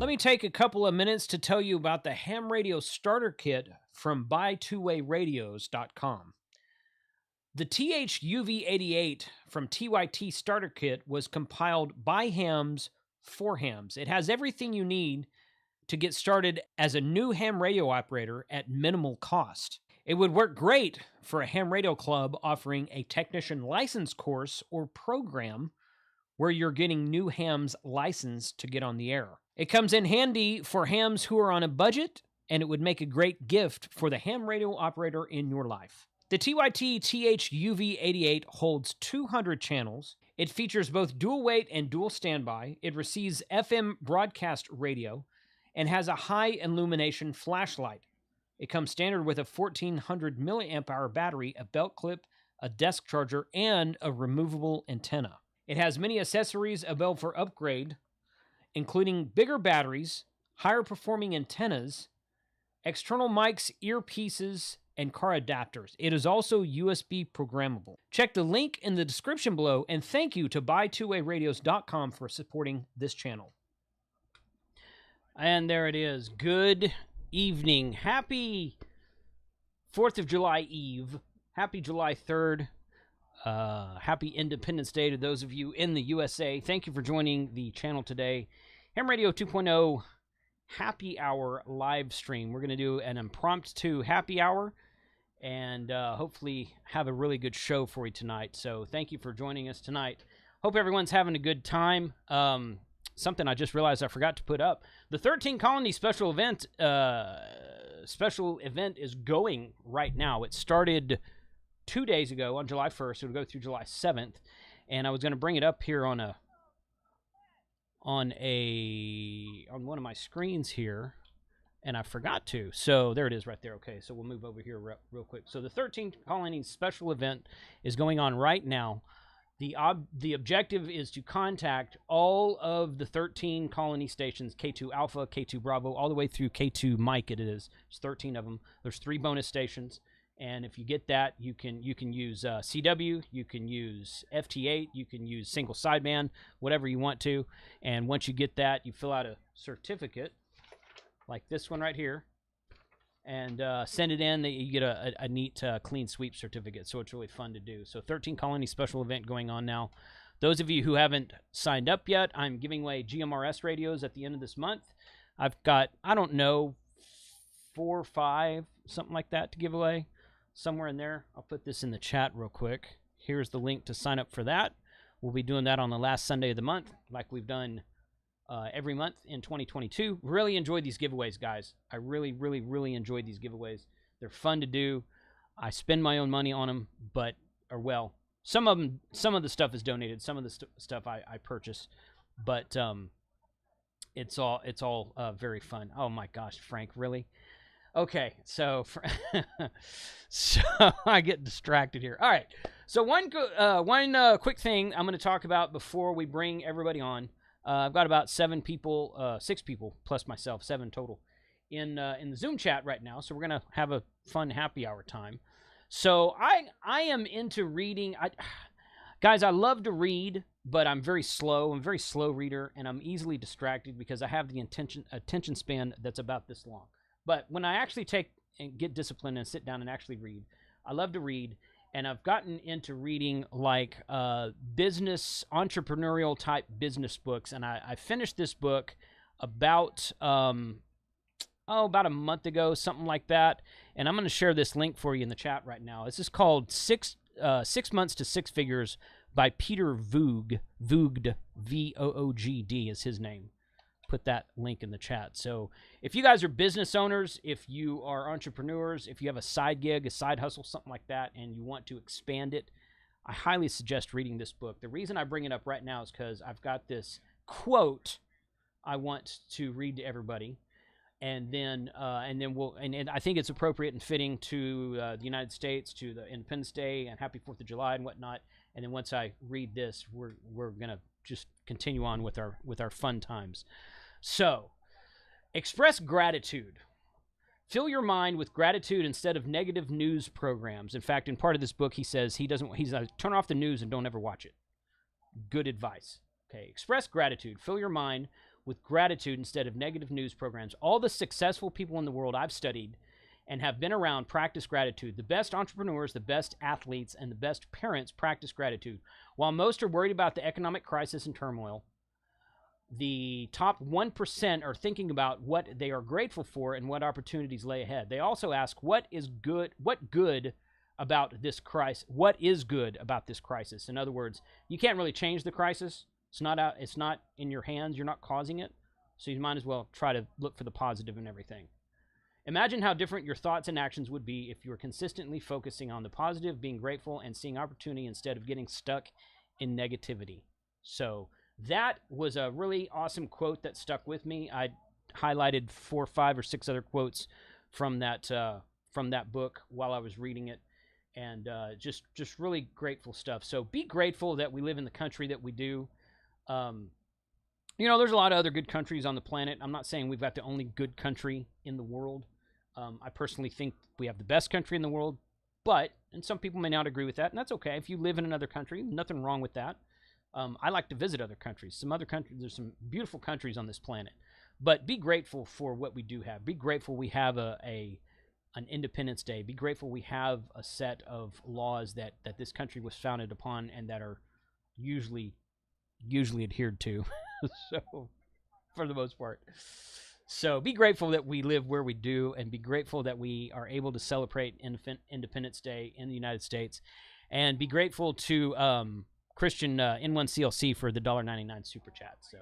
Let me take a couple of minutes to tell you about the ham radio starter kit from buy2wayradios.com. The TH-UV88 from TYT starter kit was compiled by hams for hams. It has everything you need to get started as a new ham radio operator at minimal cost. It would work great for a ham radio club offering a technician license course or program where you're getting new hams licensed to get on the air. It comes in handy for hams who are on a budget, and it would make a great gift for the ham radio operator in your life. The TYT TH-UV88 holds 200 channels. It features both dual weight and dual standby. It receives FM broadcast radio and has a high illumination flashlight. It comes standard with a 1400 milliamp hour battery, a belt clip, a desk charger, and a removable antenna. It has many accessories available for upgrade, including bigger batteries, higher performing antennas, external mics, earpieces, and car adapters. It is also USB programmable. Check the link in the description below, and thank you to buy2wayradios.com for supporting this channel. And there it is. Good evening. Happy 4th of July Eve. Happy July 3rd. Happy Independence Day to those of you in the USA. Thank you for joining the channel today. Ham Radio 2.0 Happy Hour live stream. We're going to do an impromptu happy hour and hopefully have a really good show for you tonight. So thank you for joining us tonight. Hope everyone's having a good time. Something I just realized I forgot to put up. The 13 Colonies special event is going right now. It started 2 days ago on July 1st. It'll go through July 7th. And I was going to bring it up here on one of my screens here, and I forgot to. So there it is right there. Okay, so we'll move over here real quick. So the 13 Colonies special event is going on right now. The objective is to contact all of the 13 Colony stations, K2 Alpha, K2 Bravo, all the way through K2 Mike. It is. There's 13 of them. There's 3 bonus stations. And if you get that, you can use CW, you can use FT8, you can use single sideband, whatever you want to. And once you get that, you fill out a certificate like this one right here, and send it in. You get a neat clean sweep certificate. So it's really fun to do. So 13 Colony special event going on now. Those of you who haven't signed up yet, I'm giving away GMRS radios at the end of this month. I've got, I don't know, 4 or 5, something like that to give away. Somewhere in there. I'll put this in the chat real quick. Here's the link to sign up for that. We'll be doing that on the last Sunday of the month, like we've done every month in 2022. Really enjoyed these giveaways, guys. I really, really, really enjoyed these giveaways. They're fun to do. I spend my own money on them, some of the stuff is donated. Some of the stuff I purchase, but it's all very fun. Oh my gosh, Frank, really? Okay, so I get distracted here. All right, so one quick thing I'm going to talk about before we bring everybody on. I've got about 6 people plus myself, 7 total, in the Zoom chat right now. So we're going to have a fun happy hour time. So I am into reading. Guys, I love to read, but I'm very slow. I'm a very slow reader, and I'm easily distracted because I have the attention span that's about this long. But when I actually take and get disciplined and sit down and actually read, I love to read, and I've gotten into reading like business, entrepreneurial type business books. And I finished this book about a month ago, something like that. And I'm going to share this link for you in the chat right now. This is called 6 Months to Six Figures by Peter Voogd. Voogd, V-O-O-G-D is his name. Put that link in the chat. So if you guys are business owners, if you are entrepreneurs, if you have a side gig, a side hustle, something like that, and you want to expand it, I highly suggest reading this book. The reason I bring it up right now is because I've got this quote I want to read to everybody, and then I think it's appropriate and fitting to the United States, to the Independence Day and Happy 4th of July and whatnot. And then once I read this, we're gonna just continue on with our fun times. So, express gratitude. Fill your mind with gratitude instead of negative news programs. In fact, in part of this book, he says he's turn off the news and don't ever watch it. Good advice. Okay, express gratitude. Fill your mind with gratitude instead of negative news programs. All the successful people in the world I've studied and have been around practice gratitude. The best entrepreneurs, the best athletes, and the best parents practice gratitude. While most are worried about the economic crisis and turmoil, the top 1% are thinking about what they are grateful for and what opportunities lay ahead. They also ask, what is good about this crisis? What is good about this crisis? In other words, you can't really change the crisis. It's not in your hands. You're not causing it. So you might as well try to look for the positive in everything. Imagine how different your thoughts and actions would be if you were consistently focusing on the positive, being grateful, and seeing opportunity instead of getting stuck in negativity. So that was a really awesome quote that stuck with me. I highlighted 4, 5, or 6 other quotes from that book while I was reading it, and just really grateful stuff. So be grateful that we live in the country that we do. There's a lot of other good countries on the planet. I'm not saying we've got the only good country in the world. I personally think we have the best country in the world, and some people may not agree with that, and that's okay. If you live in another country, nothing wrong with that. I like to visit other countries. There's some beautiful countries on this planet, but be grateful for what we do have. Be grateful we have an Independence Day. Be grateful we have a set of laws that this country was founded upon and that are usually adhered to. So, for the most part. So be grateful that we live where we do, and be grateful that we are able to celebrate Independence Day in the United States, and be grateful to Christian N1CLC for the $1.99 super chat. So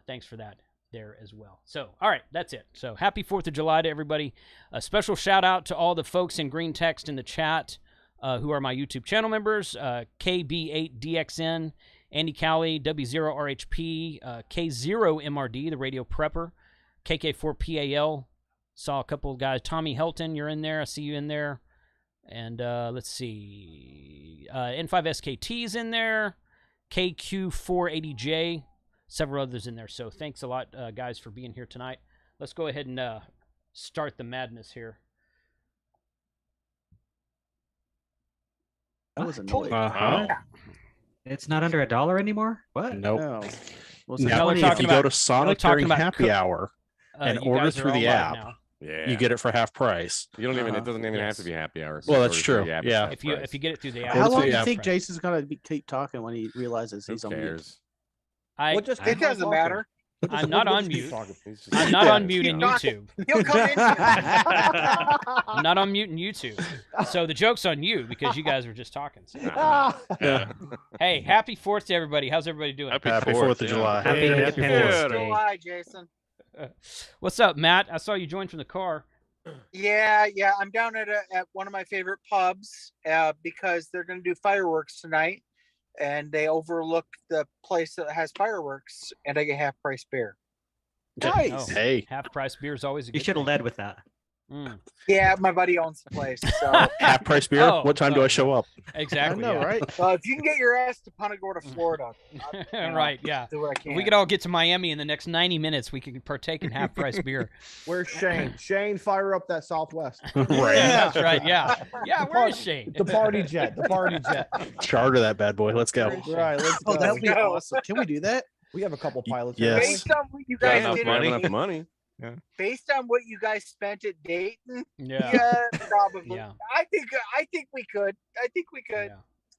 thanks for that there as well. So, all right, that's it. So happy 4th of July to everybody. A special shout out to all the folks in green text in the chat who are my YouTube channel members, KB8DXN, Andy Cowley, W0RHP, K0MRD, the radio prepper, KK4PAL, saw a couple of guys. Tommy Helton, you're in there. I see you in there. And let's see. N5SKT's in there. KQ480J. Several others in there. So thanks a lot, guys, for being here tonight. Let's go ahead and start the madness here. That was annoying. It's not under $1 anymore? What? Nope. No. Well, Now, if you go to Sonic during happy hour and order through the app, you get it for half price. You don't even. It doesn't even have to be happy hour. Well, that's true. Yeah. If you get it through the app. How long do you think Jason's gonna keep talking when he realizes he's Who on mute? cares? It doesn't matter. I'm not on mute. I'm not on mute in YouTube. He'll come in. I'm not on mute in YouTube. So the joke's on you because you guys were just talking. So. Hey, happy 4th to everybody. How's everybody doing? Happy 4th of July. Happy 4th of July, Jason. What's up, Matt? I saw you join from the car. Yeah. I'm down at one of my favorite pubs because they're going to do fireworks tonight, and they overlook the place that has fireworks, and I get half price beer. Nice. Oh, hey, half price beer is always a good You should have thing. led with that. Yeah, my buddy owns the place. So half price beer. What time do I show up? Exactly. I know, yeah. right? if you can get your ass to Punta Gorda, Florida, Right, yeah. do what I can. If we could all get to Miami in the next 90 minutes, we could partake in half price beer. Where's Shane? Shane, fire up that Southwest. Right. Yeah, that's right. Yeah. Yeah, where is Shane? The party jet. The party jet. Charter that bad boy. Let's go. Right, let's go. Oh, that would be awesome. Can we do that? We have a couple pilots. Yes. Based on what you Got guys enough did, money. Enough money. based on what you guys spent at Dayton, Yeah. probably. Yeah. I think we could. Yeah.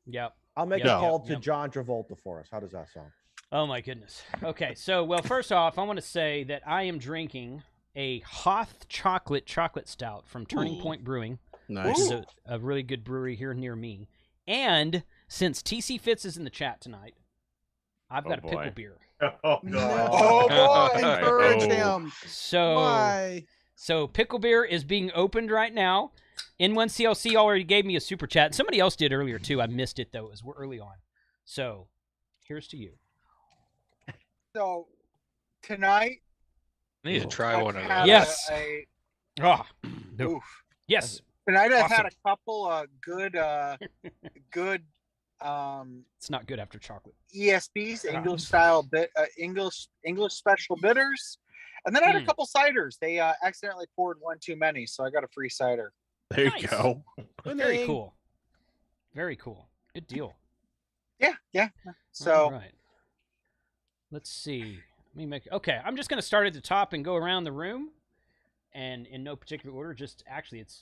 Yep. I'll make Yeah. a call to Yep. John Travolta for us. How does that sound? Oh my goodness. Okay, so well, first off, I want to say that I am drinking a Hoth chocolate stout from Turning Point Brewing. Nice. Which is a really good brewery here near me. And since TC Fitz is in the chat tonight, I've got a pickle boy. beer. Oh, Oh boy! Encourage him. So pickle beer is being opened right now. N1CLC already gave me a super chat. Somebody else did earlier too. I missed it though. It was early on. So here's to you. So tonight, I need to try one of had those. Yes. Ah, Oof. yes. Tonight I've had Awesome. a couple of good It's not good after chocolate. ESBs, English style English special bitters, and then I had a couple ciders. They accidentally poured one too many, so I got a free cider. There you Nice. go. Very cool. Very cool. Good deal. Yeah. All So right. Let's see. me make. Okay, I'm just gonna start at the top and go around the room, and in no particular order. Just actually, it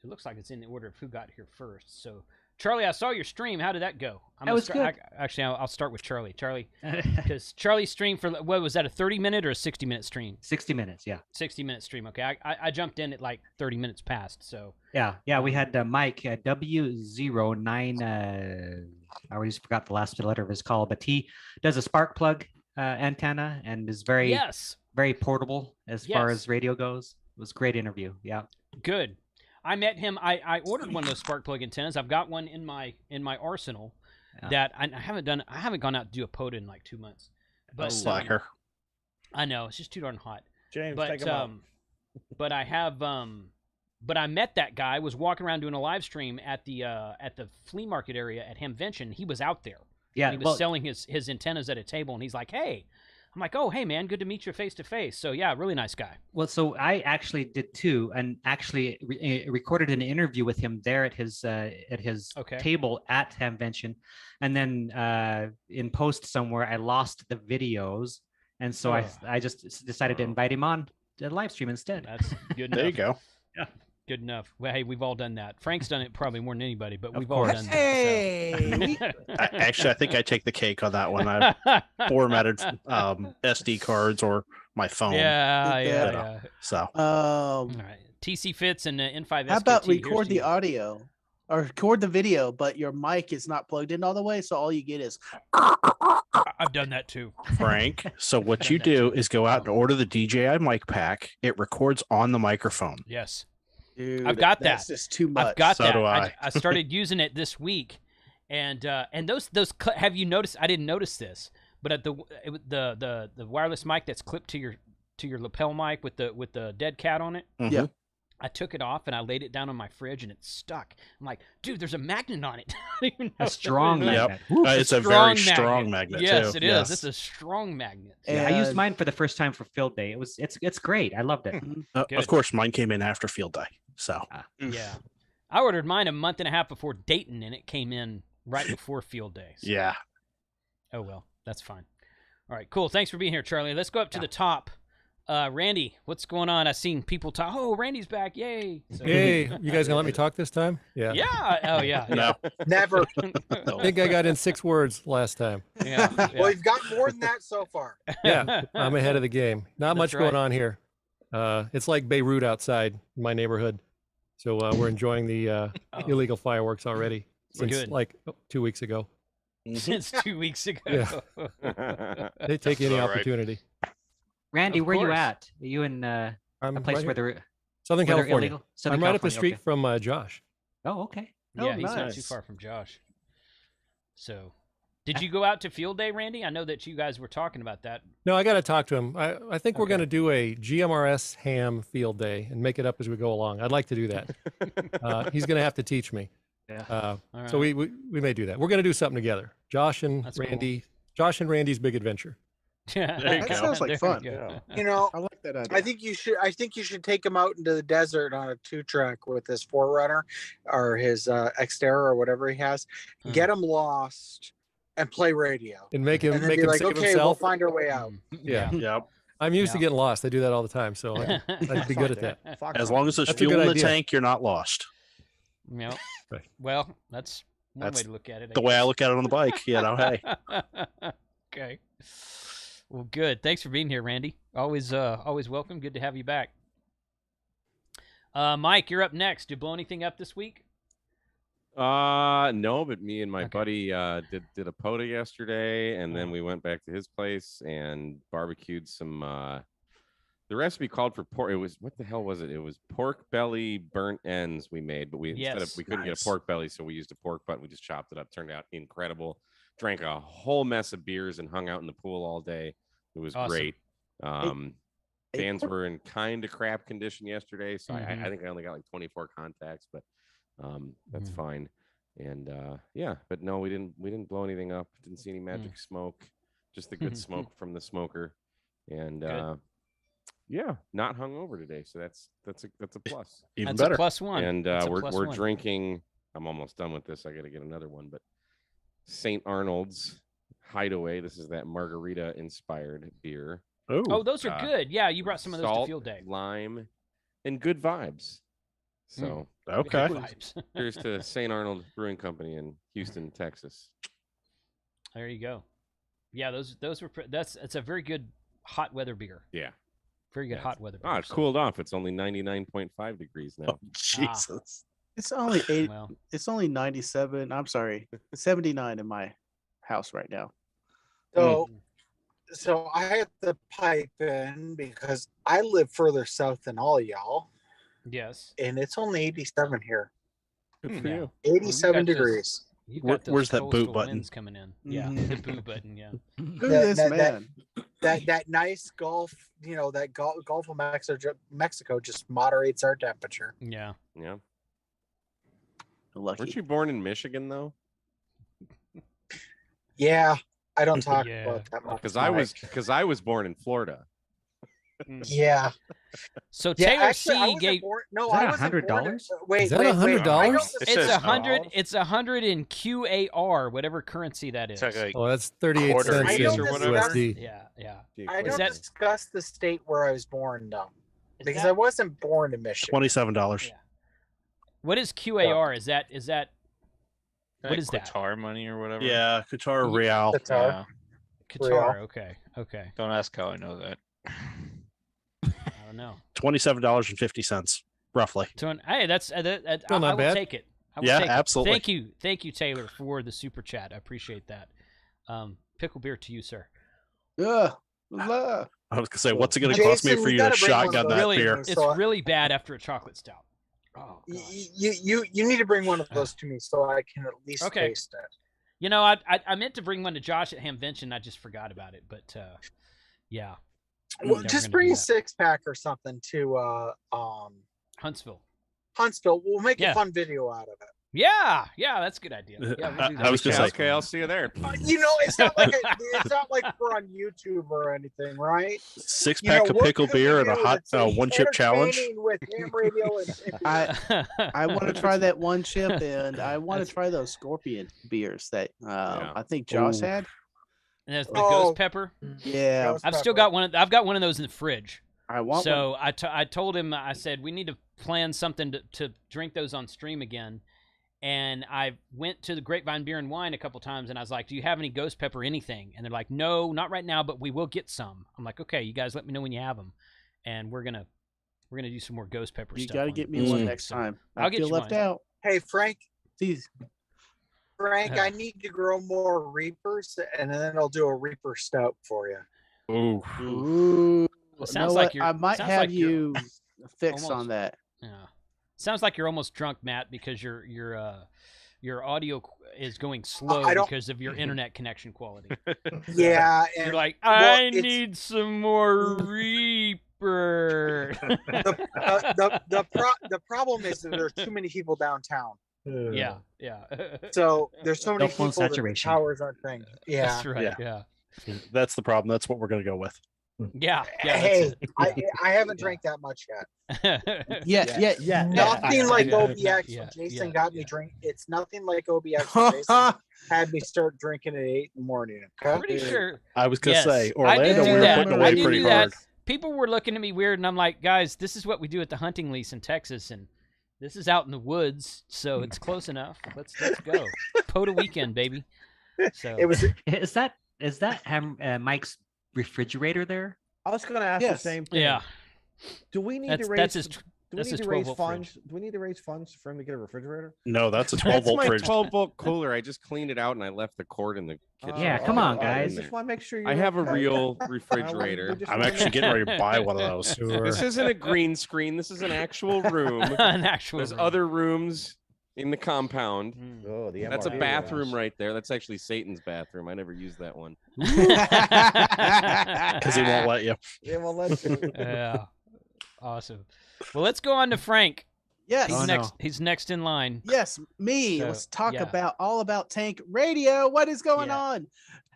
looks like it's in the order of who got here first. So, Charlie, I saw your stream. How did that go? That was good. Actually, I'll start with Charlie. Charlie, because Charlie's stream for what was that, a 30-minute or a 60-minute stream? 60 minutes, yeah. 60-minute stream. Okay, I jumped in at like 30 minutes past. So yeah. We had Mike W09. I already forgot the last letter of his call, but he does a spark plug antenna and is very portable as far as radio goes. It was a great interview. Yeah. Good. I met him. I ordered one of those spark plug antennas. I've got one in my arsenal that I haven't done. I haven't gone out to do a POTA in like 2 months. But slacker. I know, it's just too darn hot. James, but take him out. but I have but I met that guy. Was walking around doing a live stream at the flea market area at Hamvention. He was out there. Yeah, he was selling his antennas at a table, and he's like, "Hey." I'm like, "Oh, hey, man, good to meet you face to face." So, yeah, really nice guy. Well, so I actually did too, and actually recorded an interview with him there at his table at Hamvention, and then in post somewhere I lost the videos, and so I just decided to invite him on the live stream instead. That's good enough. There you go. Yeah. Good enough. Well, hey, we've all done that. Frank's done it probably more than anybody, but we've all done that. Hey, Actually, I think I take the cake on that one. I formatted SD cards or my phone. Yeah. So. All right. TC Fitz and N5SKT. How about record the audio or record the video, but your mic is not plugged in all the way, so all you get is. I've done that too, Frank. So what you do is go out and order the DJI mic pack. It records on the microphone. Yes. Dude, I've got that. That's just too much. I've got so that. Do I. I started using it this week, and those have you noticed? I didn't notice this, but at the wireless mic that's clipped to your lapel mic with the dead cat on it. Mm-hmm. Yeah. I took it off and I laid it down on my fridge and it stuck. I'm like, dude, there's a magnet on it. A strong magnet. It's a very strong magnet. Yes, too. it is. It's a strong magnet. Yeah, I used mine for the first time for field day. It's great. I loved it. Of course, mine came in after field day. So yeah, I ordered mine a month and a half before Dayton, and it came in right before field day. So. Yeah. Oh well, that's fine. All right, cool. Thanks for being here, Charlie. Let's go up to the top. Randy, what's going on? I've seen people talk. Oh, Randy's back! Yay! So, hey, you guys gonna let me talk this time? Yeah. Yeah. Oh yeah. No. Never. I think I got in 6 words last time. Yeah. Well, you've got more than that so far. Yeah, I'm ahead of the game. Not much right. going on here. It's like Beirut outside in my neighborhood, so we're enjoying the illegal fireworks already since like 2 weeks ago. Since 2 weeks ago. Yeah. They take any opportunity. Randy, where you at? Are you in a place right where they're Southern California? Southern I'm right up the California, street from Josh. Oh, okay. Yeah, he's not too far from Josh. So, did you go out to field day, Randy? I know that you guys were talking about that. No, I got to talk to him. I think we're going to do a GMRS ham field day and make it up as we go along. I'd like to do that. He's going to have to teach me. Yeah. So we may do that. We're going to do something together. Josh and Randy. Cool. Josh and Randy's big adventure. There you that go. sounds like fun. Yeah. You know, I like that idea. I think you should take him out into the desert on a 2-track with his Forerunner or his Xterra or whatever he has. Get him lost and play radio. And make him be like, save okay, himself. we'll find our way out. Yeah. Yep. I'm used to getting lost. I do that all the time, so I'd be good at that. As long as there's That's a fuel good in the idea. tank, you're not lost. Yep. Right. Well, that's one way to look at it. The way I look at it on the bike, you know, hey. Okay. Well, good. Thanks for being here, Randy. Always welcome. Good to have you back. Mike, you're up next. Did you blow anything up this week? No, but me and my buddy did a POTA yesterday, and then we went back to his place and barbecued some. The recipe called for pork. It was, what the hell was it? It was pork belly burnt ends we made, but we couldn't get a pork belly, so we used a pork butt. We just chopped it up. Turned out incredible. Drank a whole mess of beers and hung out in the pool all day. It was great. Fans were in kind of crap condition yesterday, so I think I only got like 24 contacts, but that's fine. And but no, we didn't blow anything up. Didn't see any magic smoke. Just the good smoke from the smoker. And not hungover today, so that's a plus. Even that's better. A +1. And we're drinking. I'm almost done with this. I got to get another one, but St. Arnold's Hideaway. This is that margarita inspired beer. Oh, those are good. Yeah, you brought some of those to field day. Lime, and good vibes. So okay. Good vibes. Here's to St. Arnold Brewing Company in Houston, Texas. There you go. Yeah, those were it's a very good hot weather beer. Yeah. Very good hot weather beer. Oh, it's cooled off. It's only 99.5 degrees now. Oh, Jesus. It's only 8. It's only 97. I'm sorry, 79 in my house right now. So I had to pipe in because I live further south than all y'all. Yes. And it's only 87 here. Good for you. 87 degrees. Where's that boot button coming in? Yeah, the boot button. Yeah. Look at this man. That nice Gulf, that Gulf of Mexico just moderates our temperature. Yeah. Yeah. Lucky. Weren't you born in Michigan though? Yeah, I don't talk about that much. Because I was born in Florida. Yeah. So Taylor C gave. No, I wasn't $100. Wait, is that $100? It's 100. It's 100 in QAR, whatever currency that is. Oh, that's 38 cents in USD. Yeah. I don't discuss the state where I was born though, because I wasn't born in Michigan. $27. Yeah. What is QAR? Is that? What is that? Qatar money or whatever. Yeah, Qatar Real. Qatar. Qatar. Okay. Don't ask how I know that. I don't know. $27.50 roughly. Hey, that's I not will bad. take it. Absolutely. Thank you, Taylor, for the super chat. I appreciate that. Pickle beer to you, sir. Yeah. I was gonna say, what's it gonna cost me for you to shotgun that beer? It's really bad after a chocolate stout. Oh, you need to bring one of those to me so I can at least taste it. I meant to bring one to Josh at Hamvention. I just forgot about it, but yeah. Well, just bring a 6-pack or something to Huntsville. We'll make a fun video out of it. Yeah, that's a good idea. Yeah, we'll do that. I was gonna say, okay, I'll see you there. It's not like we're on YouTube or anything, right? 6-pack of pickle beer and a hot one chip challenge. With ham radio I want to try that one chip, and I want to try those Scorpion beers that I think Josh had. And there's the ghost pepper. Yeah, I've still got one. I've got one of those in the fridge. I want. So I told him, I said we need to plan something to drink those on stream again. And I went to the Grapevine Beer and Wine a couple times, and I was like, "Do you have any ghost pepper anything?" And they're like, "No, not right now, but we will get some." I'm like, "Okay, you guys let me know when you have them, and we're gonna do some more ghost pepper stuff." You got to get me one next time. I'll get you left one. out. Hey, Frank. Please. Frank, I need to grow more Reapers, and then I'll do a Reaper Stout for you. Ooh. Well, sounds like I might have you fix on that. Yeah. Sounds like you're almost drunk, Matt, because your audio is going slow because of your internet connection quality. Yeah, and you're like, I need some more Reaper. The problem is that there are too many people downtown. Yeah. So there's so many people that the towers aren't thing. Yeah, that's right. Yeah. That's the problem. That's what we're gonna go with. Yeah. Hey, I haven't drank that much yet. Yeah. Nothing like OBX. Jason got me drink. It's nothing like OBX. Jason had me start drinking at 8 in the morning. Okay? Pretty sure. I was gonna say Orlando. We were putting away pretty hard. People were looking at me weird, and I'm like, guys, this is what we do at the hunting lease in Texas, and this is out in the woods, so it's close enough. Let's go. POTA weekend, baby. So is that Mike's refrigerator there? I was going to ask the same thing. Yeah. Do we need to raise? Do we need to raise funds? Fridge. Do we need to raise funds for him to get a refrigerator? No, that's a 12-volt fridge. 12-volt cooler. I just cleaned it out and I left the cord in the kitchen. Yeah, come on, guys. I just want to make sure I have a real refrigerator. I'm actually getting ready to buy one of those. This isn't a green screen. This is an actual room. There's other rooms in the compound. Oh, the That's a bathroom right there. That's actually Satan's bathroom. I never used that one. Because he won't let you. He won't let you. Yeah. Awesome. Well, let's go on to Frank. Yes. He's next in line. Yes, me. So, let's talk about Tank Radio. What is going on?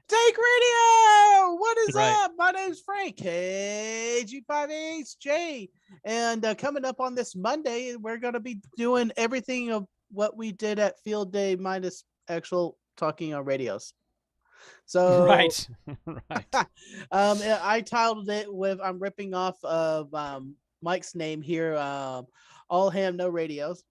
Tank Radio! What is up? My name's Frank, KG5HJ. And coming up on this Monday, we're going to be doing everything of what we did at Field Day minus actual talking on radios. So right. I titled it with I'm ripping off of Mike's name here, all ham, no radios,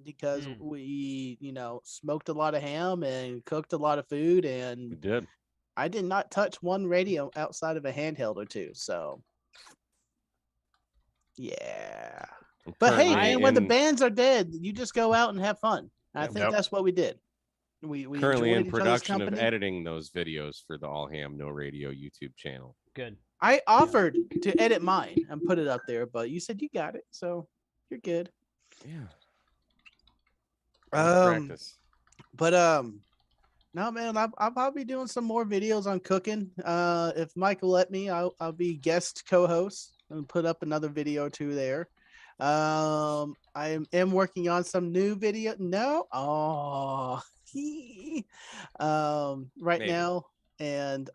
because we, smoked a lot of ham and cooked a lot of food, and we did. I did not touch one radio outside of a handheld or two. So yeah. But hey, man, when the bands are dead, you just go out and have fun. I think that's what we did. We currently in production of editing those videos for the All Ham No Radio YouTube channel. Good. I offered to edit mine and put it up there, but you said you got it, so you're good. Yeah. Practice. But no, man, I'll be doing some more videos on cooking. If Mike will let me, I'll be guest co-host and put up another video or two there. I am working on some new video. No, right Maybe. Now, and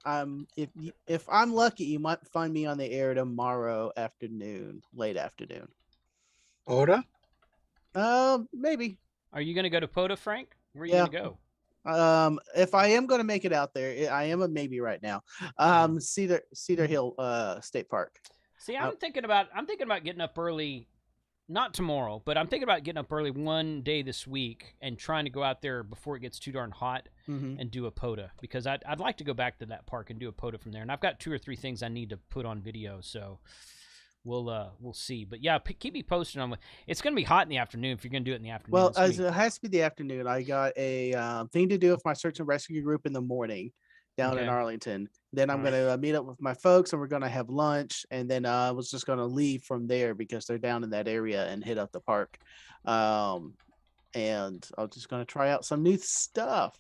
if I'm lucky, you might find me on the air tomorrow afternoon, late afternoon. POTA? Maybe. Are you gonna go to POTA, Frank? Where are you gonna go? If I am going to make it out there, I am a maybe right now. Cedar Hill State Park. See, I'm thinking about getting up early, not tomorrow, but I'm thinking about getting up early one day this week and trying to go out there before it gets too darn hot and do a POTA, because I'd like to go back to that park and do a POTA from there. And I've got 2 or 3 things I need to put on video, so we'll see. But yeah, keep me posted on. It's going to be hot in the afternoon if you're going to do it in the afternoon. Well, as it has to be the afternoon, I got a thing to do with my search and rescue group in the morning down in Arlington. Then I'm going to meet up with my folks, and we're going to have lunch. And then I was just going to leave from there because they're down in that area and hit up the park. And I'm just going to try out some new stuff.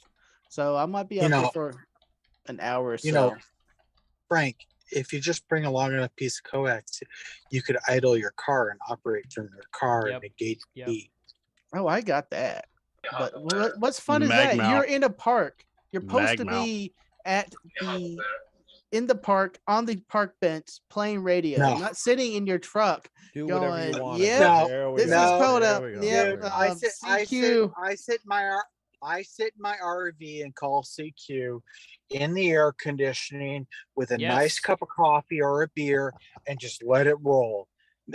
So I might be out there for an hour or so. Frank, if you just bring along enough piece of coax, you could idle your car and operate from your car and engage the heat. Oh, I got that. But what's fun is that you're in a park. You're supposed to be in the park on the park bench playing radio, not sitting in your truck. Do going, whatever you want. This is POTA. I sit in my RV and call CQ in the air conditioning with a nice cup of coffee or a beer and just let it roll.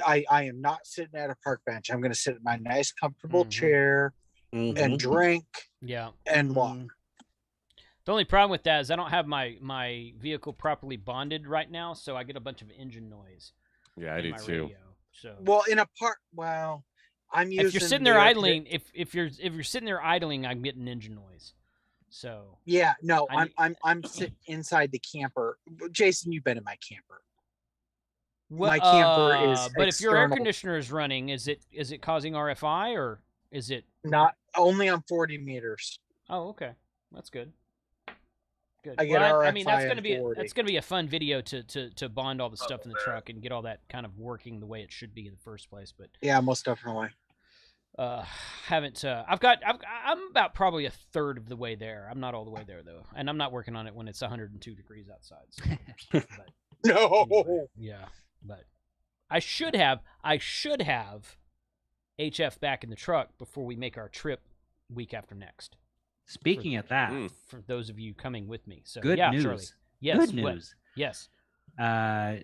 I am not sitting at a park bench. I'm going to sit in my nice, comfortable chair and drink and walk. The only problem with that is I don't have my vehicle properly bonded right now, so I get a bunch of engine noise. Yeah, I do too. So in a park, I'm using. If you're sitting there idling, if you're sitting there idling, I'm getting engine noise. So I'm sitting inside the camper. Jason, you've been in my camper. Well, my camper is. But if your air conditioner is running, is it causing RFI, or is it not? Only on 40 meters. Oh, okay, that's good. Good. I mean, that's gonna be a fun video to bond all the stuff in the truck and get all that kind of working the way it should be in the first place. But yeah, most definitely. Haven't I'm about probably a third of the way there. I'm not all the way there though, and I'm not working on it when it's 102 degrees outside. So. But, no. Anyway, yeah, but I should have HF back in the truck before we make our trip week after next. Speaking of that, for those of you coming with me, so good news. Charlie. Yes, good news. Yes,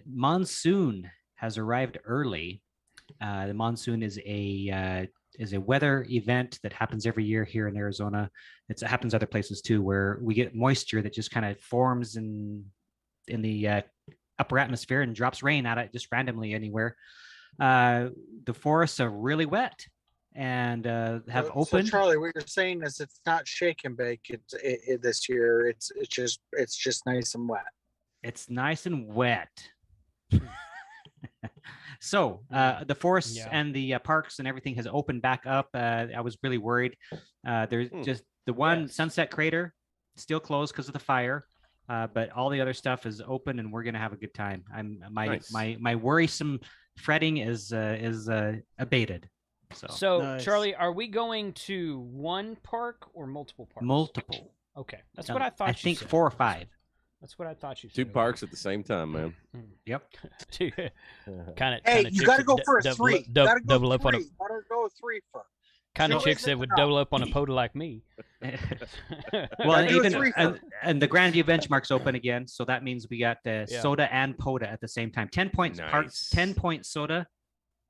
monsoon has arrived early. The monsoon is a weather event that happens every year here in Arizona. It happens other places too, where we get moisture that just kind of forms in the upper atmosphere and drops rain at it just randomly anywhere. The forests are really wet and have opened. So Charlie, what you're saying is it's not shake and bake this year. It's just nice and wet. It's nice and wet. So the forests and the parks and everything has opened back up. I was really worried. There's just the one Sunset Crater still closed because of the fire, but all the other stuff is open, and we're gonna have a good time. My worrisome fretting is abated. So nice. Charlie, are we going to one park or multiple parks? Multiple. Okay, that's what I thought. I think 4 or 5. That's what I thought you said. 2 parks at the same time, man. Yep. kind of. Hey, you got to go for a 3. Double up on a. Gotta go 3 first. kind of chicks that would double up on a POTA like me. Well, and even and the Grandview benchmark's open again, so that means we got soda and POTA at the same time. 10 points parks, 10-point soda,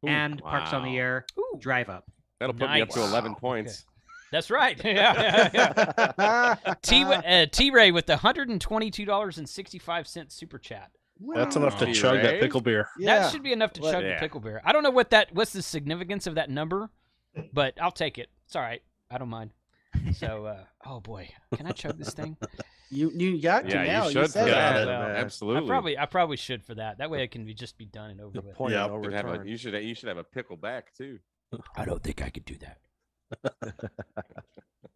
and Parks on the Air drive up. That'll put me up to 11 points. Okay. That's right. Yeah. T-Ray with the $122.65 super chat. That's enough to chug that pickle beer. Yeah. That should be enough to chug the pickle beer. I don't know what's the significance of that number, but I'll take it. It's all right. I don't mind. So, oh boy, can I chug this thing? You got to now. You should for that. Well, absolutely. I probably should for that. That way it can just be done and over with. You should have a pickle back too. I don't think I could do that.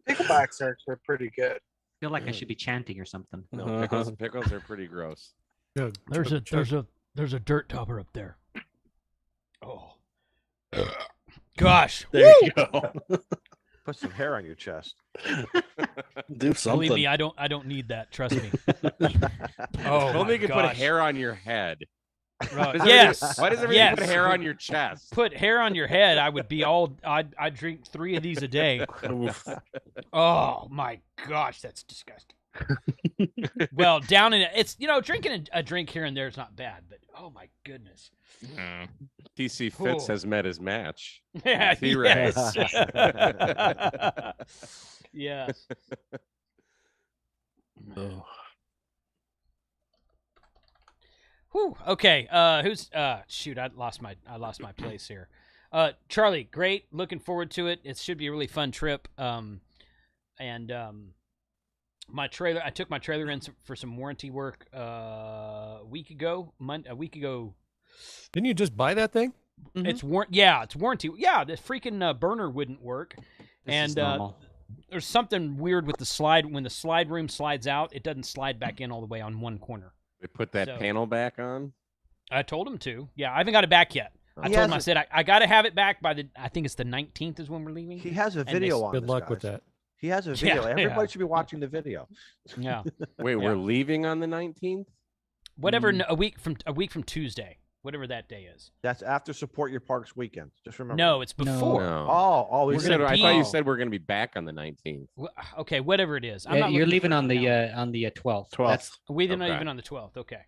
Picklebacks are pretty good. I feel like I should be chanting or something. No, pickles are pretty gross. Yeah, there's a dirt topper up there. Oh, gosh! There you go. Put some hair on your chest. Do something. Believe me, I don't need that. Trust me. Only you can put hair on your head. Right. Yes. Why does everybody put hair on your chest? Put hair on your head. I would be all. I'd drink 3 of these a day. Oh my gosh, that's disgusting. Well, down in it's drinking a drink here and there is not bad, but oh my goodness. TC Fitz has met his match. Yeah. Yes. Yes. Oh. Whew. Okay. Who's shoot, I lost my place here. Charlie, great. Looking forward to it. It should be a really fun trip. My trailer, I took my trailer in for some warranty work a week ago. Didn't you just buy that thing? Mm-hmm. It's warranty. Yeah, the freaking burner wouldn't work. There's something weird with the slide. When the slide room slides out, it doesn't slide back in all the way on one corner. They put that panel back on? I told him to. Yeah, I haven't got it back yet. I told him, I said, I got to have it back by I think it's the 19th is when we're leaving. He has a video on Good luck with that. He has a video. Everybody should be watching the video. Yeah. Wait, we're leaving on the 19th? Whatever, a week from Tuesday, whatever that day is. That's after Support Your Parks weekend. Just remember. No, it's before. No. Oh, I thought you said we're going to be back on the 19th. Okay, whatever it is. You're leaving on the 12th. 12th. We're not even on the 12th. Okay.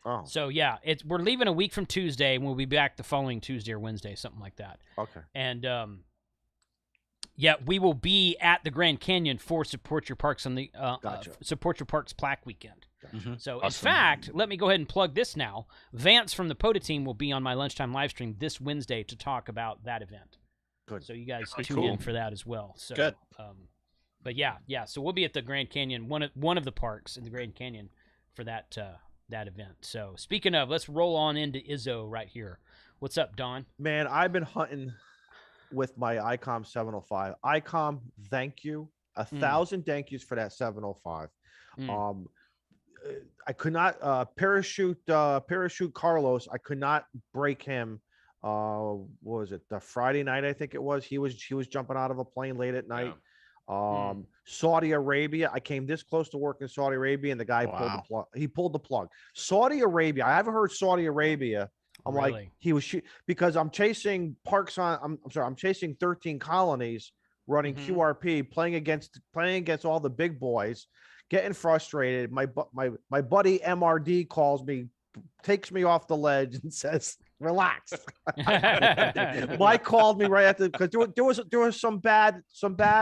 Oh. So yeah, we're leaving a week from Tuesday, and we'll be back the following Tuesday or Wednesday, something like that. Okay. And we will be at the Grand Canyon for Support Your Parks on the Support Your Parks Plaque Weekend. Mm-hmm. So in fact, let me go ahead and plug this now. Vance from the POTA team will be on my lunchtime live stream this Wednesday to talk about that event. Good. So you guys tune in for that as well. So, good. But yeah. So we'll be at the Grand Canyon, one of the parks in the Grand Canyon for that event. So speaking of, let's roll on into Izzo right here. What's up, Don? Man, I've been hunting with my ICOM 705. ICOM, thank you. 1,000 thank yous for that 705. I could not parachute Carlos. I could not break him. What was it? The Friday night, I think it was. He was jumping out of a plane late at night. Yeah. Saudi Arabia. I came this close to work in Saudi Arabia, and the guy pulled the plug. He pulled the plug. Saudi Arabia. I haven't heard Saudi Arabia. I'm really? Like he was because I'm chasing parks on. I'm chasing 13 colonies running QRP, playing against all the big boys. Getting frustrated. My buddy MRD calls me, takes me off the ledge and says, "Relax." Mike called me right after because there was some bad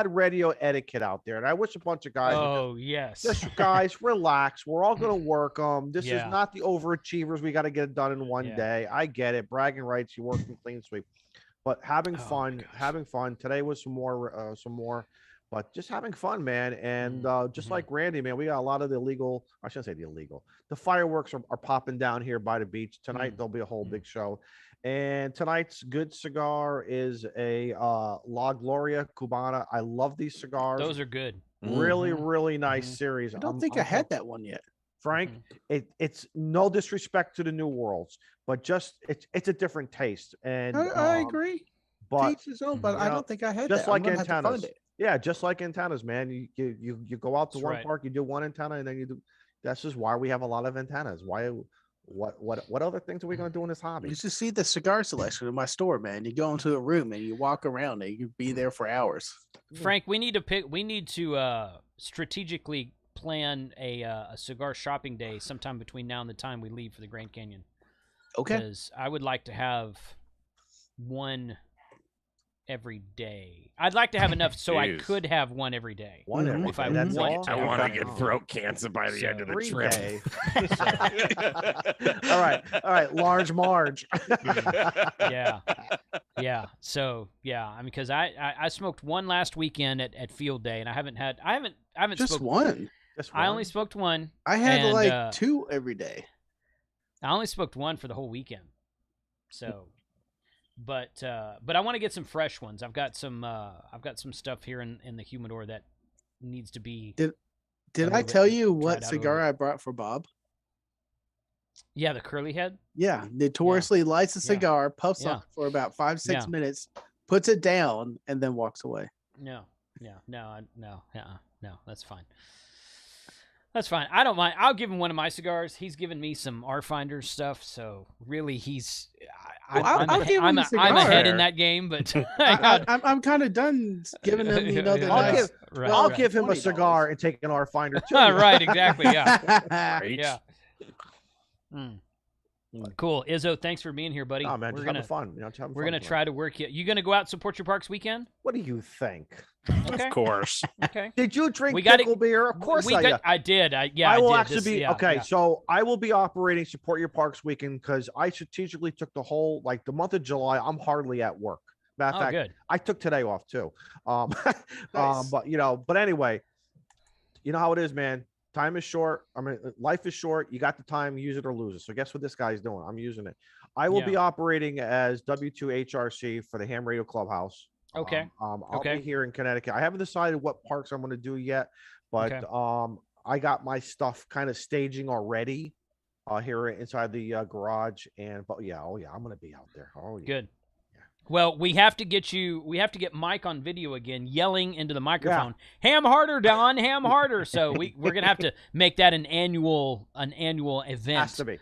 radio etiquette out there, and I wish a bunch of guys. Oh yes. Just guys, relax. We're all gonna work. This is not the overachievers. We got to get it done in one day. I get it. Bragging rights. You work in clean sweep, but having fun. Today was some more. But just having fun, man. And just like Randy, man, we got a lot of the illegal, I shouldn't say the illegal. The fireworks are popping down here by the beach. Tonight, there'll be a whole big show. And tonight's good cigar is a La Gloria Cubana. I love these cigars. Those are good. Really, really nice series. I don't think I had that one yet. Frank, it's no disrespect to the New Worlds, but just it's a different taste. And I agree. But, Taste his own, but I don't think I had just that. Like antennas. Yeah, just like antennas, man. You go out to one park, you do one antenna, and then you do. That's just why we have a lot of antennas. Why What other things are we going to do in this hobby? You should see the cigar selection in my store, man. You go into a room and you walk around and you be there for hours. Frank, we need to strategically plan a cigar shopping day sometime between now and the time we leave for the Grand Canyon. Okay. Because I would like to have one every day. I'd like to have enough so I could have one every day. One every if I day. want to. I want to get throat cancer by the end of the trip. All right. Large Marge. Yeah. So yeah, I mean, because I smoked one last weekend at field day, and I haven't just smoked one. I only smoked one. I had two every day. I only smoked one for the whole weekend. So, but I want to get some fresh ones. I've got some stuff here in the humidor that needs to be. Did I tell you what cigar I brought for Bob? Yeah, the curly head. Yeah, notoriously lights a cigar, puffs on it for about 5-6 minutes, puts it down, and then walks away. No, that's fine. That's fine. I don't mind. I'll give him one of my cigars. He's given me some R-Finder stuff, so really I'm ahead in that game, but I'm kind of done giving him, I'll give him a cigar and take an R-Finder too. Right, exactly. Yeah. Yeah. Cool. Izzo, thanks for being here, buddy. Oh, man, we're having fun. We're going to try to work you. You going to go out and support your parks weekend? What do you think? Okay. Of course. Okay. Did you drink pickle beer? Of course I did. I will did. Actually be okay. So I will be operating Support Your Parks weekend because I strategically took the whole the month of July. I'm hardly at work. Matter of fact, good. I took today off too. Nice. But anyway, you know how it is, man. Time is short. I mean, life is short. You got the time, use it or lose it. So guess what this guy's doing? I'm using it. I will be operating as W2HRC for the Ham Radio Clubhouse. Okay. I'll be here in Connecticut. I haven't decided what parks I'm going to do yet, but I got my stuff kind of staging already here inside the garage. I'm going to be out there. Oh, yeah. Good. Well, we have to get Mike on video again, yelling into the microphone, ham harder, Don, ham harder. So we're going to have to make that an annual event.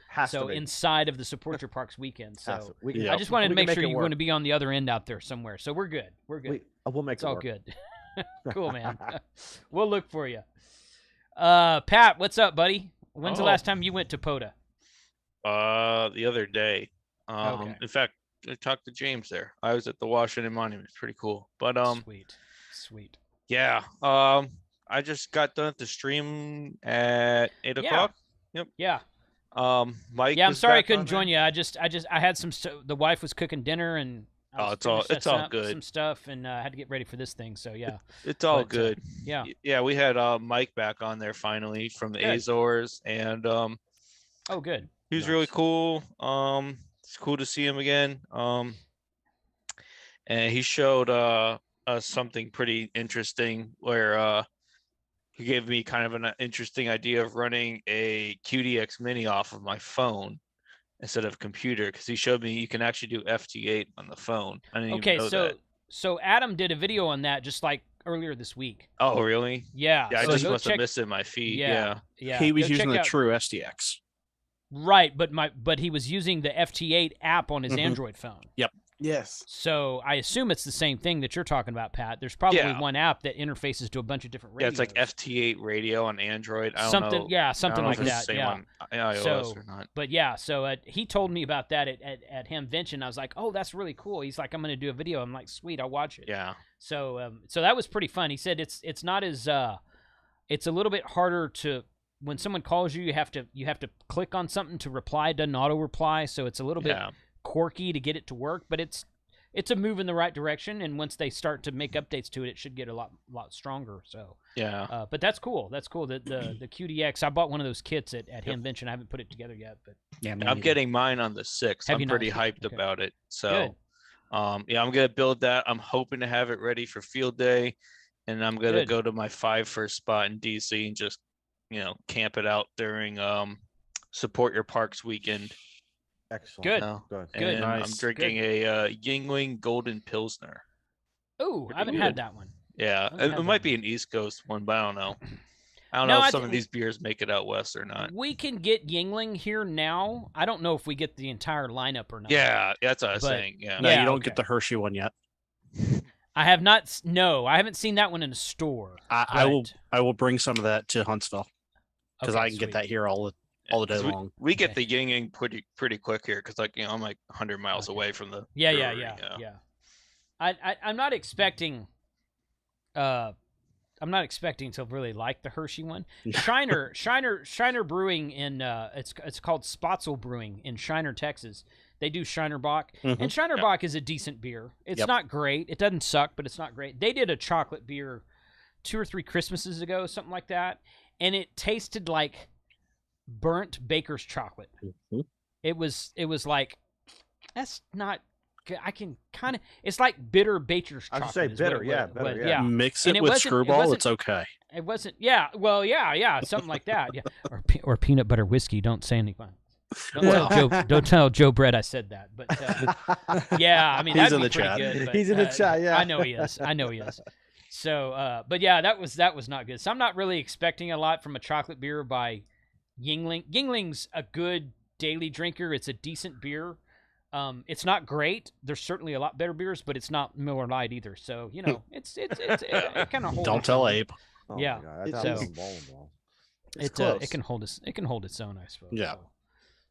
Has to be. Inside of the Support Your Parks weekend. So I just wanted to make sure you're going to be on the other end out there somewhere. So we're good. We'll make it all good. Cool, man. We'll look for you. Pat, what's up, buddy? When's the last time you went to POTA? The other day. Okay. In fact, I talked to James there. I was at the Washington Monument. It's pretty cool. But sweet. Yeah. I just got done at the stream at 8 o'clock. Yep. Yeah. Mike. Yeah, I'm sorry I couldn't join you. I had some. The wife was cooking dinner and. It's all good. Some stuff and I had to get ready for this thing. So yeah. It's all good. Yeah. Yeah, we had Mike back on there finally from the Azores and. Good. He was really cool. It's cool to see him again. And he showed us something pretty interesting where he gave me kind of an interesting idea of running a QDX Mini off of my phone instead of computer, because he showed me you can actually do FT8 on the phone. I didn't even know that. So Adam did a video on that just like earlier this week. Oh, really? Yeah. Yeah, I just must have missed it in my feed. Yeah. He was using the True SDX. Right, but he was using the FT8 app on his Android phone. Yep. Yes. So I assume it's the same thing that you're talking about, Pat. There's probably one app that interfaces to a bunch of different radios. Yeah, it's like FT8 radio on Android. I don't know. Yeah, something like that. On iOS or not. But yeah, so he told me about that at Hamvention. I was like, oh, that's really cool. He's like, I'm going to do a video. I'm like, sweet, I'll watch it. Yeah. So that was pretty fun. He said it's not as it's a little bit harder to. When someone calls you, you have to click on something to reply. It doesn't auto reply, so it's a little bit quirky to get it to work. But it's a move in the right direction. And once they start to make updates to it, it should get a lot stronger. So yeah. But that's cool. That's cool. The QDX. I bought one of those kits at Hamvention. I haven't put it together yet, but I'm getting mine on the 6th. I'm pretty hyped about it. So I'm gonna build that. I'm hoping to have it ready for field day, and I'm gonna go to my 5 first spot in DC and just camp it out during Support Your Parks weekend. Excellent. Good. And Nice. I'm drinking a Yingling Golden Pilsner. Oh, I haven't had that one. Yeah, it might be an East Coast one, but I don't know. I don't know if some of these beers make it out west or not. We can get Yuengling here now. I don't know if we get the entire lineup or not. Yeah, that's what I was saying. Yeah. No, you don't get the Hershey one yet. I have not. No, I haven't seen that one in a store. I will bring some of that to Huntsville because I can get that here all the day long. We get the Yuengling pretty quick here because I'm like 100 miles away from the. Yeah. I'm not expecting. I'm not expecting to really like the Hershey one. Shiner Brewing in it's called Spotzel Brewing in Shiner, Texas. They do Shiner Bock, and Shiner Bock is a decent beer. It's not great. It doesn't suck, but it's not great. They did a chocolate beer 2 or 3 Christmases ago, something like that, and it tasted like burnt baker's chocolate. It was like, that's not. I can kind of. It's like bitter baker's chocolate. I say bitter, bitter, yeah. Mix it with Screwball. It's okay. It wasn't. Yeah. Well, yeah, something like that. Yeah. Or peanut butter whiskey. Don't say anything. Don't tell Joe Brett I said that. But yeah, I mean, he's that'd in be the pretty chat. good. But, he's in the chat. Yeah, I know he is. So, but yeah, that was not good. So I'm not really expecting a lot from a chocolate beer by Yuengling. Yuengling's a good daily drinker. It's a decent beer. It's not great. There's certainly a lot better beers, but it's not Miller Lite either. So it kind of holds. Don't tell Abe. Yeah, it can hold its own, I suppose. Yeah. So,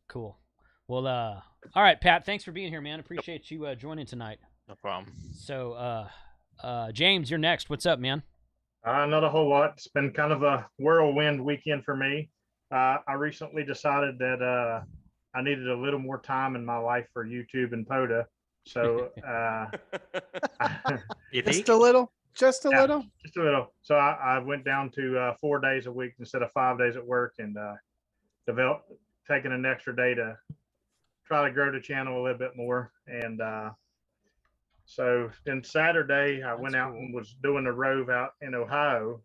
cool. Well, all right, Pat. Thanks for being here, man. Appreciate you joining tonight. No problem. So, James, you're next. What's up, man? Not a whole lot. It's been kind of a whirlwind weekend for me. I recently decided that I needed a little more time in my life for YouTube and POTA. So just a little. Just a little. So I went down to 4 days a week instead of 5 days at work, and taking an extra day to try to grow the channel a little bit more. And so then Saturday I went out and was doing a rove out in Ohio,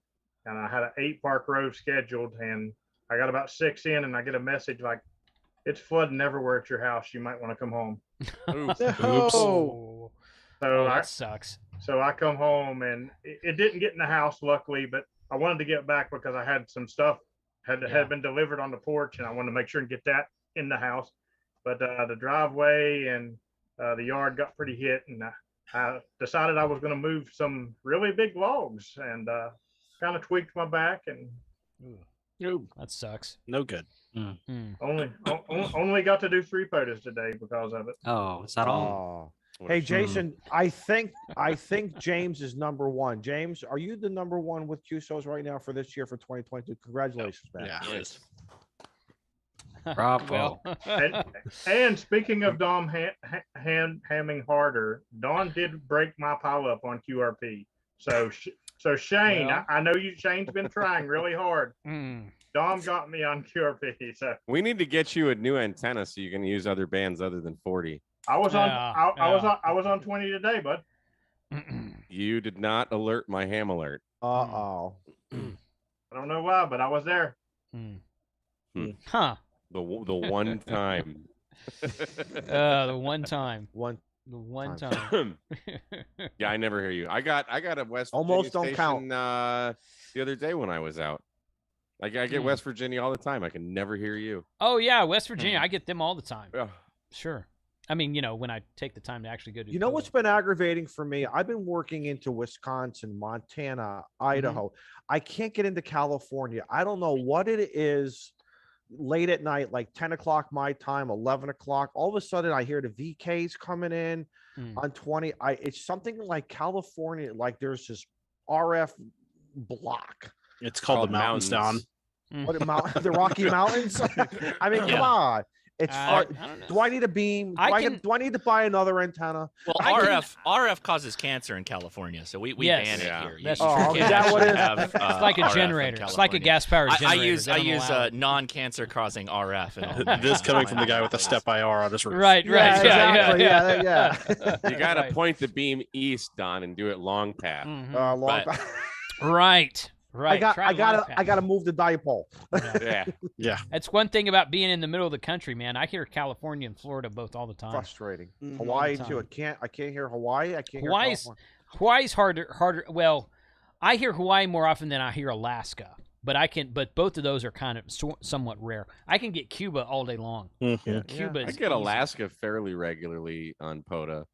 and I had an 8-park rove scheduled, and I got about 6 in, and I get a message like, "It's flooding everywhere at your house. You might want to come home." Oops. So that sucks. So I come home, and it didn't get in the house, luckily, but I wanted to get back because I had some stuff had been delivered on the porch, and I wanted to make sure and get that in the house. But the driveway and the yard got pretty hit, and I decided I was going to move some really big logs, and kind of tweaked my back, and that sucks. No good. Only got to do 3 POTAs today because of it. Oh, is that all? Hey, Jason, I think James is number 1. James, are you the number 1 with QSOs right now for this year for 2022? Congratulations, man. Yeah. Yes. Bravo. And speaking of Dom hamming harder, Don did break my pile up on QRP. So Shane, I know Shane's been trying really hard. Dom got me on QRP. So we need to get you a new antenna so you can use other bands other than 40. I was on 20 today, bud. You did not alert my ham alert. I don't know why, but I was there. Huh. The one time. The one time. The one time. Yeah, I never hear you. I got a West almost Virginia don't station, count. The other day when I was out. I get West Virginia all the time. I can never hear you. Oh yeah, West Virginia. I get them all the time. Yeah. Sure. I mean, when I take the time to actually go to. You know what's been aggravating for me? I've been working into Wisconsin, Montana, Idaho. I can't get into California. I don't know what it is. Late at night, like 10 o'clock my time, 11 o'clock. All of a sudden, I hear the VKs coming in on 20. It's something like California. Like there's this RF block. It's called the mountains, Don. What the Rocky Mountains? I mean, come on. It's do I need a beam? Do I need to buy another antenna? Well, RF causes cancer in California, so we ban it here. That's true. Is that what it is? It's like a generator. It's like a gas powered generator. I use non-cancer causing RF. This coming from the guy with a step IR on his roof. Right. Yeah. You got to point the beam east, Don, and do it long path. Right. Right. I gotta move the dipole. Yeah. That's one thing about being in the middle of the country, man. I hear California and Florida both all the time. Frustrating. Hawaii too. I can't hear Hawaii. I can't hear Hawaii's harder. Well, I hear Hawaii more often than I hear Alaska. But both of those are kind of somewhat rare. I can get Cuba all day long. Cuba. I get Alaska fairly regularly on POTA.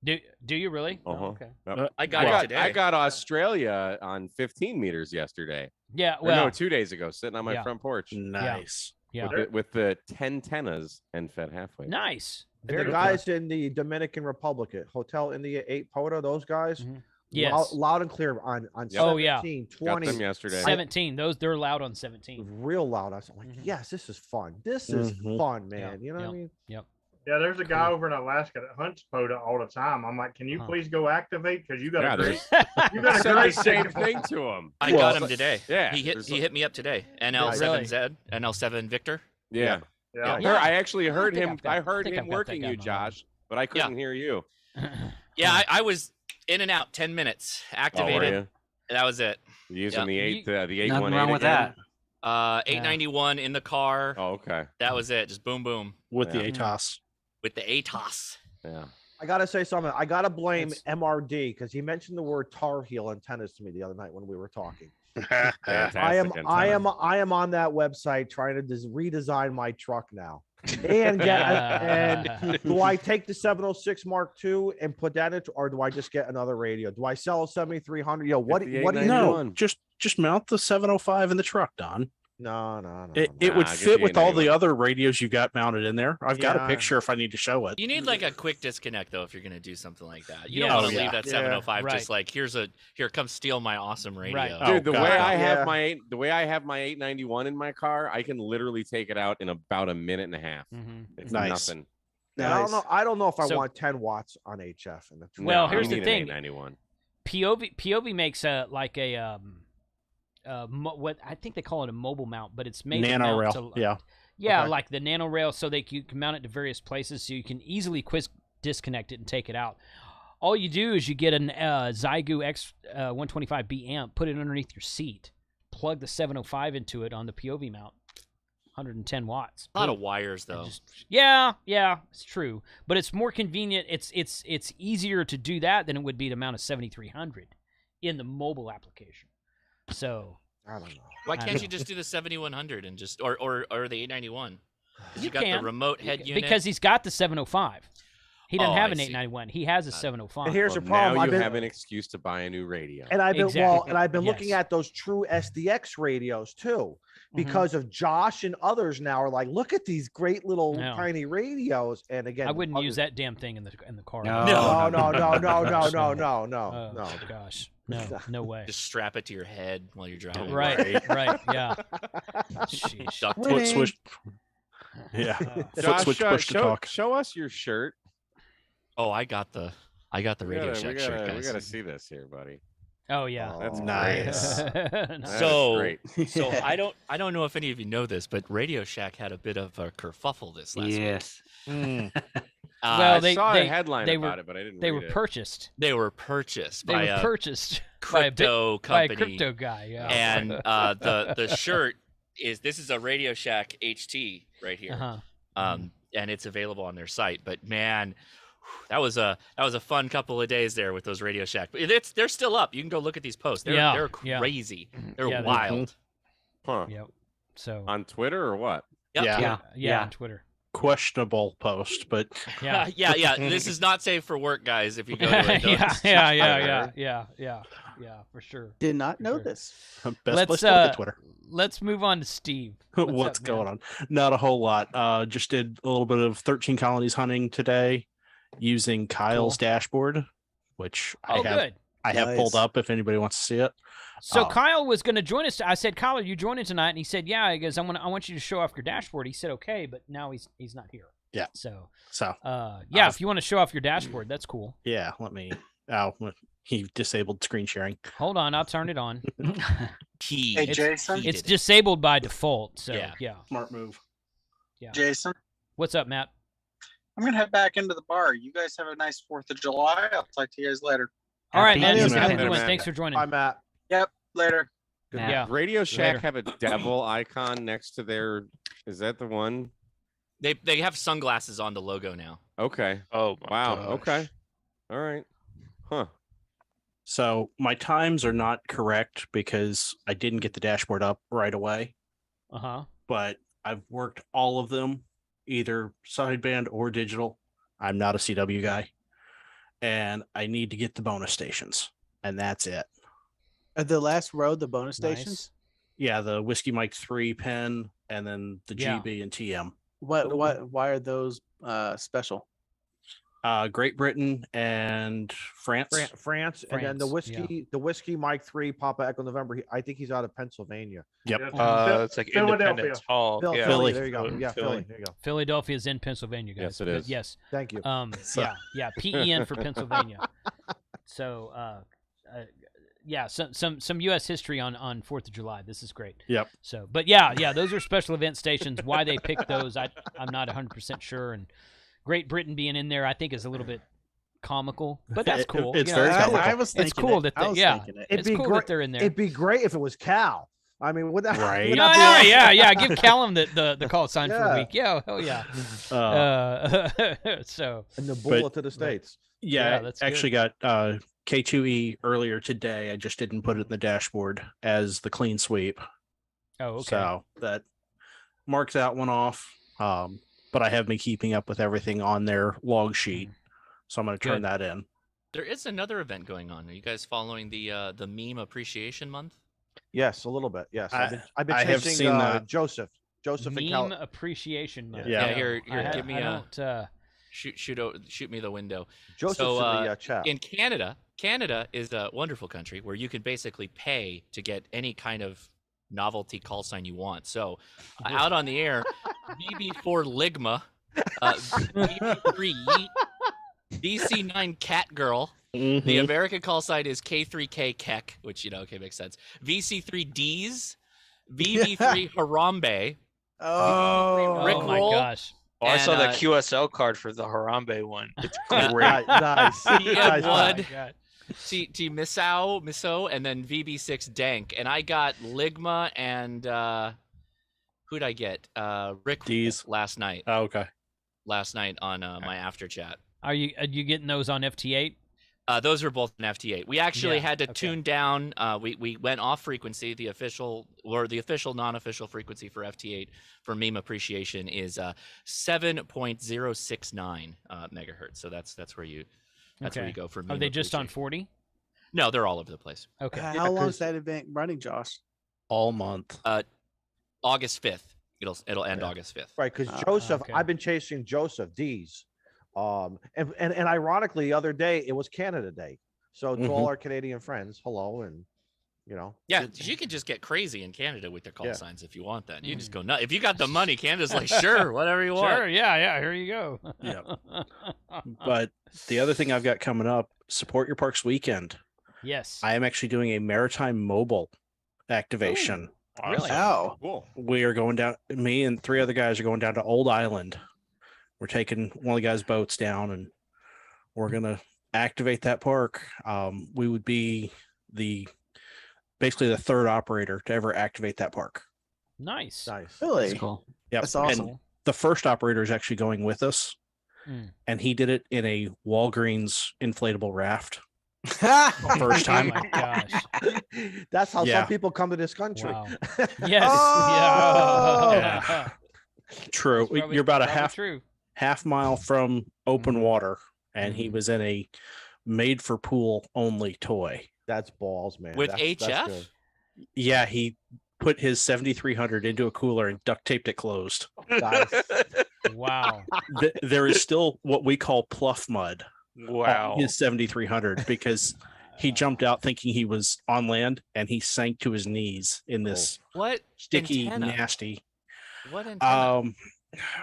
Do you really? Oh, okay. I got it today. I got Australia on 15 meters yesterday. Yeah. Well, no, 2 days ago, sitting on my front porch. Nice. Yeah. With the 10 tennas and fed halfway. Nice. The guys in the Dominican Republic at Hotel India 8 POTA, those guys. Yes. Loud and clear on 17, oh, yeah. 20. Got them yesterday. 17. They're loud on 17. Real loud. I was like, yes, this is fun. This is fun, man. Yep. You know what I mean? Yep. Yeah, there's a guy over in Alaska that hunts POTA all the time. I'm like, can you please go activate? Because you got a great, the same thing to him. I got him today. Yeah, he hit me up today. NL7Z, NL7 Victor. Yeah. I actually heard him. I heard him working you, Josh, but I couldn't hear you. Yeah, I was in and out 10 minutes. Activated. That was it. Using the 818. Nothing wrong with that. 891 in the car. Oh, okay. That was it. Just boom, boom. With the ATOS. With the ATOS. Yeah. I gotta say something. I gotta blame MRD because he mentioned the word Tar Heel antennas to me the other night when we were talking. I am on that website trying to redesign my truck now. And do I take the 706 Mark II and put that into, or do I just get another radio? Do I sell a 7300? What do you know? Just mount the 705 in the truck, Don. No. It would fit with all the other radios you got mounted in there. I've got a picture if I need to show it. You need like a quick disconnect though if you're gonna do something like that. You don't want to leave that 705 just like here come steal my awesome radio. Dude, the way I have my 891 in my car, I can literally take it out in about a minute and a half. It's nothing. I don't know if I want 10 watts on HF in the truck. Well, here's the thing. 891. POV makes what I think they call it a mobile mount, but it's made nano rail. Like the nano rail, so you can mount it to various places, so you can easily disconnect it and take it out. All you do is you get an Zygu X 125B amp, put it underneath your seat, plug the 705 into it on the POV mount, 110 watts. A lot of wires though. It's true, but it's more convenient. It's easier to do that than it would be to mount a 7300 in the mobile application. So I don't know. Why can't you just do the 7100 and just or the 891? You got the remote head unit because he's got the 705. He doesn't have an 891. He has a 705. And here's the problem. Now you have an excuse to buy a new radio. And I've been looking at those true SDX radios too, because of Josh and others now are like, look at these great little tiny radios. And again, I wouldn't use that damn thing in the car. No. Oh gosh. No way. Just strap it to your head while you're driving. Right. Yeah. Foot switch. Yeah. Foot switch push to talk. Show us your shirt. Oh, I got the Radio Shack shirt, guys. We gotta see this here, buddy. Oh yeah, that's nice. So I don't know if any of you know this, but Radio Shack had a bit of a kerfuffle this last week. Well, I saw a headline about it, but I didn't. They were purchased. They were purchased by a crypto company, by a crypto guy. Yeah. And the shirt is a Radio Shack HT right here, and it's available on their site. But man, that was a fun couple of days there with those Radio Shack. They're still up. You can go look at these posts. They're crazy. They're wild. Huh. Yep. So on Twitter or what? Yep. Yeah, on Twitter. Questionable post, but yeah. This is not safe for work, guys. If you go to it, yeah, for sure. Did not know this. Best place to look at Twitter. Let's move on to Steve. What's going on? Not a whole lot. Just did a little bit of 13 colonies hunting today using Kyle's dashboard, which I have pulled up if anybody wants to see it. So Kyle was going to join us. I said, Kyle, are you joining tonight? And he said, yeah. He goes, I want you to show off your dashboard. He said, okay, but now he's not here. Yeah. So if you want to show off your dashboard, that's cool. Yeah. Let me. He disabled screen sharing. Hold on, I'll turn it on. Hey, Jason. It's disabled by default. So yeah. Smart move. Yeah. Jason. What's up, Matt? I'm gonna head back into the bar. You guys have a nice 4th of July. I'll talk to you guys later. All right, man. Thanks for joining. Bye, Matt. Yep. Later. Yeah. Radio Shack have a devil icon next to their. Is that the one? They have sunglasses on the logo now. Okay. Oh wow. Gosh. Okay. All right. Huh. So my times are not correct because I didn't get the dashboard up right away. But I've worked all of them, either sideband or digital. I'm not a CW guy. And I need to get the bonus stations. And that's it. The last row, the bonus stations? Yeah, the Whiskey Mike 3 pen and then the GB and TM. Why are those special? Great Britain and France. France, and then the whiskey Mike 3 Papa Echo November. I think he's out of Pennsylvania. Yep. It's like Independence Hall. Philly. There you go. Yeah, Philly. There you go. Philadelphia is in Pennsylvania, guys. Yes, it is. But yes. Thank you. Yeah. PEN for Pennsylvania. So, some U.S. history on 4th of July. This is great. Yep. So, but yeah, those are special event stations. Why they picked those, I'm not 100% sure. And Great Britain being in there, I think, is a little bit comical, but that's cool. It's very comical. I was thinking it's cool that it's cool that they're in there. It'd be great if it was Cal. I mean, would that? Right. Would that Yeah. Give Callum the call sign for a week. Yeah, hell yeah. So and the bullet to the States. Yeah, that's actually got K2E earlier today. I just didn't put it in the dashboard as the clean sweep. Oh, okay. So that marks that one off. But I have been keeping up with everything on their log sheet, so I'm going to turn that in. There is another event going on. Are you guys following the Meme Appreciation Month? Yes, a little bit. Yes, I've been have chasing seen that. Joseph Meme Appreciation Month. Yeah. Here, give me shoot me the window. Joseph's so, in the chat. In Canada is a wonderful country where you can basically pay to get any kind of novelty call sign you want. So out on the air, VB4 Ligma, VB3 Yeet, VC9 Catgirl. The American call sign is K3K Keck, which makes sense. VC3 D's, VB3 Harambe. Oh my gosh. Oh, I saw the QSL card for the Harambe one. It's great. Nice. Blood. T Miso, and then VB6 Dank, and I got Ligma and who'd I get? Rick D's last night. Oh, okay. Last night on my after chat. Are you getting those on FT8? Those are both in FT8. We actually had to tune down. We went off frequency. The official non-official frequency for FT8 for meme appreciation is 7.069 megahertz. So that's where you. That's where you go for. Are they just on 40? No, they're all over the place. Okay. How long is that event running, Josh? All month. August 5th. It'll end August 5th. Right, because Joseph, I've been chasing Joseph D's, and ironically, the other day it was Canada Day. So to all our Canadian friends, hello, and Yeah, you can just get crazy in Canada with their call signs if you want that. You just go nuts. If you got the money, Canada's like, sure, whatever you want. Sure, yeah, here you go. Yeah. But the other thing I've got coming up, Support Your Parks Weekend. Yes. I am actually doing a maritime mobile activation. Ooh, really? Wow. Cool. We are going down, me and 3 other guys are going down to Old Island. We're taking one of the guys' boats down and we're going to activate that park. We would be basically the 3rd operator to ever activate that park. Nice. Really? That's cool. Yep. That's awesome. And the first operator is actually going with us, and he did it in a Walgreens inflatable raft. First time. Oh my gosh. That's how some people come to this country. Wow. Yes. Yeah. True. You're about a half mile from open water, and he was in a made for pool only toy. That's balls, man. With that's HF? good. Yeah, he put his 7300 into a cooler and duct taped it closed. Nice. Wow. There is still what we call pluff mud. Wow. On his 7300 because he jumped out thinking he was on land and he sank to his knees in this sticky, nasty. What antenna?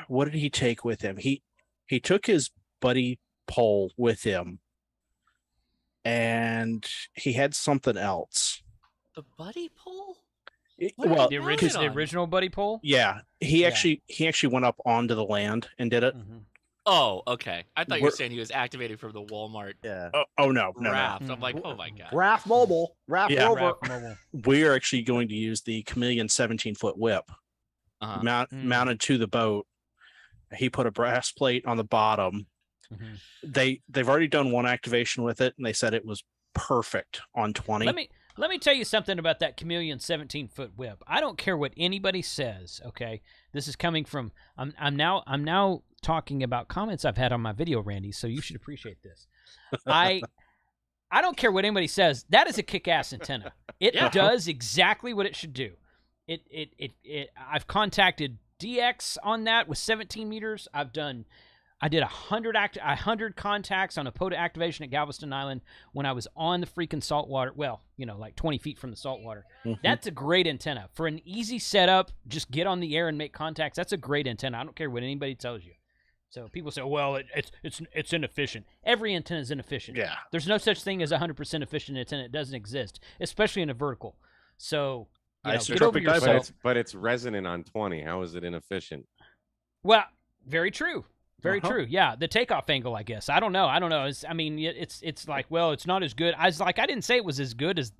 What did he take with him? He took his buddy pole with him, and he had something else. The buddy pole? Well, the original buddy pole. Yeah, he actually went up onto the land and did it. Oh, okay. I thought you were saying he was activated from the Walmart. Yeah. Oh no. Raft. I'm like, oh my god. Raft Mobile. Raft Rover. We are actually going to use the Chameleon 17-foot whip mounted to the boat. He put a brass plate on the bottom. They've already done one activation with it, and they said it was perfect on 20. Let me tell you something about that Chameleon 17-foot whip. I don't care what anybody says. Okay, this is coming from. I'm now talking about comments I've had on my video, Randy. So you should appreciate this. I don't care what anybody says. That is a kick-ass antenna. It does exactly what it should do. I've contacted DX on that with 17 meters. I did 100 contacts on a POTA activation at Galveston Island when I was on the freaking saltwater. Well, like 20 feet from the saltwater. Mm-hmm. That's a great antenna for an easy setup. Just get on the air and make contacts. That's a great antenna. I don't care what anybody tells you. So people say, well, it's inefficient. Every antenna is inefficient. Yeah. There's no such thing as 100% efficient antenna. It doesn't exist, especially in a vertical. So get over yourself. But it's resonant on 20. How is it inefficient? Well, very true. Very true. Yeah, the takeoff angle, I guess. I don't know. It's like, well, it's not as good. I didn't say it was as good as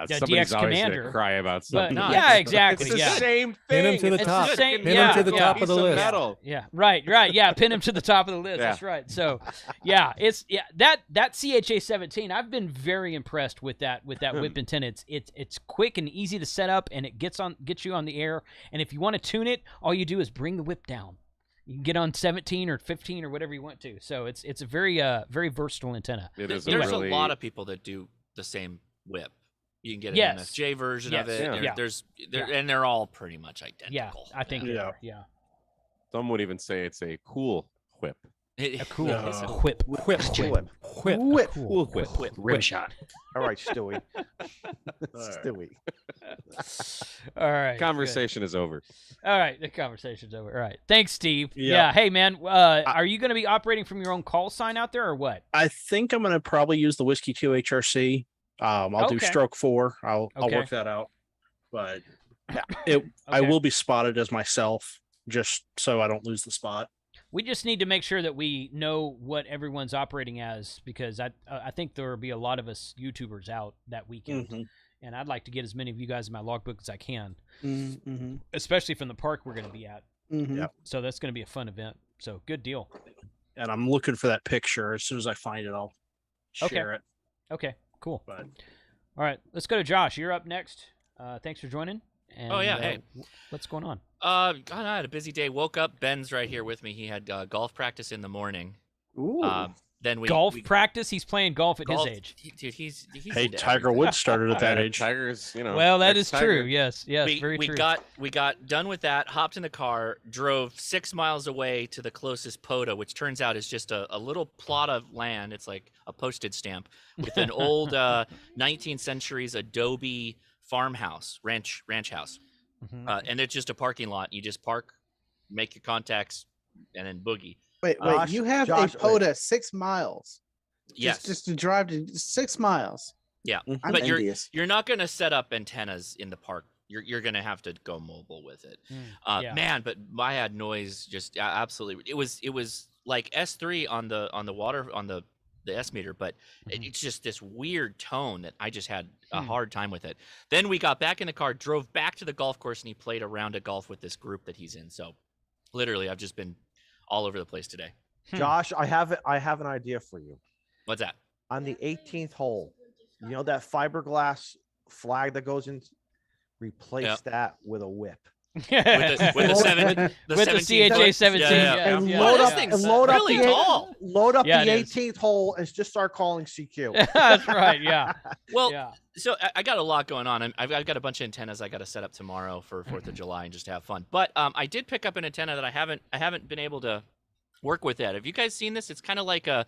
the DX Commander. Cry about something. But, yeah, exactly. It's the same thing. Pin him to the top. Pin him to the top of the list. Metal. Yeah, right. Yeah, pin him to the top of the list. Yeah. That's right. So, that CHA-17. I've been very impressed with that whip antenna. It's quick and easy to set up, and it gets you on the air. And if you want to tune it, all you do is bring the whip down. You can get on 17 or 15 or whatever you want to. So it's a very very versatile antenna. There's a lot of people that do the same whip. You can get an MSJ version of it. Yeah. And they're all pretty much identical. Yeah, I think they are. Yeah. Some would even say it's a cool whip. A cool whip. Rim shot. All right, Stewie. Stewie. All right. Conversation is over. All right, the conversation's over. All right. Thanks, Steve. Yeah. Hey, man, are you going to be operating from your own call sign out there or what? I think I'm going to probably use the Whiskey 2 HRC. I'll do stroke 4. I'll work that out. But I will be spotted as myself just so I don't lose the spot. We just need to make sure that we know what everyone's operating as, because I think there will be a lot of us YouTubers out that weekend, and I'd like to get as many of you guys in my logbook as I can, especially from the park we're going to be at. Yep. So that's going to be a fun event. So good deal. And I'm looking for that picture. As soon as I find it, I'll share it. Okay, cool. All right, let's go to Josh. You're up next. Thanks for joining. And, hey. What's going on? God, I had a busy day. Woke up. Ben's right here with me. He had golf practice in the morning. Ooh. Then practice. He's playing golf at his age. Dude, he's Tiger Woods started at that age. Tiger's, Well, that is true. Yes, very true. We got done with that. Hopped in the car. Drove 6 miles away to the closest POTA, which turns out is just a little plot of land. It's like a postage stamp with an old 19th century's adobe farmhouse, ranch house. And it's just a parking lot. You just park, make your contacts, and then boogie. Wait, you have a POTA 6 miles. Yes. Just to drive to 6 miles. Yeah. I'm but envious. you're not going to set up antennas in the park. You're going to have to go mobile with it. Man, but I had noise just absolutely. It was like S3 on the water on the S meter, but it's just this weird tone that I just had a hard time with it. Then we got back in the car, drove back to the golf course, and he played a round of golf with this group that he's in. So literally, I've just been all over the place today. Josh, I have an idea for you. What's that? On the 18th hole, you know that fiberglass flag that goes in? Replace that with a whip. with the CHA-17 load up the 18th hole and just start calling CQ. That's right. Yeah. Well, so I got a lot going on. I've got a bunch of antennas I got to set up tomorrow for 4th of July and just have fun. But I did pick up an antenna that I haven't been able to work with yet. Have you guys seen this? It's kind of like a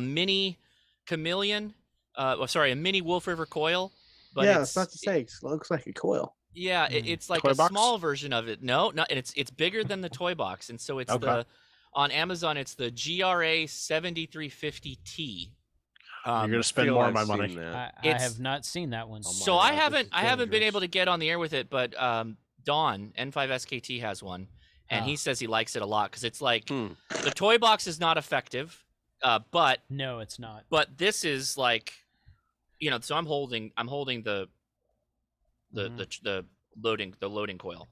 mini chameleon. A mini Wolf River coil. But it's not to say. It looks like a coil. Yeah, it's like toy a box? small version of it. No, and it's bigger than the toy box, and so it's on Amazon. It's the GRA 7350T. You're gonna spend more of my money. I have not seen that one. So I haven't been able to get on the air with it, but Don N5SKT has one, and he says he likes it a lot because it's like the toy box is not effective, but no, it's not. But this is like, so I'm holding the loading coil,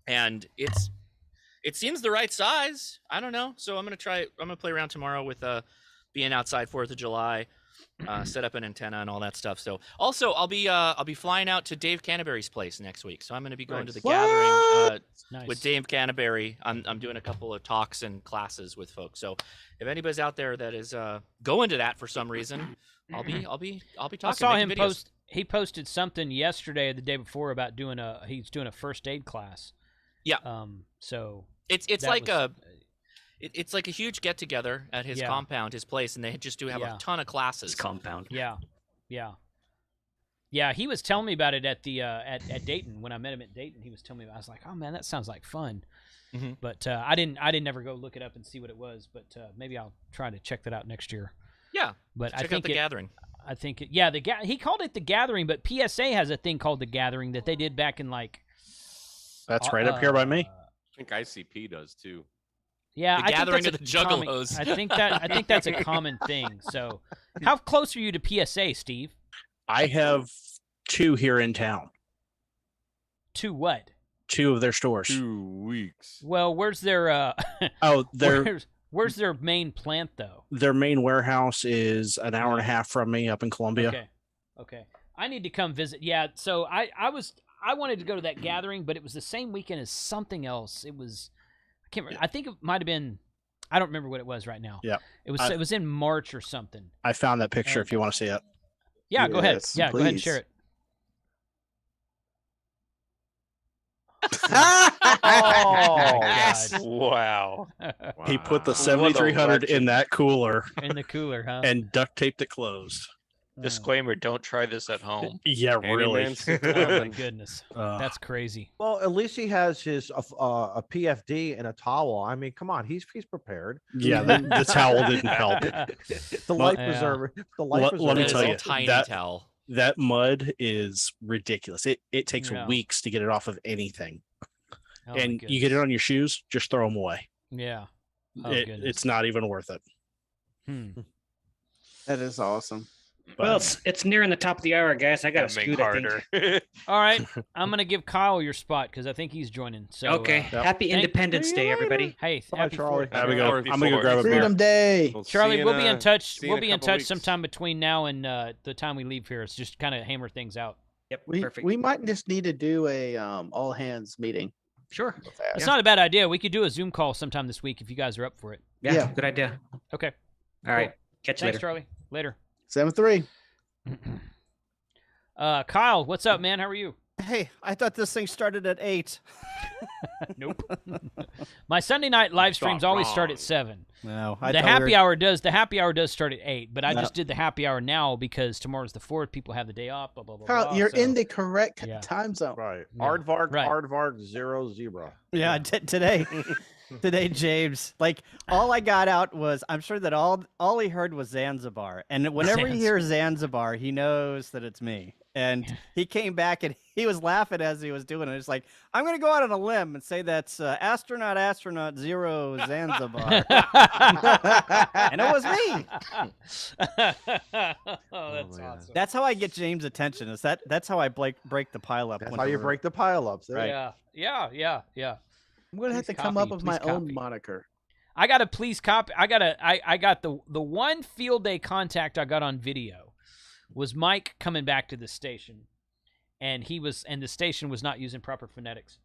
and it seems the right size. I don't know, so I'm gonna play around tomorrow with being outside 4th of July. set up an antenna and all that stuff. So also I'll be flying out to Dave Canterbury's place next week. So I'm going to be going to the gathering with Dave Canterbury. I'm doing a couple of talks and classes with folks. So if anybody's out there that is going to that for some reason, I'll be talking. I saw him post. He posted something yesterday or the day before about he's doing a first aid class. Yeah. So it's like it's like a huge get together at his compound, his place, and they just do have a ton of classes. His compound. Yeah. He was telling me about it at the at Dayton when I met him at Dayton. He was telling me, I was like, oh man, that sounds like fun. Mm-hmm. But I didn't ever go look it up and see what it was. But maybe I'll try to check that out next year. Yeah. But check out the gathering. I think he called it the gathering, but PSA has a thing called the gathering that they did back in like. That's right up here by me. I think ICP does too. Yeah, the gathering of the juggalos. I think that's a common thing. So, how close are you to PSA, Steve? I have 2 here in town. 2 what? 2 of their stores. 2 weeks. Well, where's their where's their main plant though? Their main warehouse is an hour and a half from me up in Columbia. Okay. I need to come visit. Yeah, so I wanted to go to that gathering, but it was the same weekend as something else. It was I can't remember. I think it might have been I don't remember what it was right now. Yeah. It was in March or something. I found that picture if you want to see it. Yeah, go ahead. Yeah, go ahead and share it. Oh, wow. He put the 7300 in that cooler. In the cooler, huh? And duct taped it closed. Disclaimer, don't try this at home. Yeah, really. Oh my goodness. That's crazy. Well, at least he has his a PFD and a towel. I mean, come on, he's prepared. Yeah, the towel didn't help. The life preserver. The life preserver. Let me tell you, tiny towel. That mud is ridiculous. It takes weeks to get it off of anything. Oh, and you get it on your shoes, just throw them away. Yeah. It's not even worth it. That is awesome. Well, it's nearing the top of the hour, guys. I got to scoot. Harder. All right, I'm gonna give Kyle your spot because I think he's joining. So okay, happy Independence Day, everybody. Hey, happy Charlie. I'm gonna go grab a Freedom Day. Charlie, we'll be in touch. We'll be in touch sometime between now and the time we leave here. It's just kind of hammer things out. Yep, perfect. We might just need to do a all hands meeting. Sure. It's not a bad idea. We could do a Zoom call sometime this week if you guys are up for it. Yeah. Good idea. Okay. All right. Catch you Thanks, later. Charlie. Later. 7-3. Kyle, what's up, man? How are you? Hey, I thought this thing started at 8. Nope. My Sunday night live streams always start at 7. No, the happy hour does start at 8, but I just did the happy hour now because tomorrow's the 4th. People have the day off. Blah blah blah. Kyle, blah, you're in the correct time zone. Right. Yeah. Aardvark 0 zebra. Yeah, today, James, like all I got out was I'm sure that all he heard was Zanzibar, and whenever he hears Zanzibar, he knows that it's me. And he came back and he was laughing as he was doing it. It's like, I'm going to go out on a limb and say that's astronaut 0 Zanzibar. And it was me. Oh, that's awesome. That's how I get James' attention. That's how I break the pile up. That's how you break the pile ups. Right. Yeah. I'm going to have to come up with my own moniker. I got to please copy. I got the one field day contact I got on video was Mike coming back to the station, and the station was not using proper phonetics,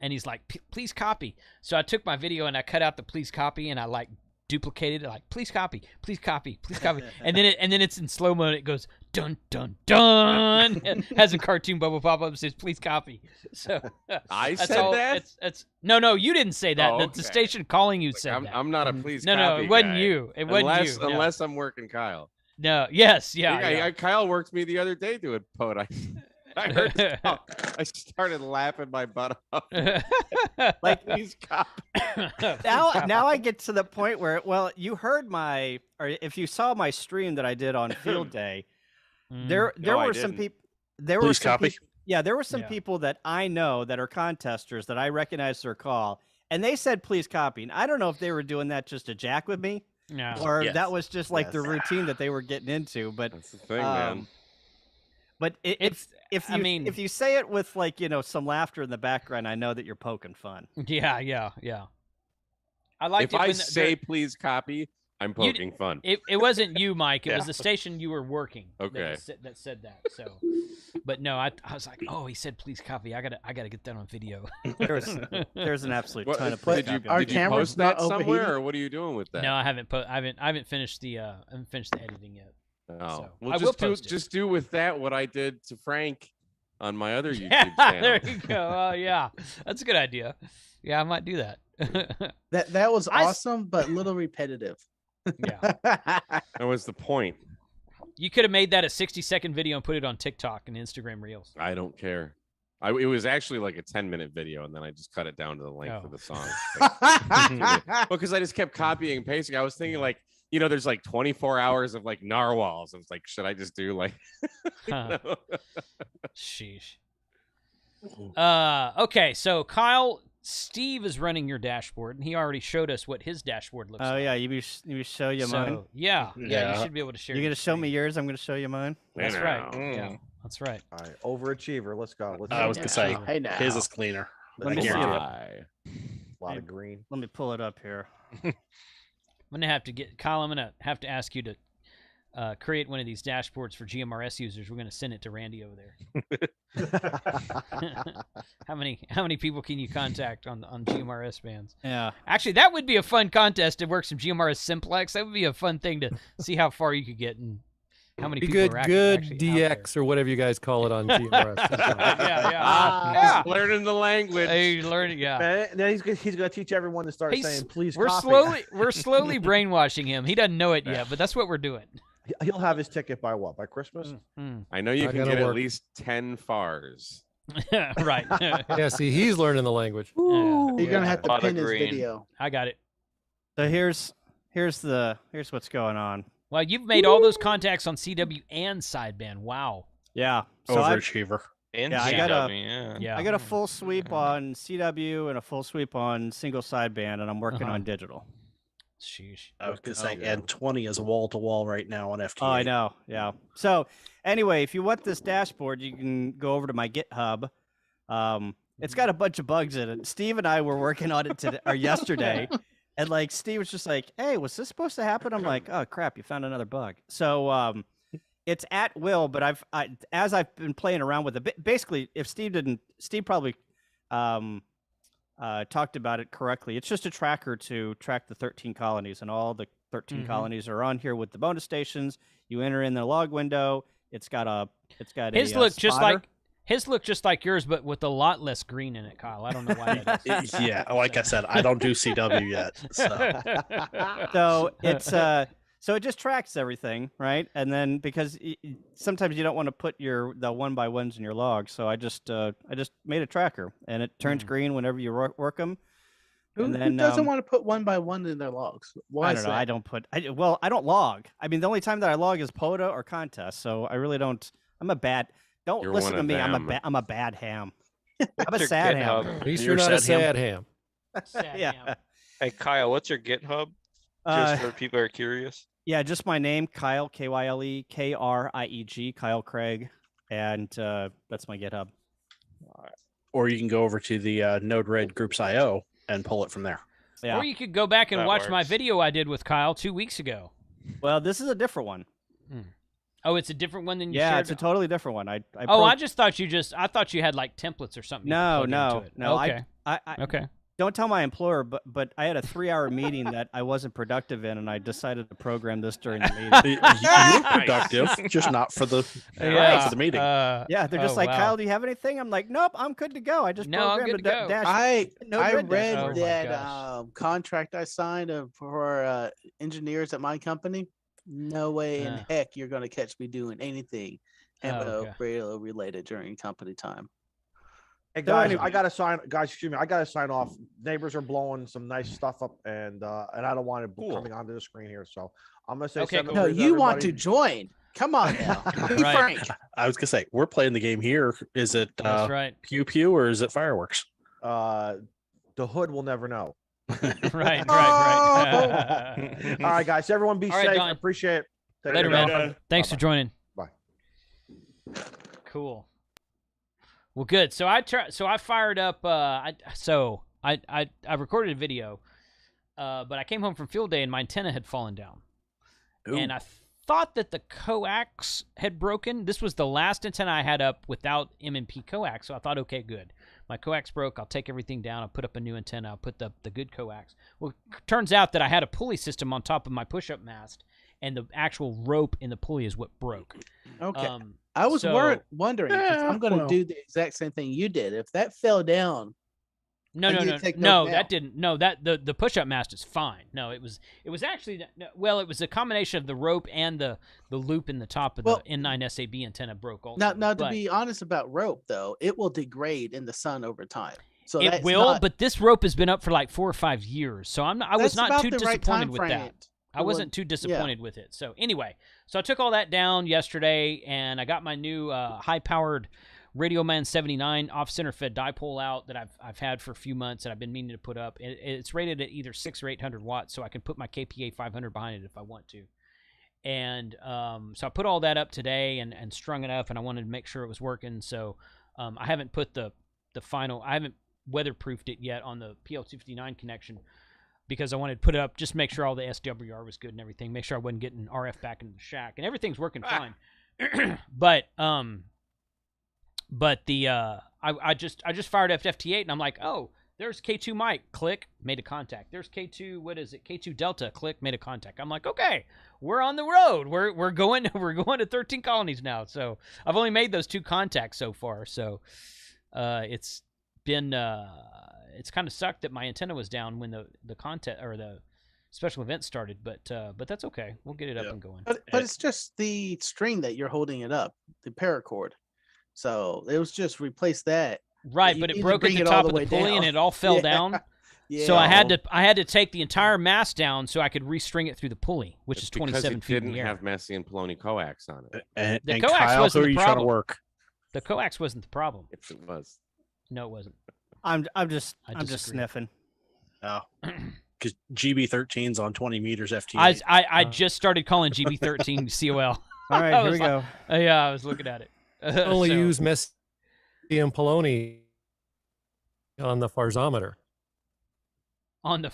and he's like, please copy. So I took my video and I cut out the please copy and I like duplicated it, like please copy, and then it's in slow mo and it goes dun dun dun. It has a cartoon bubble pop up and says please copy. So I said that. It's no, you didn't say that. Oh, okay. The station calling you said that. I'm not a please no, copy it wasn't guy. you. It wasn't you. No. Unless I'm working Kyle. No. Yes. Yeah. Kyle worked me the other day doing POTA. I heard I started laughing my butt off. Like please copy. Now I get to the point where, well, you heard or if you saw my stream that I did on Field Day, there were some people. There please were some copy. There were some people that I know that are contesters that I recognized their call, and they said please copy. And I don't know if they were doing that just to jack with me. No. Or that was just like the routine that they were getting into, but that's the thing, man. But if you say it with like some laughter in the background, I know that you're poking fun. Yeah. I like if I say please copy, I'm poking fun. It wasn't you, Mike. It was the station you were working. Okay. That said that. So, but no, I was like, oh, he said please copy. I gotta get that on video. There's an absolute ton of did you post that somewhere, or what are you doing with that? No, I haven't I haven't finished the editing yet. Oh, so well, just do with that what I did to Frank on my other YouTube channel. There you go. Oh yeah, that's a good idea. Yeah, I might do that. that was awesome, but a little repetitive. Yeah, that was the point. You could have made that a 60-second video and put it on TikTok and Instagram Reels. I don't care. It was actually like a 10-minute video, and then I just cut it down to the length of the song. Because I just kept copying and pasting. I was thinking like, there's like 24 hours of like narwhals. I was like, should I just do like? Sheesh. Okay, so Kyle. Steve is running your dashboard, and he already showed us what his dashboard looks like. Oh, yeah, you show you mine? Yeah, you should be able to share. You're going to show me yours, I'm going to show you mine? That's right. Yeah, that's right. All right, overachiever. Let's go. I was going to say, his is cleaner. Let me see a lot of green. Let me pull it up here. I'm going to have to get, Kyle, I'm going to have to ask you to create one of these dashboards for GMRS users. We're going to send it to Randy over there. How many people can you contact on GMRS bands? Yeah. Actually, that would be a fun contest to work some GMRS simplex. That would be a fun thing to see how far you could get and how many people are actually DX or whatever you guys call it on GMRS. yeah. Learning the language. Hey, learning, yeah. And then he's gonna teach everyone to start saying, "Please." We're slowly brainwashing him. He doesn't know it yet, but that's what we're doing. He'll have his ticket by what? By Christmas? I know you can get at least 10 FARs. Right. Yeah, see, he's learning the language. You're gonna have to pin his video. I got it. So here's what's going on. Well, you've made all those contacts on CW and sideband. Wow. Yeah. So overachiever. I got a full sweep on CW and a full sweep on single sideband, and I'm working on digital. Sheesh. I was going to say, and 20 is a wall-to-wall right now on FTA. Oh, I know. Yeah. So anyway, if you want this dashboard, you can go over to my GitHub. It's got a bunch of bugs in it. Steve and I were working on it today or yesterday, and like Steve was just like, "Hey, was this supposed to happen?" I'm like, "Oh crap, you found another bug." So it's at will, but as I've been playing around with it, basically, if Steve probably talked about it correctly. It's just a tracker to track the 13 colonies, and all the 13 colonies are on here with the bonus stations. You enter in the log window. His look just like yours, but with a lot less green in it, Kyle. I don't know why that is. Yeah, like I said, I don't do CW yet. So it's so it just tracks everything, right? And then because sometimes you don't want to put the 1x1s in your log, so I just made a tracker, and it turns green whenever you work them. Who doesn't want to put 1x1 in their logs? Why? I don't know. I don't log. I mean, the only time that I log is POTA or contest, so I really don't. I'm a bad. Don't listen to me. I'm a bad ham. I'm a sad ham. At least you're not a sad ham. Yeah. Hey Kyle, what's your GitHub? Just for people who are curious. Yeah, just my name, Kyle, Kyle Krieg, Kyle Craig, and that's my GitHub. Or you can go over to the Node-RED Groups.io and pull it from there. Yeah. Or you could go back and watch my video I did with Kyle 2 weeks ago. Well, this is a different one. Oh, it's a different one than you shared? shared? Yeah, it's a totally different one. I thought you had like templates or something. No. Okay. Okay. Don't tell my employer, but I had a 3-hour meeting that I wasn't productive in, and I decided to program this during the meeting. You were productive, just not for the meeting. Yeah, they're just like, Kyle, do you have anything? I'm like, nope, I'm good to go. I just programmed a dash. I read that contract I signed for engineers at my company. No way in heck you're going to catch me doing anything MO related during company time. Hey guys, I gotta sign. Guys, excuse me. I gotta sign off. Neighbors are blowing some nice stuff up, and I don't want it coming onto the screen here. So I'm gonna say, no, you want to join? Come on now, be frank. I was gonna say we're playing the game here. Is it pew pew or is it fireworks? The hood will never know. Right. All right, guys. Everyone be safe. Don. I appreciate it. Later, man. Thanks for joining. Bye. Cool. Well, good. So I fired up. I recorded a video but I came home from field day and my antenna had fallen down. Ooh. And I thought that the coax had broken. This was the last antenna I had up without M&P coax, so I thought, okay, good. My coax broke. I'll take everything down. I'll put up a new antenna. I'll put the good coax. Well, turns out that I had a pulley system on top of my push-up mast, and the actual rope in the pulley is what broke. Okay. I was wondering, because I'm going to do the exact same thing you did. If that fell down, No, that didn't. No, that the push-up mast is fine. No, it was actually, well, it was a combination of the rope and the loop in the top of the N9 SAB antenna broke also. Now, to be honest about rope though, it will degrade in the sun over time. So it will, but this rope has been up for like 4 or 5 years, so I was not too disappointed with that. I wasn't too disappointed with it. So anyway, I took all that down yesterday, and I got my new high-powered Radioman 79 off-center fed dipole out that I've had for a few months that I've been meaning to put up. It's rated at either 6 or 800 watts, so I can put my KPA 500 behind it if I want to. And so I put all that up today and strung it up, and I wanted to make sure it was working. So I haven't put the final, I haven't weatherproofed it yet on the PL259 connection, because I wanted to put it up, just make sure all the SWR was good and everything, make sure I wasn't getting RF back into the shack, and everything's working fine. But the I just fired up FT8, and I'm like, oh, there's K2 Mike, click, made a contact. There's K2, what is it? K2 Delta, click, made a contact. I'm like, okay, we're on the road. We're going to 13 colonies now. So I've only made those 2 contacts so far. So it's been it's kind of sucked that my antenna was down when the contest or the special event started, but that's okay. We'll get it up and going. But it's just the string that you're holding it up, the paracord. So it was just replace that. Right, but it broke at the top of the pulley and it all fell down. Yeah. So I had to take the entire mast down so I could restring it through the pulley, which is 27 feet in the air. Didn't have Messi and Poloni coax on it. The and coax Kyle, wasn't who are the you trying to problem. work? The coax wasn't the problem. Yes, it was. No, it wasn't. I'm just sniffing. Oh, because GB13's on 20 meters FT8. I just started calling GB13 COL. All right, here we go. Yeah, I was looking at it. Only use Messi and Poloni on the farsometer. On the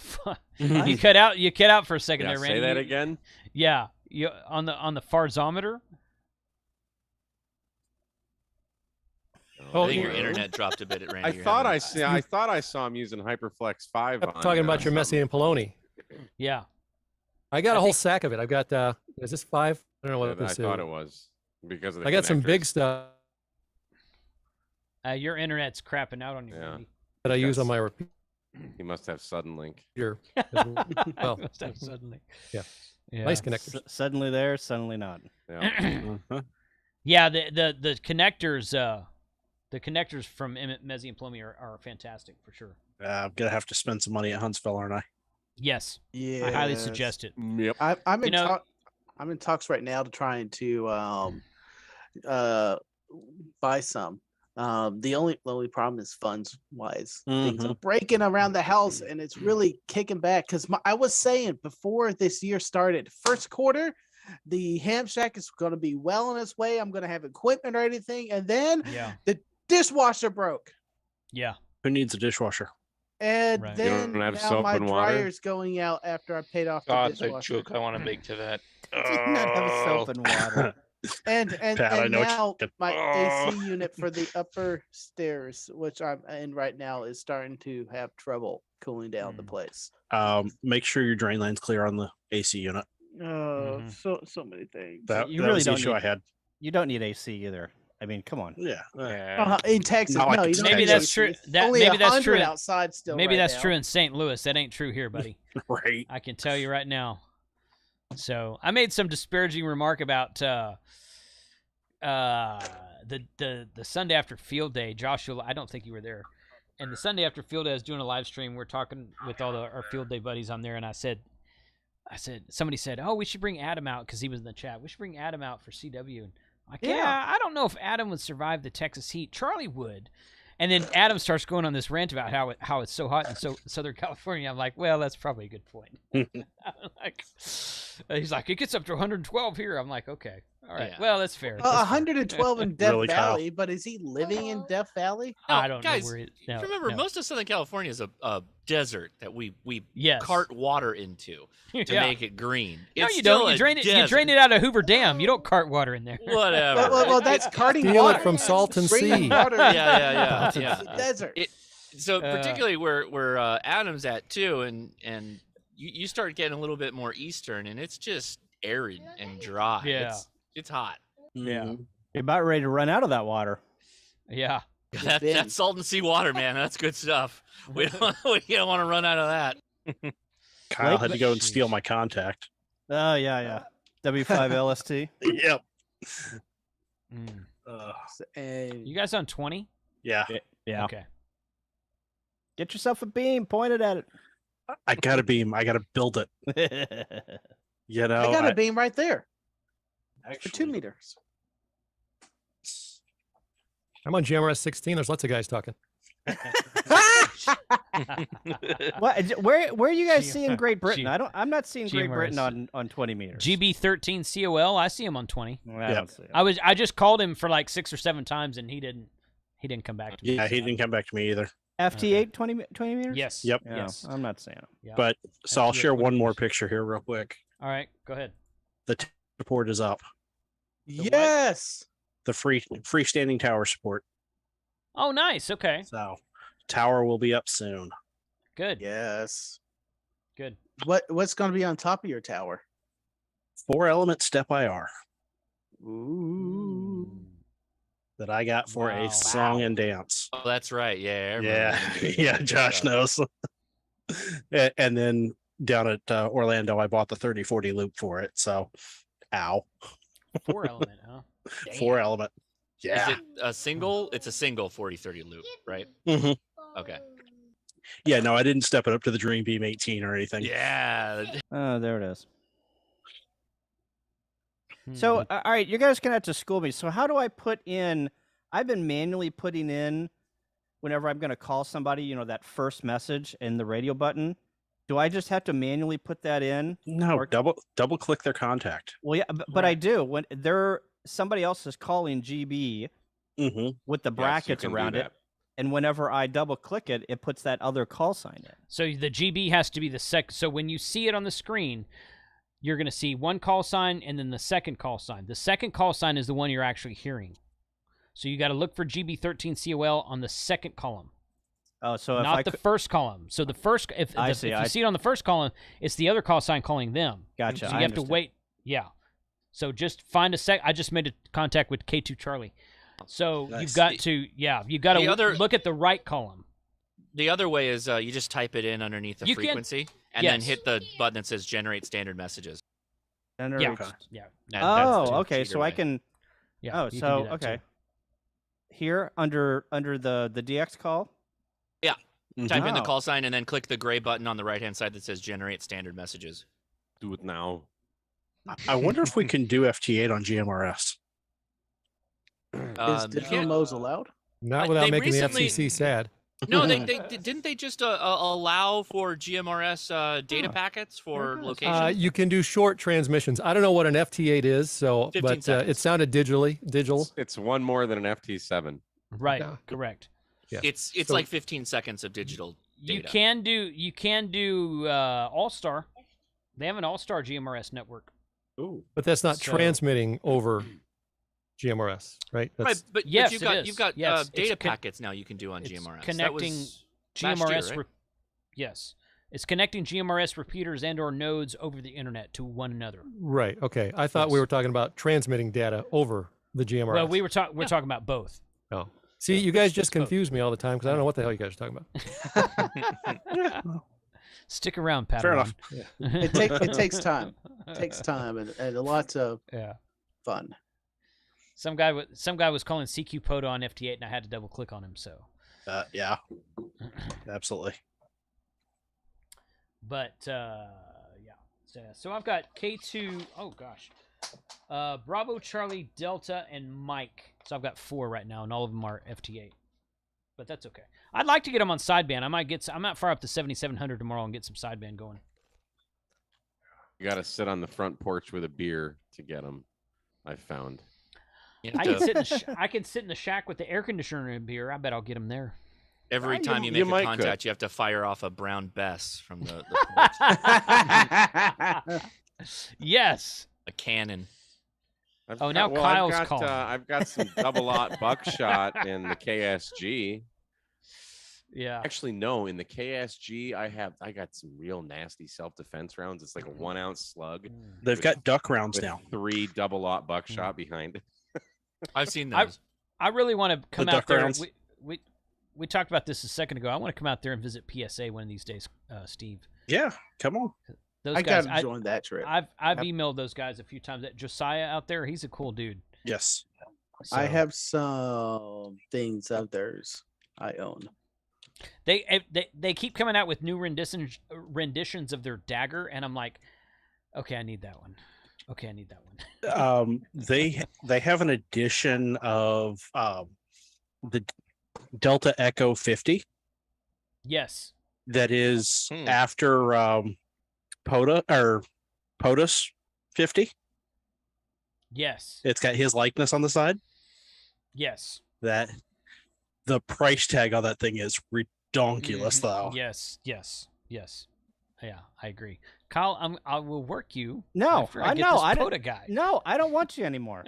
you cut out for a second there, Randy. Say that again. Yeah, you on the farsometer. I think your internet dropped a bit at Randy. I thought I saw him using Hyperflex 5. I'm talking about your Messi and Poloni. Yeah. I got a whole sack of it. I've got is this 5? I don't know what this is. I thought it was because of the I got some connectors. big stuff. Your internet's crapping out on you, Randy. That I use on my repeater. He must have sudden link. Well, must have suddenly. Yeah. Nice connectors. Suddenly there, suddenly not. Yeah. Yeah, the connectors the connectors from Messi and Plomi are fantastic for sure. I'm gonna have to spend some money at Huntsville, aren't I? Yes. Yeah. I highly suggest it. Yep. I'm in talks right now to trying to buy some. The only problem is funds wise. Things are breaking around the house, and it's really kicking back because I was saying before this year started, first quarter, the ham shack is going to be well on its way. I'm going to have equipment or anything, and then the dishwasher broke. Yeah. Who needs a dishwasher? And then now my dryer's going out after I paid off the dishwasher. God, joke I want to make to that. Did not have soap and water. And Pat, now my AC unit for the upper stairs, which I'm in right now, is starting to have trouble cooling down the place. Make sure your drain line's clear on the AC unit. So many things. That really was the don't issue need, I had. You don't need AC either. I mean, come on. Yeah. In Texas, no, you don't maybe need that's AC. true. Only that's true outside still. Maybe right that's now. true in St. Louis. That ain't true here, buddy. Right. I can tell you right now. So I made some disparaging remark about the Sunday after field day. Joshua, I don't think you were there. And the Sunday after field day, I was doing a live stream. We're talking with all our field day buddies on there, and I said, somebody said, oh, we should bring Adam out because he was in the chat. We should bring Adam out for CW. And I'm like, yeah, I don't know if Adam would survive the Texas heat. Charlie would. And then Adam starts going on this rant about how it's so hot in Southern California. I'm like, well, that's probably a good point. He's like, it gets up to 112 here. I'm like, okay. All right. Yeah. Well, that's fair. 112 in Death Valley, but is he living in Death Valley? No, I don't know where he. No, remember, most of Southern California is a desert that we cart water into to make it green. No, you don't. You drain it. You drain it out of Hoover Dam. You don't cart water in there. Whatever. Well, that's carting Steal water it from Salton Sea. Yeah. Desert. So particularly where Adam's at too, and you start getting a little bit more eastern, and it's just arid and dry. Yeah. It's hot. Yeah. You're about ready to run out of that water. Yeah. That's Salton Sea water, man. That's good stuff. We don't want to run out of that. Kyle had to go and steal my contact. Oh, yeah. W5LST. Yep. You guys on 20? Yeah. Yeah. Okay. Get yourself a beam, point it at it. I got a beam. I got to build it. You know, I got a beam right there. For 2 meters. I'm on GMRS 16. There's lots of guys talking. Where are you guys seeing Great Britain? I'm not seeing Great Britain on 20 meters. GB13 COL. I see him on 20. I don't see him. I just called him for like 6 or 7 times and he didn't come back to me. Yeah, he didn't come back to me either. FT8 20 meters? Yes. Yep. Yeah, yes. I'm not seeing him. Yeah. But so I'll share one more picture here real quick. All right, go ahead. The support is up. Yes. The freestanding tower support. Oh, nice. Okay. So tower will be up soon. Good. Yes. Good. What's going to be on top of your tower? 4-element step IR. Ooh. That I got for a song and dance. Oh, that's right. Yeah. Yeah. Josh knows. And then down at Orlando, I bought the 3040 loop for it. So, ow. 4-element, huh? 4-element. Yeah. Is it a single? It's a single 4030 loop, right? Mm-hmm. Okay. Yeah, no, I didn't step it up to the Dream Beam 18 or anything. Yeah. Oh, there it is. So, all right, you guys gonna have to school me. So, how do I put in? I've been manually putting in whenever I'm gonna call somebody. That first message in the radio button. Do I just have to manually put that in? No, or double click their contact. Well, yeah, but I do when somebody else is calling GB with the brackets around it, and whenever I double click it, it puts that other call sign in. So the GB has to be the So when you see it on the screen, you're going to see one call sign and then the second call sign. The second call sign is the one you're actually hearing. So you got to look for GB13 COL on the second column. Oh, so not the first column. So the first, if you see it on the first column, it's the other call sign calling them. Gotcha. So you have to wait. Yeah. So just find a sec. I just made a contact with K2 Charlie. So you've got to look at the right column. The other way is you just type it in underneath the frequency and then hit the button that says generate standard messages. Yeah. Okay. So I can. Yeah. Oh, so okay. Too. Here under the DX call. Yeah. Type in the call sign and then click the gray button on the right hand side that says generate standard messages. Do it now. I wonder if we can do FT8 on GMRS. Is digital modes allowed? Not without making the FCC sad. No, they didn't they just allow for GMRS data packets for location? You can do short transmissions. I don't know what an FT8 is, but it sounded digital. It's one more than an FT7. Right. Correct. Yeah. It's like 15 seconds of digital data. You can do All-Star. They have an All-Star GMRS network. Ooh. But that's not transmitting over GMRS, right? Right, but you've got data packets now you can do on GMRS. Connecting GMRS. Year, right? Yes, it's connecting GMRS repeaters and/or nodes over the internet to one another. Right. Okay. I thought we were talking about transmitting data over the GMRS. Well, we're talking about both. Oh, see, you guys just confuse me all the time because I don't know what the hell you guys are talking about. Stick around, Pat. Fair enough. Yeah. It takes time. It takes time and a lot of fun. Some guy was calling CQ POTA on FT8, and I had to double click on him. So, yeah, absolutely. But yeah, so I've got K2. Oh gosh, Bravo, Charlie, Delta, and Mike. So I've got 4 right now, and all of them are FT8. But that's okay. I'd like to get them on sideband. I might fire up to 7700 tomorrow and get some sideband going. You got to sit on the front porch with a beer to get them. I found. I can sit in the shack with the air conditioner and beer. I bet I'll get them there. Every time you make a contact, you have to fire off a brown Bess from the Yes. A cannon. Kyle's calling. I've got some double-aught buckshot in the KSG. Yeah. Actually, no. In the KSG, I got some real nasty self-defense rounds. It's like a 1 ounce slug. They've got duck rounds now. 3 double-aught buckshot behind it. I've seen those. I really want to come out there. We talked about this a second ago. I want to come out there and visit PSA one of these days, Steve. Yeah, come on. I got to join that trip. I've emailed those guys a few times. That Josiah out there, he's a cool dude. Yes. So, I have some things of theirs I own. They keep coming out with new renditions of their dagger, and I'm like, okay, I need that one. Okay, I need that one. They have an edition of the Delta Echo 50. Yes. That is after POTA or POTUS 50. Yes. It's got his likeness on the side. Yes. That the price tag on that thing is redonkulous, though. Yes. Yeah, I agree. Kyle, I will work you. No, I know. I don't. Guy. No, I don't want you anymore.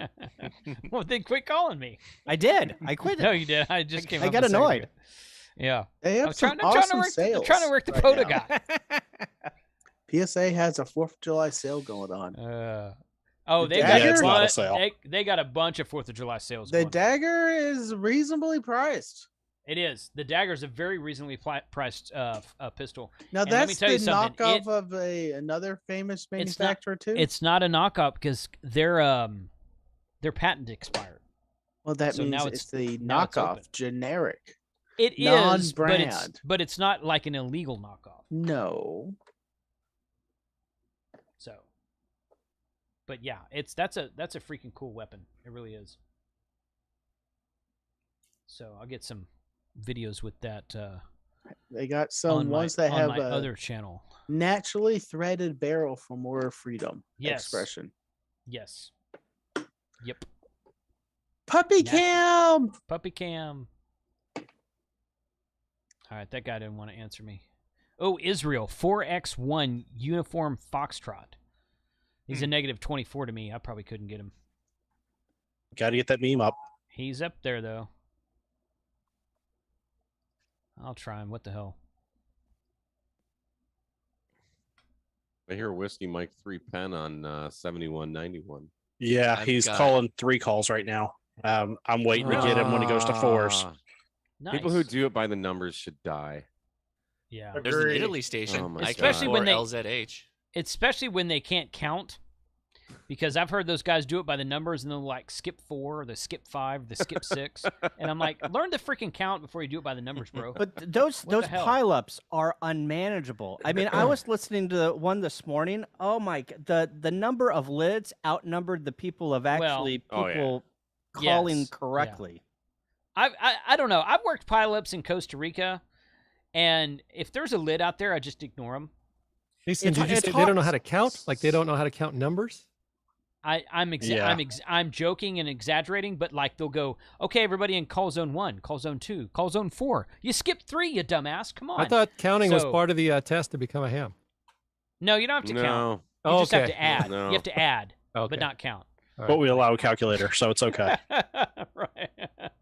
Well, then quit calling me. I did. I quit. No, you did. I just came. I got annoyed. Yeah. They have some awesome sales. I'm trying to work the POTA guy. PSA has a 4th of July sale going on. They got a bunch of 4th of July sales. The dagger is reasonably priced. It is. The dagger is a very reasonably priced pistol. Now and that's the knockoff of another famous manufacturer too. It's not a knockoff because their patent expired. Well, that means now it's the knockoff, generic. It is, but it's not like an illegal knockoff. No. So, but yeah, that's a freaking cool weapon. It really is. So I'll get some videos with that. They got some ones that have my other channel. Naturally threaded barrel for more freedom. Yes. Expression. Yes. Yep. Puppy cam. All right, that guy didn't want to answer me. Oh, Israel 4X1 uniform foxtrot. He's a negative 24 to me. I probably couldn't get him. Got to get that meme up. He's up there though. I'll try him. What the hell? I hear Whiskey Mike 3 Pen on 7191. Yeah, he's calling 3 calls right now. I'm waiting to get him when he goes to 4s. Nice. People who do it by the numbers should die. Yeah, there's an Italy station, especially when they LZH. Especially when they can't count, because I've heard those guys do it by the numbers and they'll like skip 4, or they skip 5, they skip 6, and I'm like, learn to freaking count before you do it by the numbers, bro. But those pileups are unmanageable. I mean, I was listening to one this morning. Oh my! The number of lids outnumbered the people of actually calling correctly. Yeah. I don't know. I've worked pileups in Costa Rica, and if there's a lid out there, I just ignore them. Jason, did you say they don't know how to count? Like they don't know how to count numbers? I'm joking and exaggerating, but like they'll go, okay, everybody in call zone 1, call zone 2, call zone 4. You skipped 3, you dumbass. Come on. I thought counting was part of the test to become a ham. No, you don't have to count. You just have to add. You have to add, but not count. Right. But we allow a calculator, so it's okay. Right.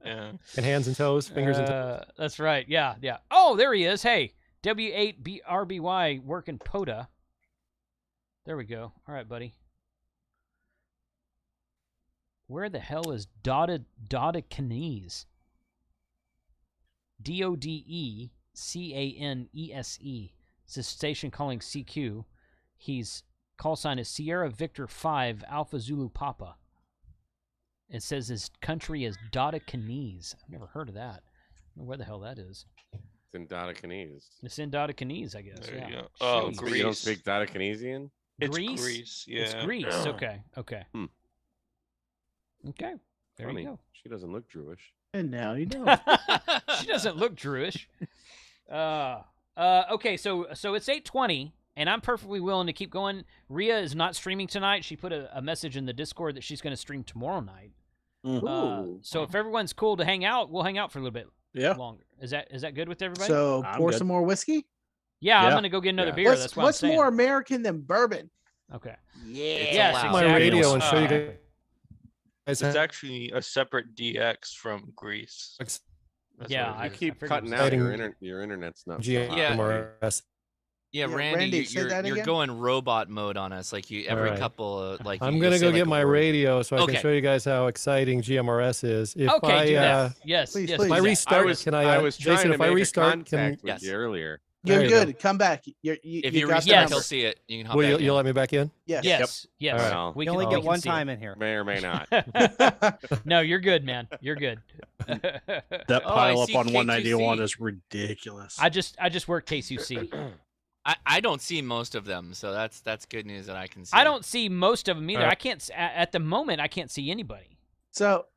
Yeah. And hands and toes, fingers and toes. That's right. Yeah. Oh, there he is. Hey, W8BRBY working POTA. There we go. All right, buddy. Where the hell is Dodecanese? DODECANESE. It's a station calling CQ. His call sign is Sierra Victor 5 Alpha Zulu Papa. It says his country is Dodecanese. I've never heard of that. I don't know where the hell that is. It's in Dodecanese. It's in Dodecanese, I guess. There you go. Oh, Greece. You don't speak Dodecanesian? It's Greece? Greece, yeah. It's Greece. Okay. Okay. There Funny. you go. She doesn't look Jewish. And now you know. She doesn't look Jewish. Okay, so it's 8:20. and I'm perfectly willing to keep going. Rhea is not streaming tonight. She put a message in the Discord that she's going to stream tomorrow night. So if everyone's cool to hang out, we'll hang out for a little bit longer. Is that good with everybody? So pour some more whiskey? Yeah, I'm going to go get another beer. That's what I'm saying. What's more American than bourbon? Okay. Yeah. My radio and show you guys. It's actually a separate DX from Greece. I keep cutting out. Your internet's not. GMRS. Yeah, Randy, you're going robot mode on us. Like every couple of like. I'm gonna go get my radio so I can show you guys how exciting GMRS is. If do that. Yes, please. If I restart, I was Jason? If I restart, can you earlier? You're good. Come back. If you restart, he'll see it. You can hop back you'll let me back in? Yes. Yes. Right. We only get one time in here. May or may not. No, you're good, man. You're good. That pile up on 191 is ridiculous. I just work KCC. I don't see most of them, so that's good news that I can see. I don't see most of them either. I can't at the moment. I can't see anybody. So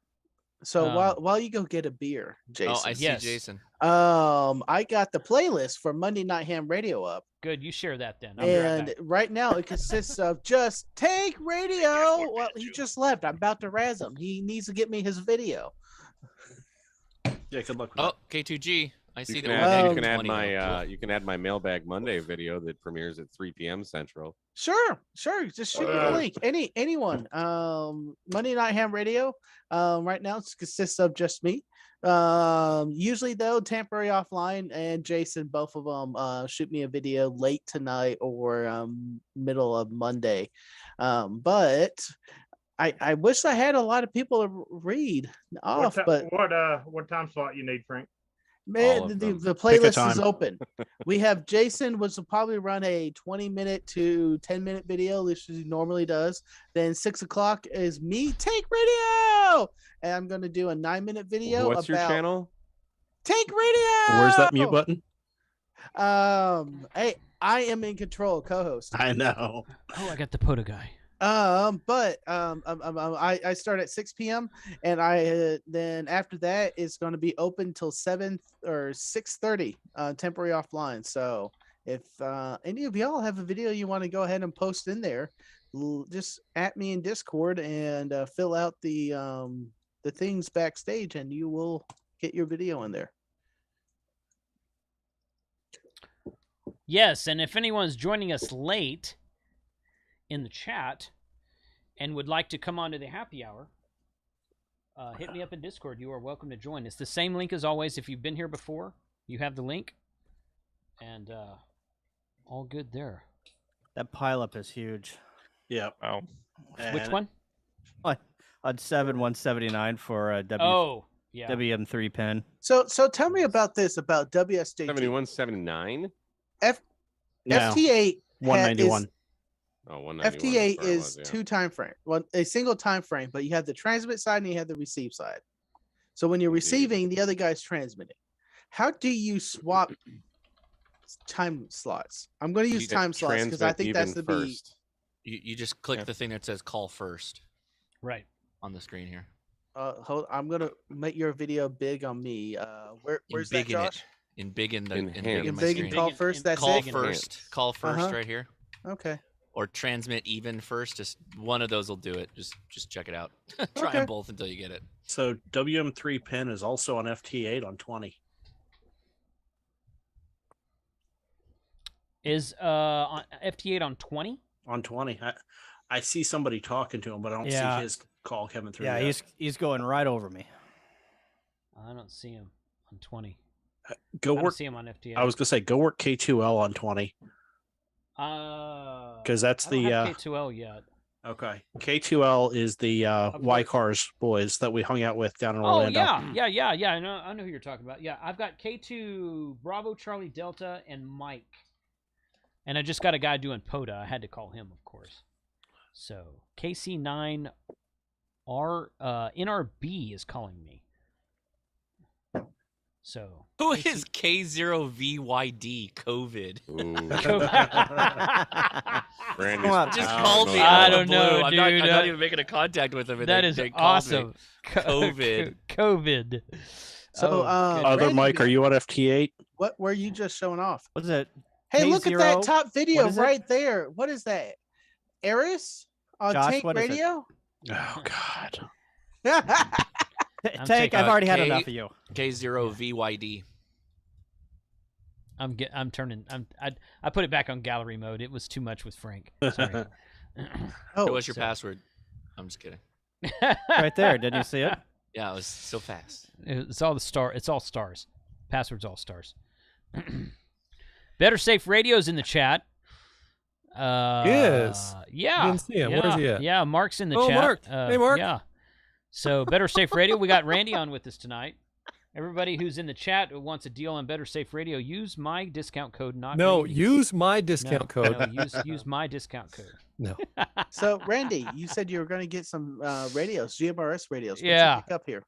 while you go get a beer, Jason. Oh, I see Jason. I got the playlist for Monday Night Ham Radio up. Good, you share that then. And right now it consists of just Tank Radio. Well, he just left. I'm about to razz him. He needs to get me his video. Yeah, good luck. K2G. I see that. You can add my Mailbag Monday video that premieres at 3 p.m. Central. Sure. Just shoot me the link. Anyone. Monday Night Ham Radio. Right now it consists of just me. Usually though, Temporary Offline and Jason, both of them shoot me a video late tonight or middle of Monday. But I wish I had a lot of people to read off. What time slot you need, Frank? Man, the playlist is open. We have Jason, which will probably run a 20-minute to 10-minute video, which he normally does. Then 6 o'clock is me, Tank Radio, and I'm going to do a 9-minute video. What's your channel? Tank Radio. Where's that mute button? Hey, I am in control, co-host. I know. Oh, I got the POTA guy. I start at 6 p.m. and I then after that it's going to be open till 7 or 6:30. Temporary Offline. So if any of y'all have a video you want to go ahead and post in there, just at me in Discord and fill out the things backstage, and you will get your video in there. Yes, and if anyone's joining us late in the chat and would like to come on to the happy hour, hit me up in Discord. You are welcome to join. It's the same link as always. If you've been here before, you have the link, and all good there. That pileup is huge. Yeah. Oh. Which one? On 179 for WM3 pin. So tell me about this, about WSJT. 7179? FT8 191. FT8 is two time frame. Well, a single time frame, but you have the transmit side and you have the receive side. So when you're receiving, the other guy's transmitting. How do you swap time slots? I'm going to use time slots because I think that's the first. You just click the thing that says call first. Right. On the screen here. Hold. I'm going to make your video big on me. Where's that, Josh? In big in my big and call first. That's call it. Call first right here. Okay. Or transmit even first. Just one of those will do it. Just check it out. Try them both until you get it. So WM3 pin is also on FT8 on 20. Is on FT8 on 20? On 20. I see somebody talking to him, but I don't see his call coming through. Yeah, he's going right over me. I don't see him on 20. Go work. See him on FT8. I was gonna say go work K2L on 20. Because that's the K2L yet. Okay, K2L is the Y Cars boys that we hung out with down in Orlando. Yeah. I know who you're talking about. Yeah, I've got K2 Bravo Charlie Delta and Mike, and I just got a guy doing POTA. I had to call him, of course. So KC9 NRB is calling me. So who is K0VYD COVID? Just called me. I don't know, dude. I'm not even making a contact with him. That is awesome. COVID. So, other Randy, Mike, are you on FT8? What were you just showing off? What's it? Hey, look at that top video right there. What is that? Eris on Tank Radio? Oh God. Tank, I've already had enough of you. K0VYD. I put it back on gallery mode. It was too much with Frank. Sorry. What was your password? I'm just kidding. Right there. Did you see it? Yeah, it was so fast. It's all stars. Password's all stars. Better Safe Radio's in the chat. Yes. Yeah. Didn't see him. Where's he at? Yeah, Mark's in the Oh, chat. Mark. Hey, Mark. Yeah. So Better Safe Radio, we got Randy on with us tonight. Everybody who's in the chat who wants a deal on Better Safe Radio, use my discount code. Use my discount code. No, use my discount code. No. So Randy, you said you were going to get some radios, GMRS radios. What'd you pick up here?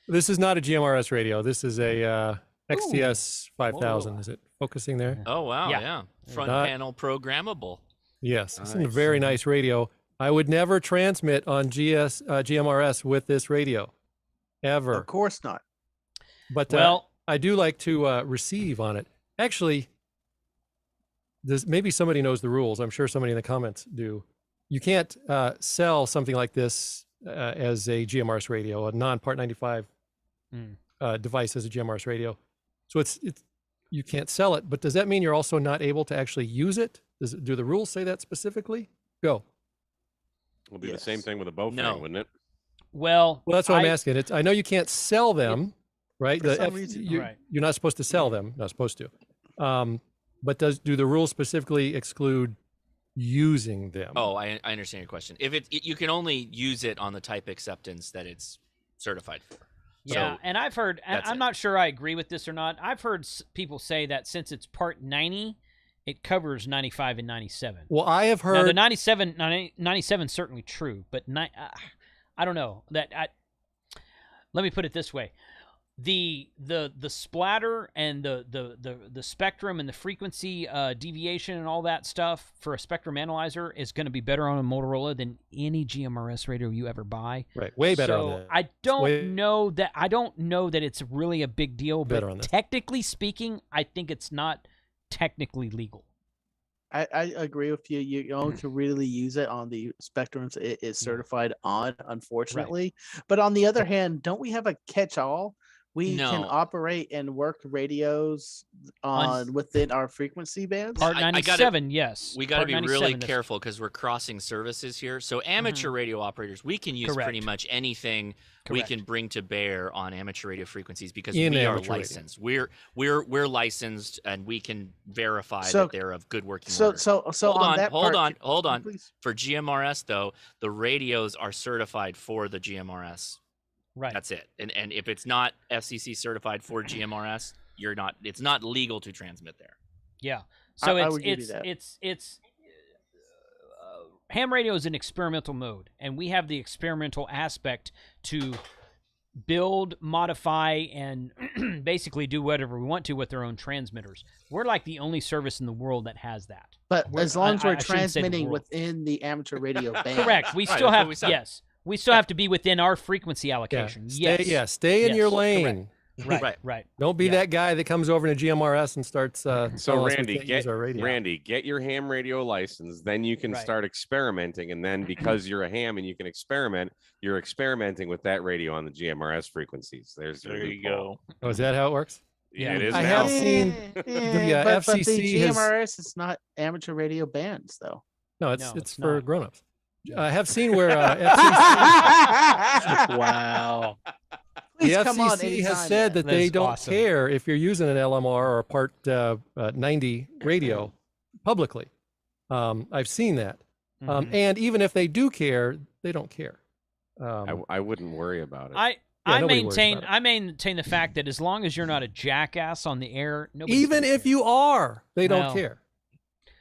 This is not a GMRS radio. This is a XTS 5000. Is it focusing there? Oh wow, yeah. Front panel programmable. Yes, it's a very nice radio. I would never transmit on GMRS with this radio, ever. Of course not. But I do like to receive on it. Actually, maybe somebody knows the rules. I'm sure somebody in the comments do. You can't sell something like this as a GMRS radio, a non-Part 95 device as a GMRS radio. So it's you can't sell it. But does that mean you're also not able to actually use it? Do the rules say that specifically? Go. It'll be the same thing with a Bofang, wouldn't it? Well, that's what I'm asking. I know you can't sell them. Right? For some reason, you're not supposed to sell them. Not supposed to. But do the rules specifically exclude using them? Oh, I understand your question. If you can only use it on the type acceptance that it's certified for. Yeah, and I've heard, I'm not sure I agree with this or not. I've heard people say that since it's Part 90, it covers 95 and 97. Well, I have heard... Now, the 97 is certainly true, but I don't know. Let me put it this way. The splatter and the spectrum and the frequency deviation and all that stuff for a spectrum analyzer is going to be better on a Motorola than any GMRS radio you ever buy. Right, way better on that. I don't know that it's really a big deal, but technically speaking, I think it's not technically legal. I agree with you. You only can really use it on the spectrums it is certified on, unfortunately. Right. But on the other hand, don't we have a catch-all? We can operate and work radios within our frequency bands. Part 97, yes. We got to be really careful because we're crossing services here. So amateur radio operators, we can use pretty much anything we can bring to bear on amateur radio frequencies because we are licensed. We're licensed and we can verify that they're of good working order. Hold on. Please. For GMRS though, the radios are certified for the GMRS. Right. That's it. And if it's not FCC certified for GMRS, it's not legal to transmit there. Yeah. So it's ham radio is an experimental mode, and we have the experimental aspect to build, modify, and basically do whatever we want to with their own transmitters. We're like the only service in the world that has that. But as long as we're transmitting within the amateur radio band. Correct. We still have we still have to be within our frequency allocation. Stay in your lane. Right. Don't be that guy that comes over to GMRS and starts. So Randy, get your ham radio license. Then you can start experimenting, and then because you're a ham and you can experiment, you're experimenting with that radio on the GMRS frequencies. There you go. Oh, is that how it works? Yeah, it is. I have seen the FCC. But the GMRS is not amateur radio bands, though. No, it's for grown-ups. I have seen where FCC. Wow. The FCC has said that they don't care if you're using an LMR or a Part 90 radio publicly. I've seen that. And even if they do care, they don't care. I wouldn't worry about it. I maintain the fact that as long as you're not a jackass on the air, even if you are, they don't care.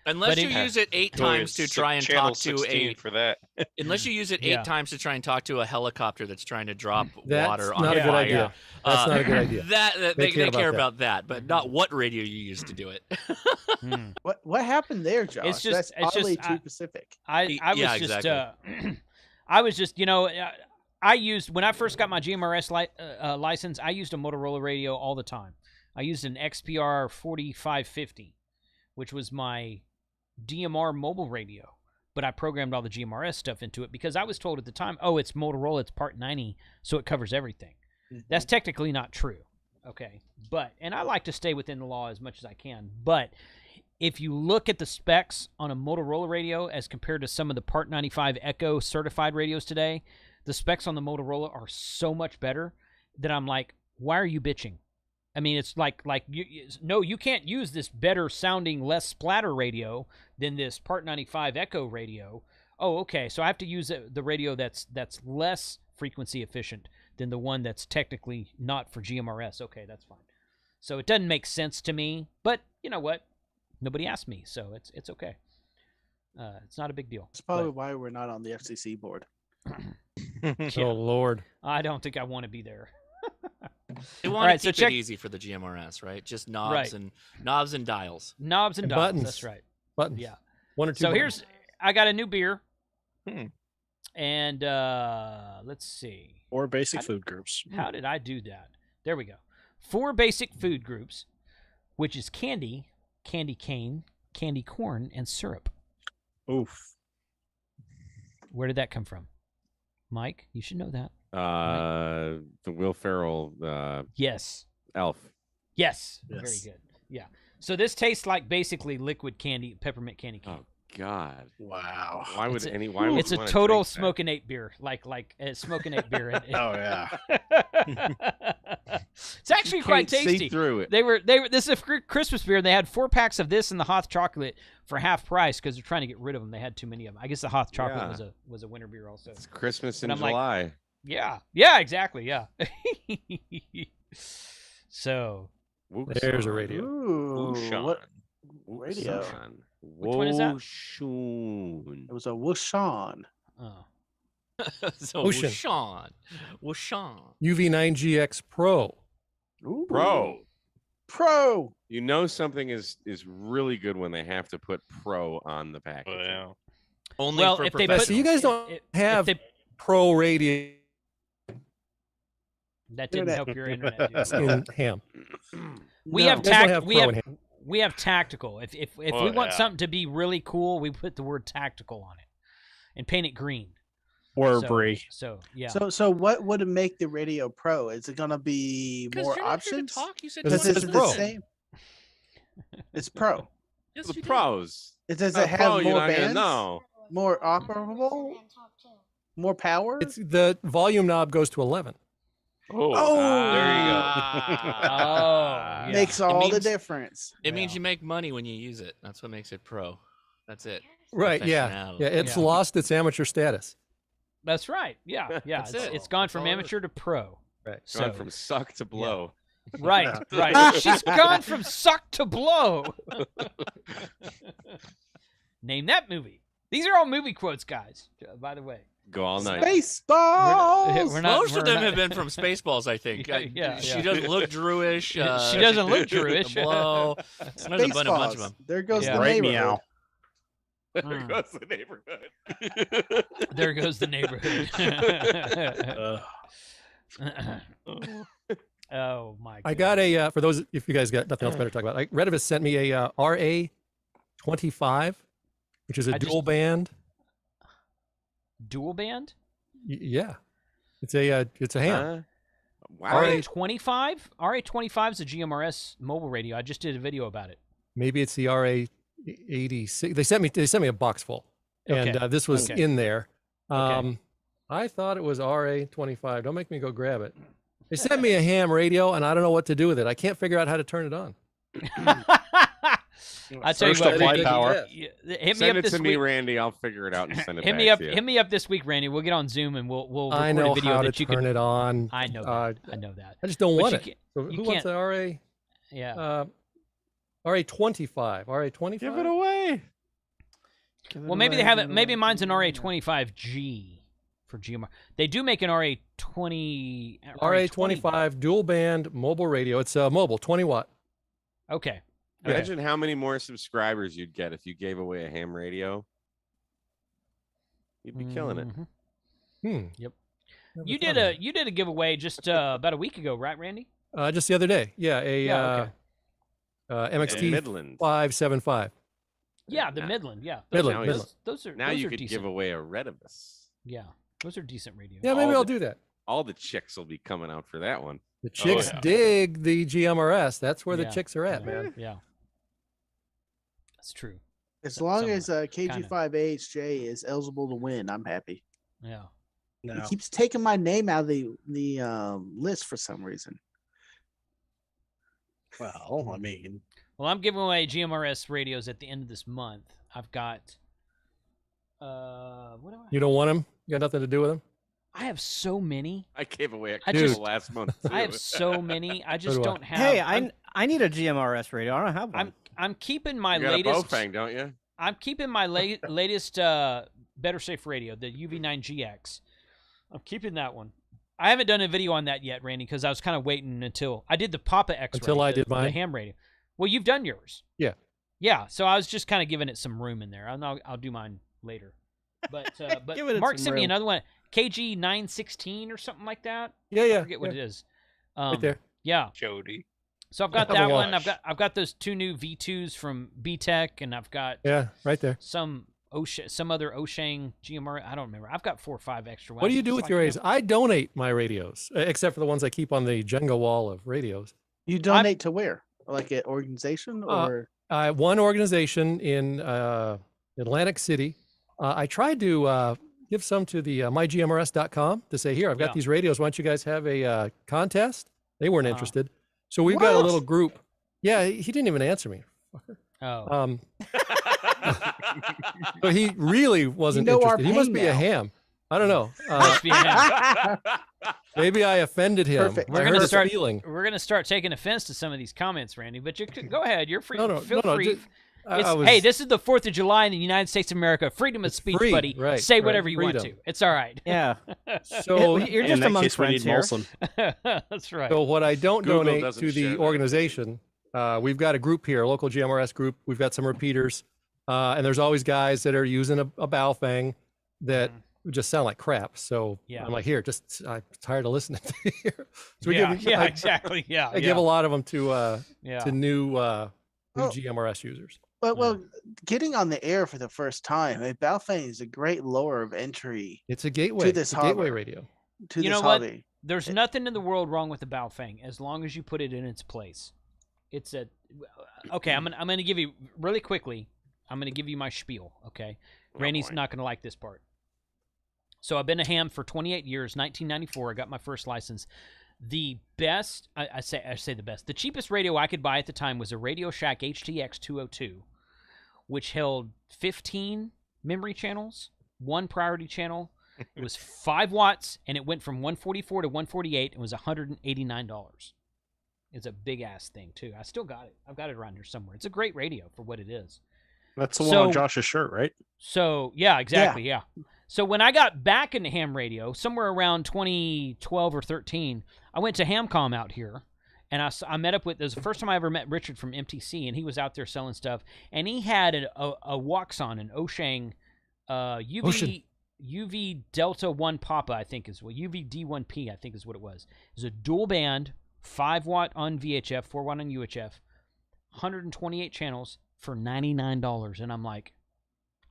Unless you use it 8 times to try and talk to unless you use it 8 times to try and talk to a helicopter that's trying to drop water on a good idea. That's not a good idea. They care about that, but not what radio you use to do it. What happened there, Josh? It's just too specific. I was just I used when I first got my GMRS license. I used a Motorola radio all the time. I used an XPR 4550. which was my DMR mobile radio, but I programmed all the GMRS stuff into it because I was told at the time, oh, it's Motorola, it's Part 90, so it covers everything. That's technically not true, okay? And I like to stay within the law as much as I can, but if you look at the specs on a Motorola radio as compared to some of the Part 95 Echo certified radios today, the specs on the Motorola are so much better that I'm like, why are you bitching? I mean, it's like no, you can't use this better sounding, less splatter radio than this Part 95 Echo radio. Oh, okay, so I have to use the radio that's less frequency efficient than the one that's technically not for GMRS. Okay, that's fine. So it doesn't make sense to me, but you know what? Nobody asked me, so it's okay. It's not a big deal. That's probably why we're not on the FCC board. Oh Lord, I don't think I want to be there. They want to keep it easy for the GMRS, right? Just knobs and dials. Knobs and dials. Buttons. That's right. Buttons. Yeah. One or two. So buttons. I got a new beer. And let's see. 4 basic food groups. How did I do that? There we go. 4 basic food groups, which is candy, candy cane, candy corn, and syrup. Oof. Where did that come from? Mike, you should know that. The Will Ferrell Yes. Elf. Yes. Very good. Yeah. So this tastes like basically liquid candy, peppermint candy cane. Oh God! Wow. Why would it's a total Smokin' Ape beer, like Smokin' Ape beer. Oh yeah. It's actually quite tasty. See through it. They were. This is a Christmas beer. They had 4 packs of this and the hot chocolate for half price because they're trying to get rid of them. They had too many of them. I guess the hot chocolate was a winter beer also. It's Christmas in July. Like, yeah, exactly. Yeah. So there's a radio. Ooh, what radio? Which one is that? It was a Wooshon. Oh. So Wooshon. UV9GX Pro. Ooh. Pro. You know something is really good when they have to put Pro on the package. Oh, yeah. Only for if they put, so you guys don't have Pro radio. That didn't help your internet. In ham. We have tactical. If we want something to be really cool, we put the word tactical on it and paint it green. Or brie. So yeah. So what would make the radio pro? Is it gonna be more options? You said it's pro. The same. It's pro. Yes, the pros. Does it have more bands? No. More operable? More power? It's the volume knob goes to 11. Oh, there you go. Yeah. Makes all the difference. It means you make money when you use it. That's what makes it pro. That's it. Right. Yeah. It's lost its amateur status. That's right. Yeah. It's gone from amateur to pro. Right. Gone from suck to blow. Yeah. Right. She's gone from suck to blow. Name that movie. These are all movie quotes, guys. By the way. Go all night. Spaceballs. Most of them have been from Spaceballs, I think. She doesn't look Druish. She doesn't look Druish. Blow. There's a bunch of them. There goes the neighborhood. There goes the neighborhood. There goes the neighborhood. Oh my God. I got a for those if you guys got nothing else better to talk about. Redivis sent me a RA25, which is a dual band. Dual band? Yeah, it's a ham. Wow. RA25. RA25 is a GMRS mobile radio. I just did a video about it. Maybe it's the RA86. They sent me a box full, and this was in there. I thought it was RA25. Don't make me go grab it. They sent me a ham radio, and I don't know what to do with it. I can't figure out how to turn it on. I tell you what, Randy, power. Send it to me, Randy. I'll figure it out and send it hit back me up. to you. Hit me up this week, Randy. We'll get on Zoom and we'll record I know a video how that to you turn can it on. I know that. I know that. I just don't want it. So you who wants the RA? Yeah. RA25. RA25. Give it away. Well, maybe they have it. Maybe mine's an RA25G for GMR. They do make an RA20. RA25 dual band mobile radio. It's mobile, 20 watt. Okay. Imagine how many more subscribers you'd get if you gave away a ham radio. You'd be killing it. Yep. You did a giveaway just about a week ago, right, Randy? Just the other day. Yeah. MXT Midland 575. Yeah, the Midland. Yeah, those are. Now those you are could decent. give away a Redivus. Yeah, those are decent radios. Yeah, maybe I'll do that. All the chicks will be coming out for that one. The chicks dig the GMRS. That's where the chicks are at, man. Yeah, that's true. As long as KG5AHJ is eligible to win, I'm happy. Yeah. No. He keeps taking my name out of the list for some reason. Well, I mean, I'm giving away GMRS radios at the end of this month. I've got. What do I? You don't want them? You got nothing to do with them? I have so many. I gave away a couple last month. Too. I have so many. I just don't have. Hey, I need a GMRS radio. I don't have one. I'm keeping my you got latest. a Bofang, don't you? I'm keeping my latest Better Safe radio, the UV9GX. I'm keeping that one. I haven't done a video on that yet, Randy, because I was kind of waiting until I did the POTA X-ray. Until I did mine. The ham radio. Well, you've done yours. Yeah. Yeah. So I was just kind of giving it some room in there. I'll do mine later. But Mark sent me another one, KG916 or something like that. Yeah. I forget what it is. Right there. Yeah. Jody. So I've got that one. I've got those 2 new V2s from B-Tech, and I've got right there. Some other Oshang GMR. I don't remember. I've got 4 or 5 extra ones. What do you do with your radios? I donate my radios, except for the ones I keep on the Jenga wall of radios. You donate to where? Like an organization or? One organization in Atlantic City. I tried to give some to the mygmrs.com to say, here, I've got these radios. Why don't you guys have a contest? They weren't interested. So we've got a little group. Yeah, he didn't even answer me. Fucker. Oh. But he really wasn't interested. He must be a ham. I don't know. Maybe I offended him. Perfect. We're gonna start taking offense to some of these comments, Randy. But you go ahead. You're free. Feel free. Hey, this is the 4th of July in the United States of America. Freedom of speech, buddy. Right, Say whatever you want to. It's all right. Yeah. So you're just amongst friends here. That's right. So what I don't Google donate to the organization, we've got a group here, a local GMRS group. We've got some repeaters, and there's always guys that are using a Baofeng that just sound like crap. So I'm like, here, I'm tired of listening to you. So exactly. Yeah. I give a lot of them to new GMRS users. Well, getting on the air for the first time, Baofeng is a great lure of entry. It's a gateway to this gateway radio. To this hobby. What? There's nothing in the world wrong with the Baofeng as long as you put it in its place. It's okay. I'm gonna give you really quickly. I'm gonna give you my spiel. Okay, Randy's not gonna like this part. So I've been a ham for 28 years. 1994, I got my first license. The best, I say the best. The cheapest radio I could buy at the time was a Radio Shack HTX202, which held 15 memory channels, 1 priority channel. It was 5 watts, and it went from 144 to 148. It was $189. It's a big ass thing too. I still got it. I've got it around here somewhere. It's a great radio for what it is. That's the one on Josh's shirt, right? So yeah, exactly. Yeah. So when I got back into ham radio, somewhere around 2012 or 13, I went to Hamcom out here, and I met up with. It was the first time I ever met Richard from MTC, and he was out there selling stuff, and he had a Waxon, an Oshang UV Delta 1 Papa, I think is what UVD1P, I think is what it was. It was a dual band, 5 watt on VHF, 4 watt on UHF, 128 channels for $99, and I'm like,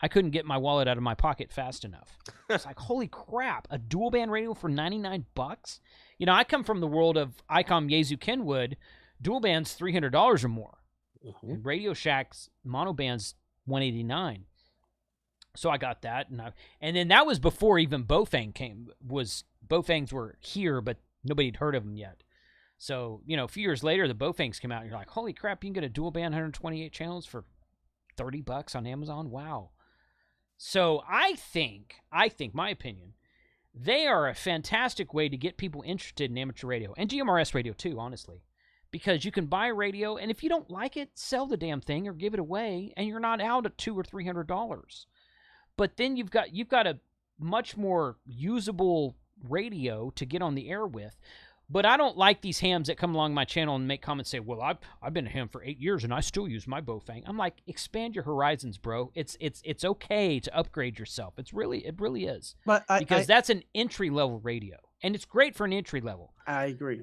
I couldn't get my wallet out of my pocket fast enough. It's like, holy crap, a dual band radio for $99? You know, I come from the world of ICOM Yaesu Kenwood, dual bands $300 or more. And Radio Shack's mono bands $189. So I got that, and then that was before even Baofeng came. Baofengs were here, but nobody had heard of them yet. So, you know, a few years later, the Baofengs came out, and you're like, holy crap, you can get a dual band 128 channels for $30 on Amazon? Wow. So I think, my opinion, they are a fantastic way to get people interested in amateur radio, and GMRS radio too, honestly. Because you can buy a radio, and if you don't like it, sell the damn thing or give it away, and you're not out at $200 or $300. But then you've got a much more usable radio to get on the air with. But I don't like these hams that come along my channel and make comments say, well, I've been a ham for 8 years and I still use my Baofeng. I'm like, expand your horizons, bro. It's okay to upgrade yourself. It really is. But because that's an entry level radio, and it's great for an entry level. I agree.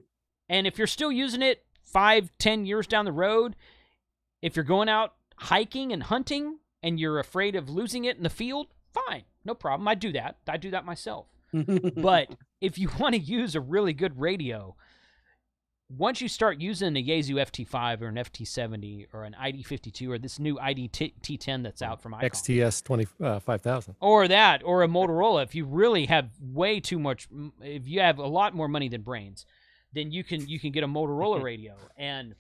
And if you're still using it 5-10 years down the road, If you're going out hiking and hunting and you're afraid of losing it in the field, fine, no problem. I do that. I do that myself. But if you want to use a really good radio, once you start using a Yaesu FT5 or an FT70 or an ID52 or this new ID T10 that's out from Icom, XTS 25,000, or that, or a Motorola, if you really have way too much, if you have a lot more money than brains, then you can get a Motorola radio, and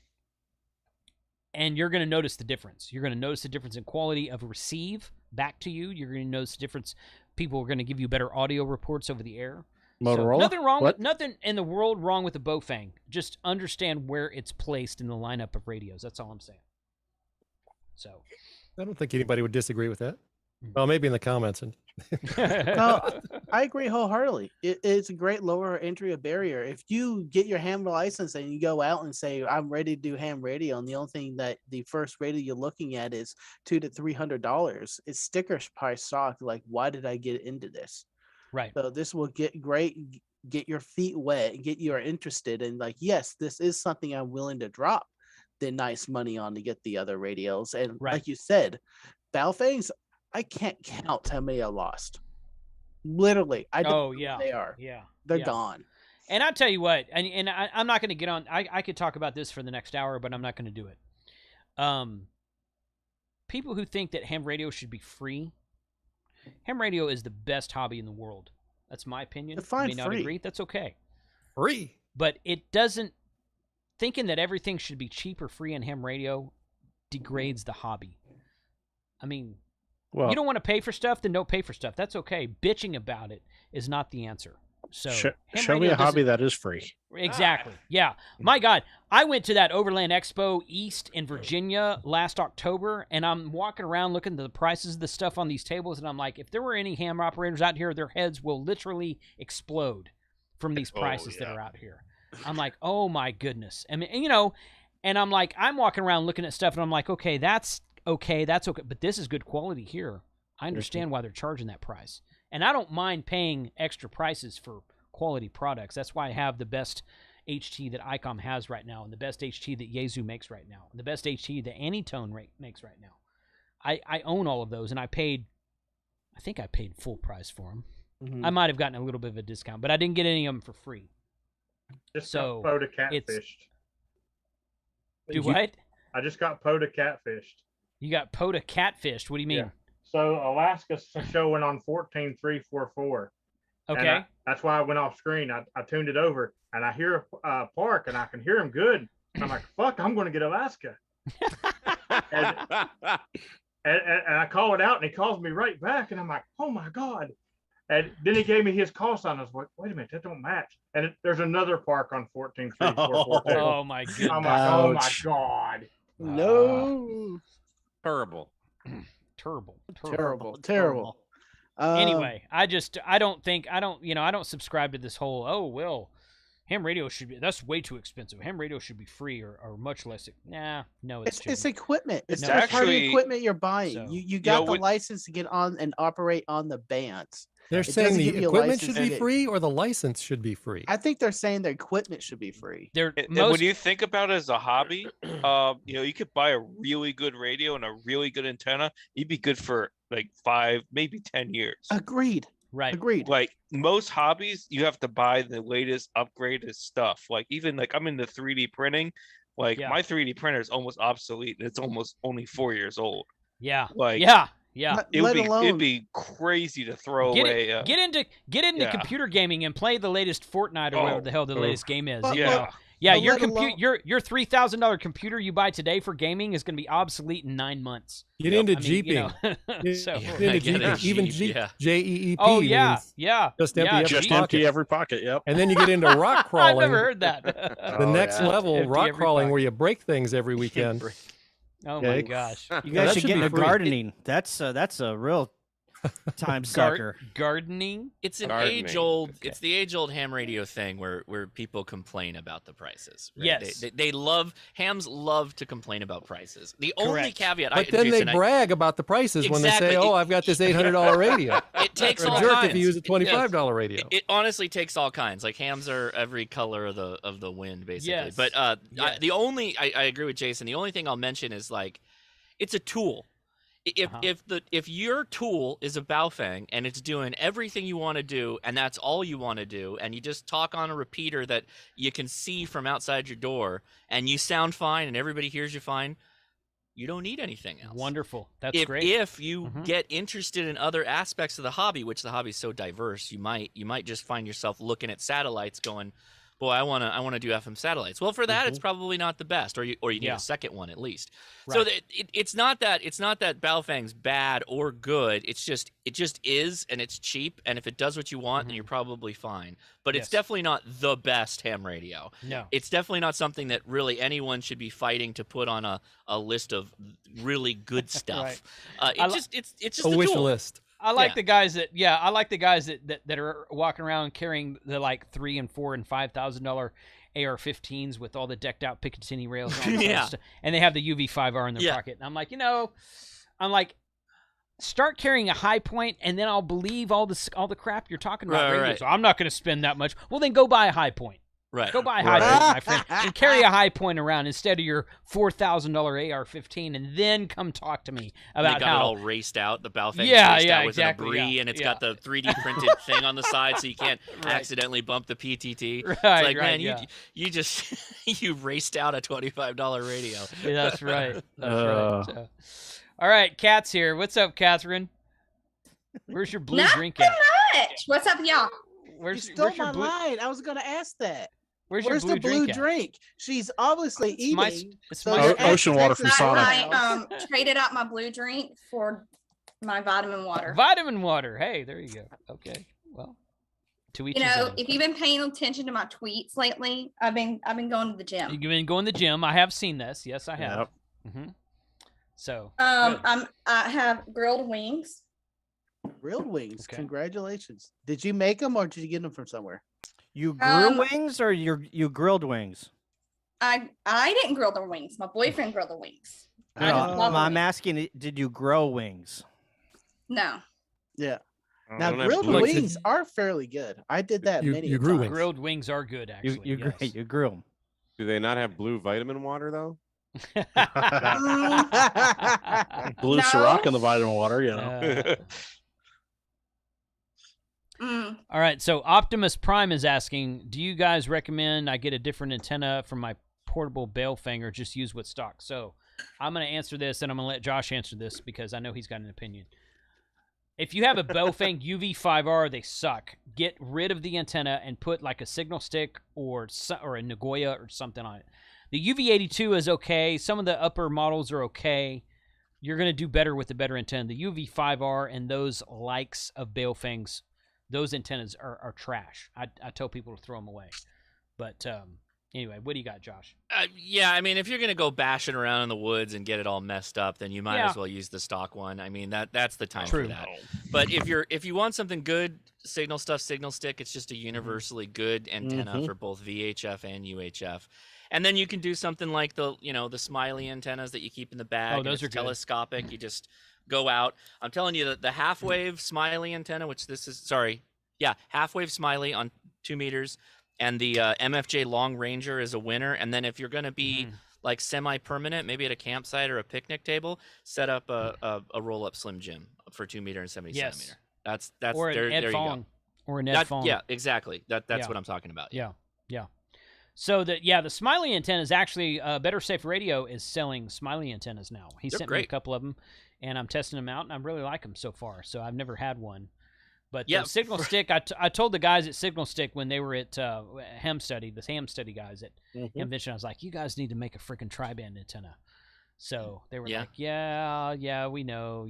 you're going to notice the difference. You're going to notice the difference in quality of receive back to you. You're going to notice the difference. People are going to give you better audio reports over the air. Motorola? So nothing wrong. Nothing in the world wrong with the Bofang. Just understand where it's placed in the lineup of radios. That's all I'm saying. So, I don't think anybody would disagree with that. Well, maybe in the comments. No, I agree wholeheartedly. It's a great lower entry barrier. If you get your ham license and you go out and say, I'm ready to do ham radio, and the only thing that the first radio you're looking at is $200 to $300, it's sticker price shock. Like, why did I get into this? Right. So this will get your feet wet, get you interested, and like, yes, this is something I'm willing to drop the nice money on to get the other radios. And like you said, Baofangs, I can't count how many I lost. Literally, I don't know who they are. Yeah, they're gone. And I'll tell you what, and I'm not going to get on. I could talk about this for the next hour, but I'm not going to do it. People who think that ham radio should be free. Ham radio is the best hobby in the world. That's my opinion. Define you may not free. agree. That's okay. Free. But it doesn't, thinking that everything should be cheap or free in ham radio degrades the hobby. I mean, well, you don't want to pay for stuff, then don't pay for stuff. That's okay. Bitching about it is not the answer. So show me a hobby that is free. Exactly. Yeah. My God, I went to that Overland Expo East in Virginia last October, and I'm walking around looking at the prices of the stuff on these tables, and I'm like, if there were any ham operators out here, their heads will literally explode from these prices that are out here. I'm like, oh my goodness. I mean, and I'm like, I'm walking around looking at stuff, and I'm like, okay, that's okay, but this is good quality here. I understand why they're charging that price. And I don't mind paying extra prices for quality products. That's why I have the best HT that ICOM has right now, and the best HT that Yaesu makes right now, and the best HT that Anytone makes right now. I own all of those, and I think I paid full price for them. I might have gotten a little bit of a discount, but I didn't get any of them for free. Just got POTA catfished. Do what? I just got POTA catfished. You got POTA catfished? What do you mean? Yeah. So Alaska's showing on 14.344. Okay. And that's why I went off screen. I tuned it over, and I hear Park, and I can hear him good. And I'm like, fuck, I'm going to get Alaska. and I call it out, and he calls me right back, and I'm like, oh my God. And then he gave me his call sign. I was like, wait a minute, that don't match. And there's another Park on 14.344. Oh my goodness. I'm like, oh my God. No. Terrible. Terrible. Anyway, I don't subscribe to this whole, ham radio that's way too expensive. Ham radio should be free or much less. It's equipment. It's just part of the equipment you're buying. So, you got the license to get on and operate on the bands. They're saying the equipment should be free or the license should be free. I think they're saying the equipment should be free. When you think about it as a hobby, you could buy a really good radio and a really good antenna. You'd be good for like 5, maybe 10 years. Agreed. Right. Agreed. Like most hobbies, you have to buy the latest upgraded stuff. Like even like I'm into 3D printing. Like my 3D printer is almost obsolete and it's almost only 4 years old. Yeah. Like yeah. It'd be crazy to throw away. Get into computer gaming and play the latest Fortnite or whatever the hell the latest game is. Your $3,000 computer you buy today for gaming is going to be obsolete in 9 months. Get into Jeeping. Even JEEP. Oh yeah. Just empty every pocket. Yep. And then you get into rock crawling. I've never heard that. The next level, rock crawling, where you break things every weekend. Oh my gosh! You guys should get into gardening. That's a real Time sucker. Gardening. It's an Gardening. age-old. Okay. It's the age-old ham radio thing where people complain about the prices. Right? Yes. They love hams love to complain about prices. The only caveat, but then Jason, they brag about the prices when they say, Exactly. "Oh, I've got this $800 radio." It takes You're all a jerk kinds. if you use a $25 radio. It honestly takes all kinds. Like hams are every color of the wind, basically. Yes. But Yes. I agree with Jason. The only thing I'll mention is like, it's a tool. If your tool is a Baofeng and it's doing everything you want to do and that's all you want to do, and you just talk on a repeater that you can see from outside your door and you sound fine and everybody hears you fine, you don't need anything else. Wonderful. That's great. If you get interested in other aspects of the hobby, which the hobby is so diverse, you might just find yourself looking at satellites going, boy, I want to do FM satellites. Well, for that, it's probably not the best, or you need a second one at least. Right. So it's not that Baofeng's bad or good. It just is, and it's cheap, and if it does what you want, then you're probably fine. But it's definitely not the best ham radio. No, it's definitely not something that really anyone should be fighting to put on a list of really good stuff. It's just a wish tool. list. I like the guys that are walking around carrying the like $3,000 and $4,000 and $5,000 AR-15s with all the decked out Picatinny rails on and they have the UV5R in their pocket. And I'm like, start carrying a high point, and then I'll believe all the crap you're talking about. Right. So I'm not going to spend that much. Well, then go buy a high point. Right. Go buy a high point, my friend, and carry a high point around instead of your $4,000 AR-15, and then come talk to me about they got it all raced out. The Baofeng raced out with an Abri, and it's got the 3D printed thing on the side, so you can't accidentally bump the PTT. It's like, man, you just you raced out a $25 radio. Yeah, that's right. That's right. So, all right, Kat's here. What's up, Catherine? Where's your blue drink at? Much. What's up, y'all? Where's your blue? line? I was going to ask that. Where's the blue drink? She's obviously eating. Ocean water from Sonic. I traded out my blue drink for my vitamin water. Vitamin water. Hey, there you go. Okay. Well, to each his own. If you've been paying attention to my tweets lately, I've been going to the gym. You've been going to the gym. I have seen this. Yes, I have. Yep. So I have grilled wings. Grilled wings. Okay. Congratulations. Did you make them or did you get them from somewhere? You grew wings or you grilled wings? I didn't grill the wings. My boyfriend grilled the wings. I'm asking, did you grow wings? No. Yeah. Now grilled wings are fairly good. I did that many you grew times. Grilled wings are good, actually. You grew them. Do they not have blue vitamin water though? Blue Ciroc in the vitamin water, you know. All right, so Optimus Prime is asking, do you guys recommend I get a different antenna from my portable Baofeng or just use what's stock? So I'm going to answer this, and I'm going to let Josh answer this because I know he's got an opinion. If you have a Baofeng UV5R, they suck. Get rid of the antenna and put like a signal stick or a Nagoya or something on it. The UV82 is okay. Some of the upper models are okay. You're going to do better with the better antenna. The UV5R and those likes of Baofengs, those antennas are trash. I tell people to throw them away. But anyway, what do you got, Josh? Yeah, I mean, if you're going to go bashing around in the woods and get it all messed up, then you might as well use the stock one. I mean, that's the time for that. But if you want something good, signal stick, it's just a universally good antenna for both VHF and UHF. And then you can do something like the smiley antennas that you keep in the bag. Oh, those are telescopic. You just go out. I'm telling you that the half-wave smiley antenna, which this is, half-wave smiley on 2 meters, and the MFJ Long Ranger is a winner. And then if you're going to be like semi-permanent, maybe at a campsite or a picnic table, set up a roll-up Slim Jim for 2 meter and 70 centimeter. That's or an Ed Fong. Or an Ed Fong. Yeah, exactly. That's what I'm talking about. Yeah. So the Smiley antenna is actually Better Safe Radio is selling Smiley antennas now. He sent me a couple of them, and I'm testing them out, and I really like them so far. So I've never had one, but the Signal Stick. I told the guys at Signal Stick when they were at Ham Study guys at Convention, I was like, you guys need to make a freaking tri-band antenna. So they were like, yeah, we know,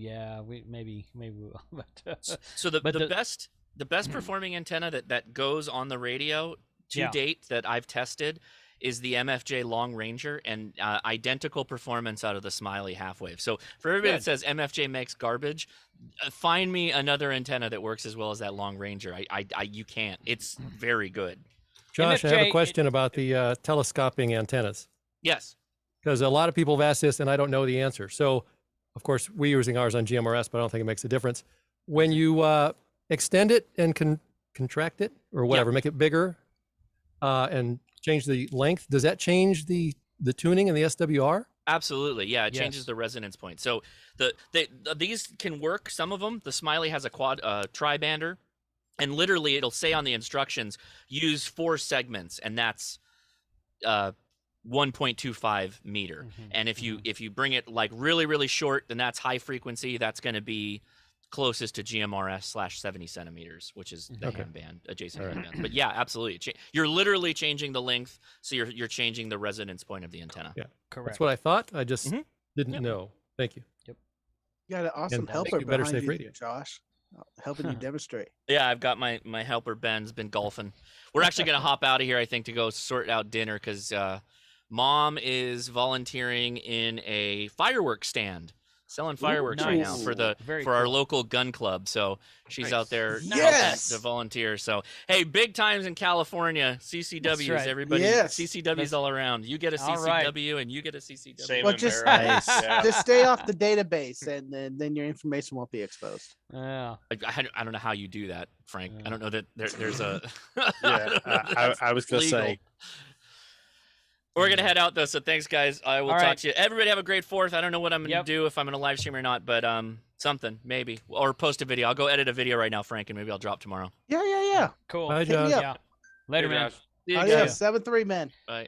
we maybe we will. But, so the best performing antenna that goes on the radio to date that I've tested is the MFJ Long Ranger, and identical performance out of the Smiley half wave. So for everybody that says MFJ makes garbage, find me another antenna that works as well as that Long Ranger. You can't. It's very good. Josh, MFJ, I have a question about the telescoping antennas. Yes. Because a lot of people have asked this, and I don't know the answer. So, of course, we're using ours on GMRS, but I don't think it makes a difference. When you extend it and contract it, or whatever, make it bigger, and change the length, does that change the tuning and the SWR? Absolutely, yeah. It changes the resonance point. So these can work. Some of them. The Smiley has a tri-bander, and literally it'll say on the instructions, use 4 segments, and that's 1.25 meter. And if you bring it like really, really short, then that's high frequency. That's going to be closest to GMRS / 70 centimeters, which is the ham band, adjacent ham band. But yeah, absolutely. You're literally changing the length, so you're changing the resonance point of the antenna. Yeah, correct. That's what I thought. I just didn't know. Thank you. Yep. You got an awesome helper behind you, Josh, helping you demonstrate. Yeah, I've got my helper Ben's been golfing. We're actually going to hop out of here, I think, to go sort out dinner because Mom is volunteering in a fireworks stand. Selling fireworks right now for our local gun club. So she's out there to volunteer. So hey, big times in California. CCWs, right. Everybody. CCWs all around. You get a CCW and you get a CCW. Same just stay off the database, and then your information won't be exposed. Yeah. I don't know how you do that, Frank. I don't know that there's a. I was gonna say. We're going to head out, though, so thanks, guys. I will talk to you. Everybody have a great 4th. I don't know what I'm going to do, if I'm going to live stream or not, but something, maybe. Or post a video. I'll go edit a video right now, Frank, and maybe I'll drop tomorrow. Yeah. Cool. Bye, Josh. Yeah. Later, man. Yeah, 7-3, man. Bye.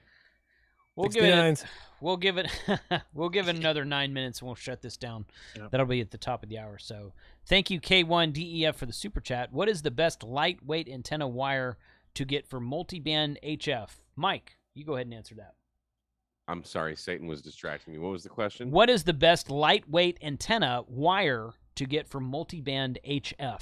We'll give it another 9 minutes, and we'll shut this down. Yep. That'll be at the top of the hour. So thank you, K1DEF, for the super chat. What is the best lightweight antenna wire to get for multiband HF? Mike, you go ahead and answer that. I'm sorry, Satan was distracting me. What was the question? What is the best lightweight antenna wire to get for multiband HF?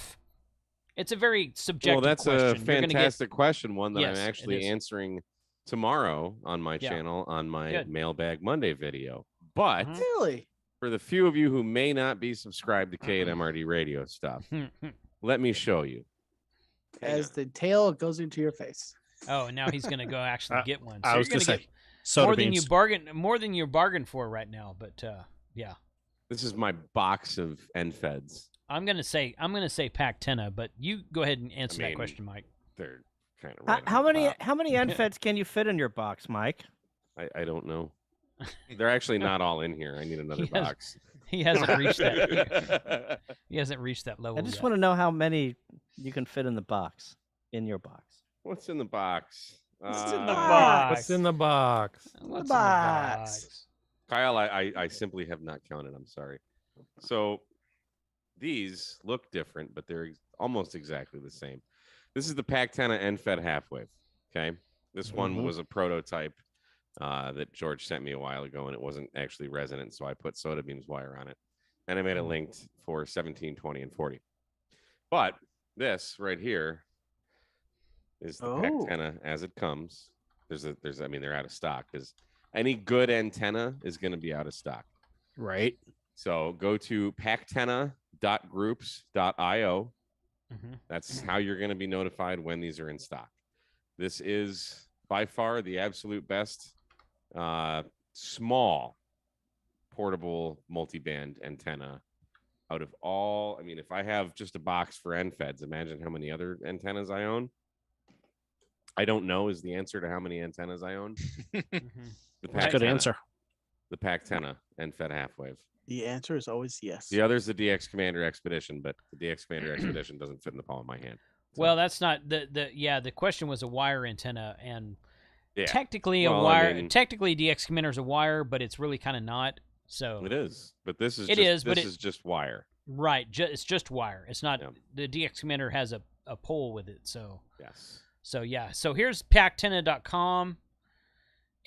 It's a very subjective question. Well, that's a fantastic question, one that I'm actually answering tomorrow on my channel on my Mailbag Monday video. But really, for the few of you who may not be subscribed to K and MRD radio stuff, let me show you. As the tail goes into your face. Oh, now he's going to go actually get one. So I was going to say more than you bargained for right now, but yeah. This is my box of NFEDs. I'm going to say Pac-10, but you go ahead and answer that question, Mike. They're kind of how many NFEDs can you fit in your box, Mike? I don't know. They're actually not all in here. I need another box. He hasn't reached that. He hasn't reached that level. I just want to know how many you can fit in the box, in your box. What's in the box? What's in the box? What's in the box? What's in the box? Kyle, I simply have not counted. I'm sorry. So these look different, but they're almost exactly the same. This is the Pac-10 NFED half-wave. Okay. This one was a prototype that George sent me a while ago, and it wasn't actually resonant, so I put Soda Beam's wire on it. And I made it linked for 17, 20, and 40. But this right here is the Pac-10 as it comes. I mean, they're out of stock because any good antenna is going to be out of stock. Right. So go to pactenna.groups.io. That's how you're going to be notified when these are in stock. This is by far the absolute best small portable multiband antenna out of all. I mean, if I have just a box for NFEDs, imagine how many other antennas I own. I don't know is the answer to how many antennas I own. That's a good answer. The Pac-10 NFED half-wave. The answer is always yes. The other is the DX Commander Expedition, but the DX Commander Expedition doesn't fit in the palm of my hand. So. Well, that's not the question was a wire antenna, and technically technically DX Commander is a wire, but it's really kind of not. So it is, but this is just wire. Right, it's just wire. It's not the DX Commander has a pole with it. So yes. So yeah, so here's pactenna.com,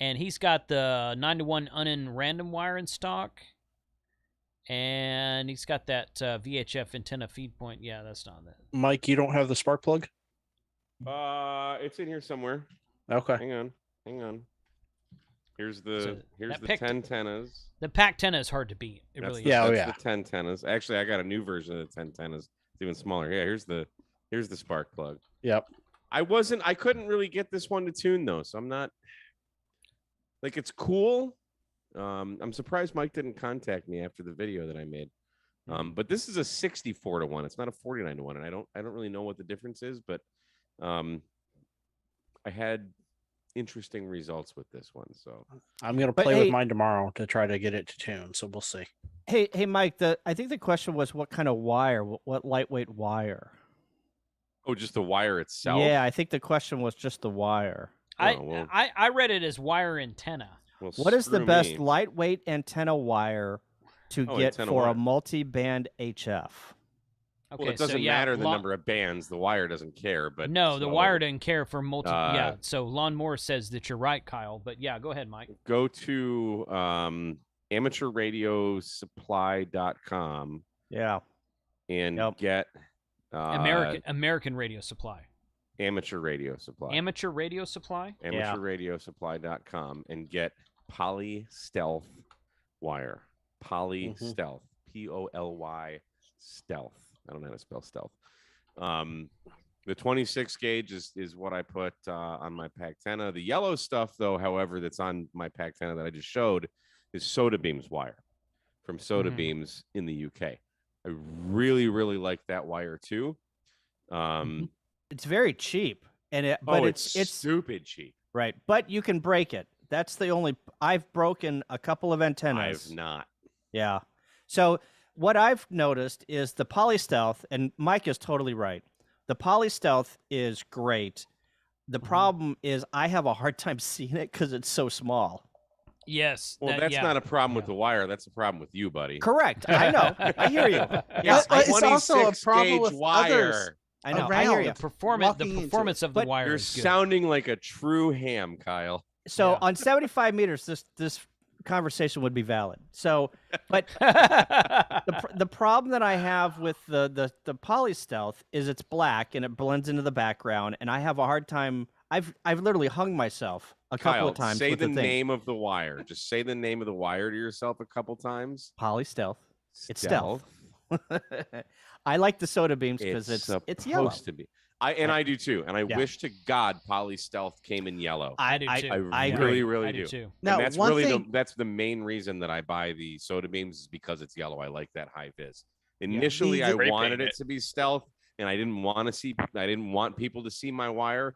and he's got the 9-to-1 Unin random wire in stock, and he's got that VHF antenna feed point. Yeah, that's not that. Mike, you don't have the spark plug? It's in here somewhere. Okay. Hang on. Here's the 10 tennas. The pack tenna is hard to beat. It really is. That's the 10 tennas. Actually, I got a new version of the 10 tennas. It's even smaller. Yeah, here's the spark plug. Yep. I couldn't really get this one to tune though, so I'm not like, it's cool. I'm surprised Mike didn't contact me after the video that I made. But this is a 64 to 1. It's not a 49 to 1, and I don't really know what the difference is, but I had interesting results with this one. So I'm gonna play with mine tomorrow to try to get it to tune. So we'll see. Hey, Mike. I think the question was what kind of wire, what lightweight wire. Oh, just the wire itself? Yeah, I think the question was just the wire. I read it as wire antenna. Well, what is the best lightweight antenna wire to get for a multi-band HF? Okay, well, it doesn't matter the number of bands. The wire doesn't care. But no, the wire doesn't care for multi. Yeah, so Lawnmower says that you're right, Kyle. But yeah, go ahead, Mike. Go to amateurradiosupply.com. Yeah. And get American Radio Supply. Amateur Radio Supply. Amateur Radio Supply? AmateurRadioSupply.com and get Poly Stealth wire. Poly Stealth. Poly Stealth. I don't know how to spell stealth. The 26 gauge is what I put on my Pactena. The yellow stuff, though, however, that's on my Pactena that I just showed is Soda Beams wire from Soda Beams in the UK. I really, really like that wire, too. It's very cheap, and it's stupid cheap, right? But you can break it. That's the only. I've broken a couple of antennas. I've not. Yeah. So what I've noticed is the Poly Stealth, and Mike is totally right. The Poly Stealth is great. The problem is I have a hard time seeing it because it's so small. Yes. Well, that's not a problem with the wire. That's a problem with you, buddy. Correct. I know. I hear you. Yes, it's also a problem with wire. others. I know. I hear you. The performance of the wire. You're is good. sounding like a true ham, Kyle. So on 75 meters, this conversation would be valid. So, but the problem that I have with the Poly Stealth is it's black and it blends into the background, and I have a hard time. I've literally hung myself a couple of times. Say with the the thing. name of the wire. Just say the name of the wire to yourself a couple times. Poly Stealth. It's stealth. I like the Soda Beams because it's yellow. Supposed to be. I do too, and I wish to God Poly Stealth came in yellow. I do too. I really do. Too. Now, and that's the main reason that I buy the Soda Beams is because it's yellow. I like that high vis. Initially, I wanted it to be stealth, and I didn't want people to see my wire.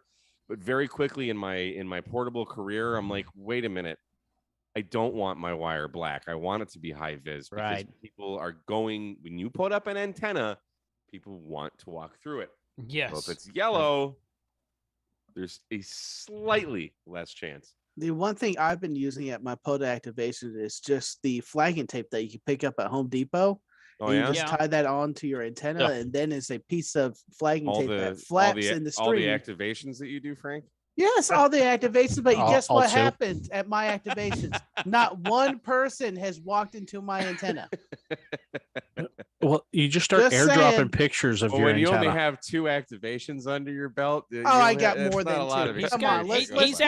But very quickly in my portable career, I'm like, wait a minute. I don't want my wire black. I want it to be high vis because people are going, when you put up an antenna, people want to walk through it. Yes. So if it's yellow, there's a slightly less chance. The one thing I've been using at my POTA activation is just the flagging tape that you can pick up at Home Depot. Oh, and yeah? you just tie that onto your antenna, and then it's a piece of flagging tape that flaps in the stream. All the activations that you do, Frank? Yes, all the activations, but guess what happened at my activations? Not one person has walked into my antenna. Well, you just start airdropping pictures of your when you antenna. only have 2 activations under your belt. I got more than 2. He's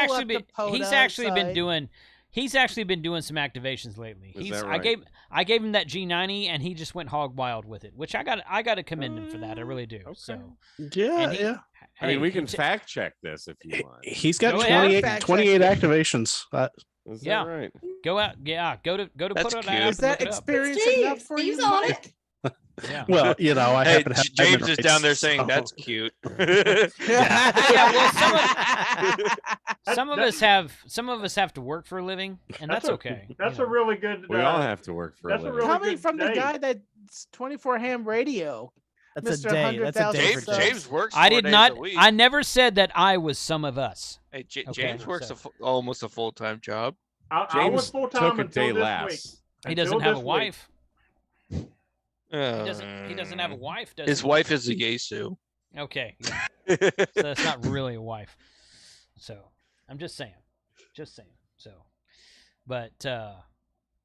actually been doing some activations lately. I gave him that G90 and he just went hog wild with it, which I got to commend him for that. I really do. Okay. So yeah. I mean, we can fact check this if you want. He's got 28 activations. Is that right? Go out. Yeah, go to That's put it cute. out. Is that experience enough for you? on it. Yeah. Well, I happen to have James is down there saying that's cute. Some of us have to work for a living, and that's okay. That's a really good. We all have to work for a living. Coming from the guy that's 24 ham radio. That's a day. That's a day. James works. I did not. I never said that I was some of us. Hey, James works almost a full-time job. I was full-time took a day less. He doesn't have a wife. He doesn't have a wife, does he? His wife is a Yesu. Okay. So that's not really a wife. So I'm just saying. So, but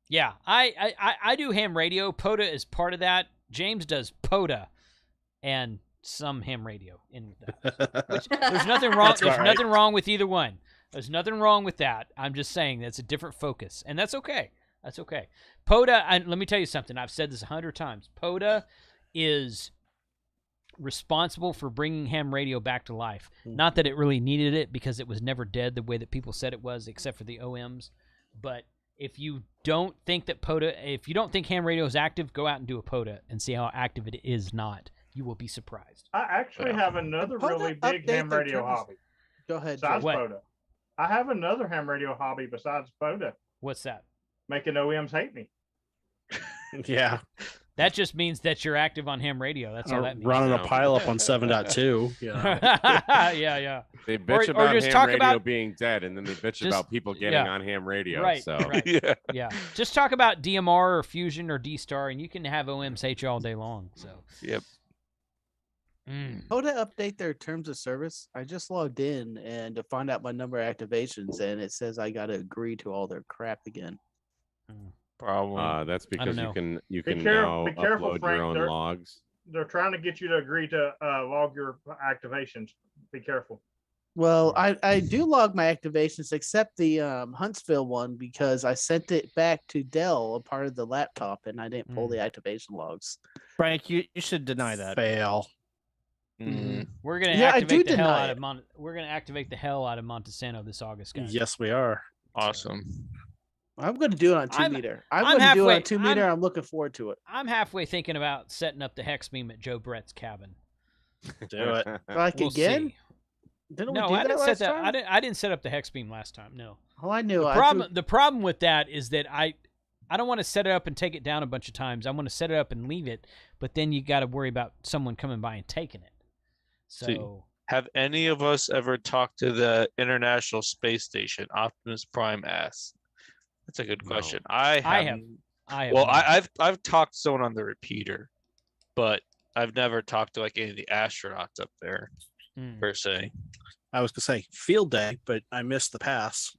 yeah, I do ham radio. POTA is part of that. James does POTA and some ham radio in with that. Which, there's nothing wrong. There's nothing wrong with either one. There's nothing wrong with that. I'm just saying that's a different focus, and that's okay. That's okay. POTA, let me tell you something. I've said this 100 times. POTA is responsible for bringing ham radio back to life. Not that it really needed it, because it was never dead the way that people said it was, except for the OMs. But if you don't think that POTA, if you don't think ham radio is active, go out and do a POTA and see how active it is not. You will be surprised. I actually have another really big ham radio hobby. Go ahead, besides What? POTA. I have another ham radio hobby besides POTA. What's that? Making OEMs hate me. Yeah. That just means that you're active on ham radio. That's all that means. Running a pile up on 7.2. Yeah. They bitch Or about just ham talk radio about- being dead, and then they bitch Just- about people getting on ham radio. Right, So right. Yeah. Just talk about DMR or Fusion or D-Star, and you can have OMs hate you all day long. So. Yep. POTA update their terms of service. I just logged in and to find out my number of activations, and it says I got to agree to all their crap again. Problem. that's because you can Be now careful, upload Frank. your own logs. They're trying to get you to agree to log your activations. Be careful. Well, I do log my activations except the Huntsville one, because I sent it back to Dell, a part of the laptop, and I didn't pull the activation logs. Frank, you should deny that. Fail. We're gonna Yeah, I activate do the hell deny out it. of We're gonna activate the hell out of Montesano this August, guys. Yes, we are. Awesome. I'm going to do it on 2 I'm- meter. I'm I'm going to do it halfway- on 2 meter. I'm looking forward to it. I'm halfway thinking about setting up the hex beam at Joe Brett's cabin. Do it. Like We'll again? see. Didn't No, we do I that didn't last set that. time? I didn't set up the hex beam last time. No. Oh, I knew. The problem with that is that I don't want to set it up and take it down a bunch of times. I want to set it up and leave it, but then you got to worry about someone coming by and taking it. So. See, have any of us ever talked to the International Space Station? Optimus Prime asks. That's a good question. I have. Well, I've talked to someone on the repeater, but I've never talked to like any of the astronauts up there per se. I was gonna say field day, but I missed the pass.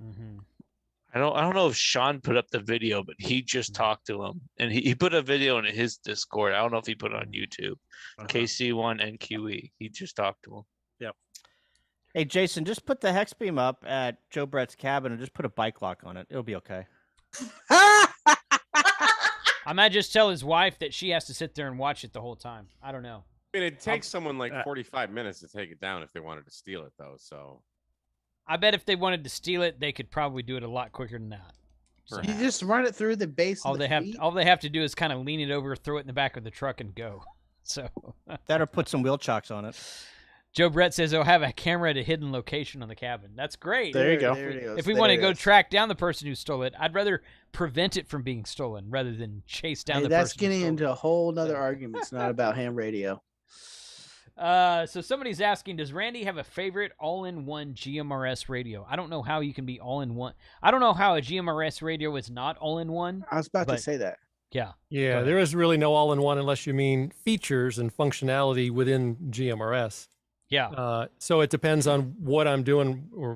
I don't know if Sean put up the video, but he just talked to him, and he put a video in his Discord. I don't know if he put it on YouTube. KC1NQE. He just talked to him. Yep. Hey, Jason, just put the hex beam up at Joe Brett's cabin and just put a bike lock on it. It'll be okay. I might just tell his wife that she has to sit there and watch it the whole time. I don't know. I mean, it takes someone like 45 minutes to take it down if they wanted to steal it, though. So I bet if they wanted to steal it, they could probably do it a lot quicker than that. So You just run it through the base. all of the they have feet? all they have to do is kind of lean it over, throw it in the back of the truck, and go. So That'll put some wheel chocks on it. Joe Brett says they'll have a camera at a hidden location on the cabin. That's great. There you go. There it is. If we There want to it go is. track down the person who stole it, I'd rather prevent it from being stolen rather than chase down Hey, the that's person. who getting stole into it. a whole nother argument. It's not about ham radio. So somebody's asking, does Randy have a favorite all-in-one GMRS radio? I don't know how you can be all-in-one. I don't know how a GMRS radio is not all-in-one. I was about to but- say that. Yeah. Yeah, there is really no all-in-one unless you mean features and functionality within GMRS. Yeah. So it depends on what I'm doing, or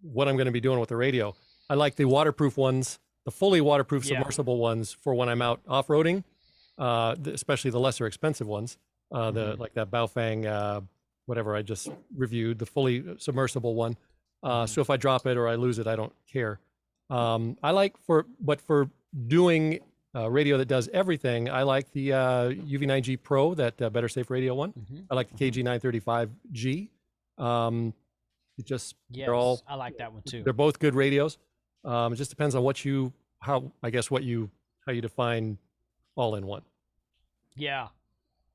what I'm going to be doing with the radio. I like the waterproof ones, the fully waterproof submersible ones for when I'm out off-roading, especially the lesser expensive ones. Like that Baofeng, whatever I just reviewed, the fully submersible one. So if I drop it or I lose it, I don't care. I like for doing radio that does everything, I like the UV9G Pro, that Better Safe Radio one. I like the KG935G. They're all. I like that one too. They're both good radios. It just depends on how you define all in one. Yeah.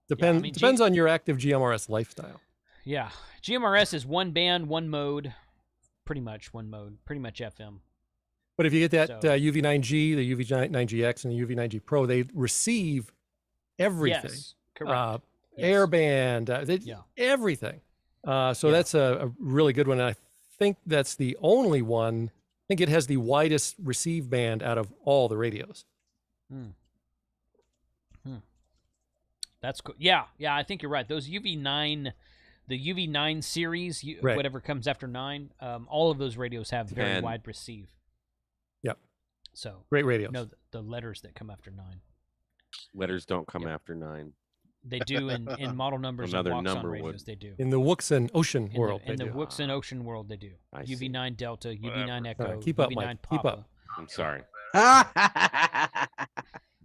Depends on your active GMRS lifestyle. Yeah. GMRS is one band, one mode, pretty much FM. But if you get that So- UV9G, the UV9GX, and the UV9G Pro, they receive everything. Yes, correct. Airband, everything. So that's a really good one. And I think that's the only one. I think it has the widest receive band out of all the radios. That's cool. Yeah, I think you're right. Those UV9, the UV9 series, Right. whatever comes after 9, all of those radios have very 10. wide receive. Yep. So great radios. No, the letters that come after 9. Letters don't come after 9. They do in model numbers and walks-on radios. They do in the Wuxen Ocean world. In the Wuxen Ocean world, they do. UV9 Delta, UV9 Echo, right, keep up, UV9 Mike. Papa. Keep up. I'm sorry.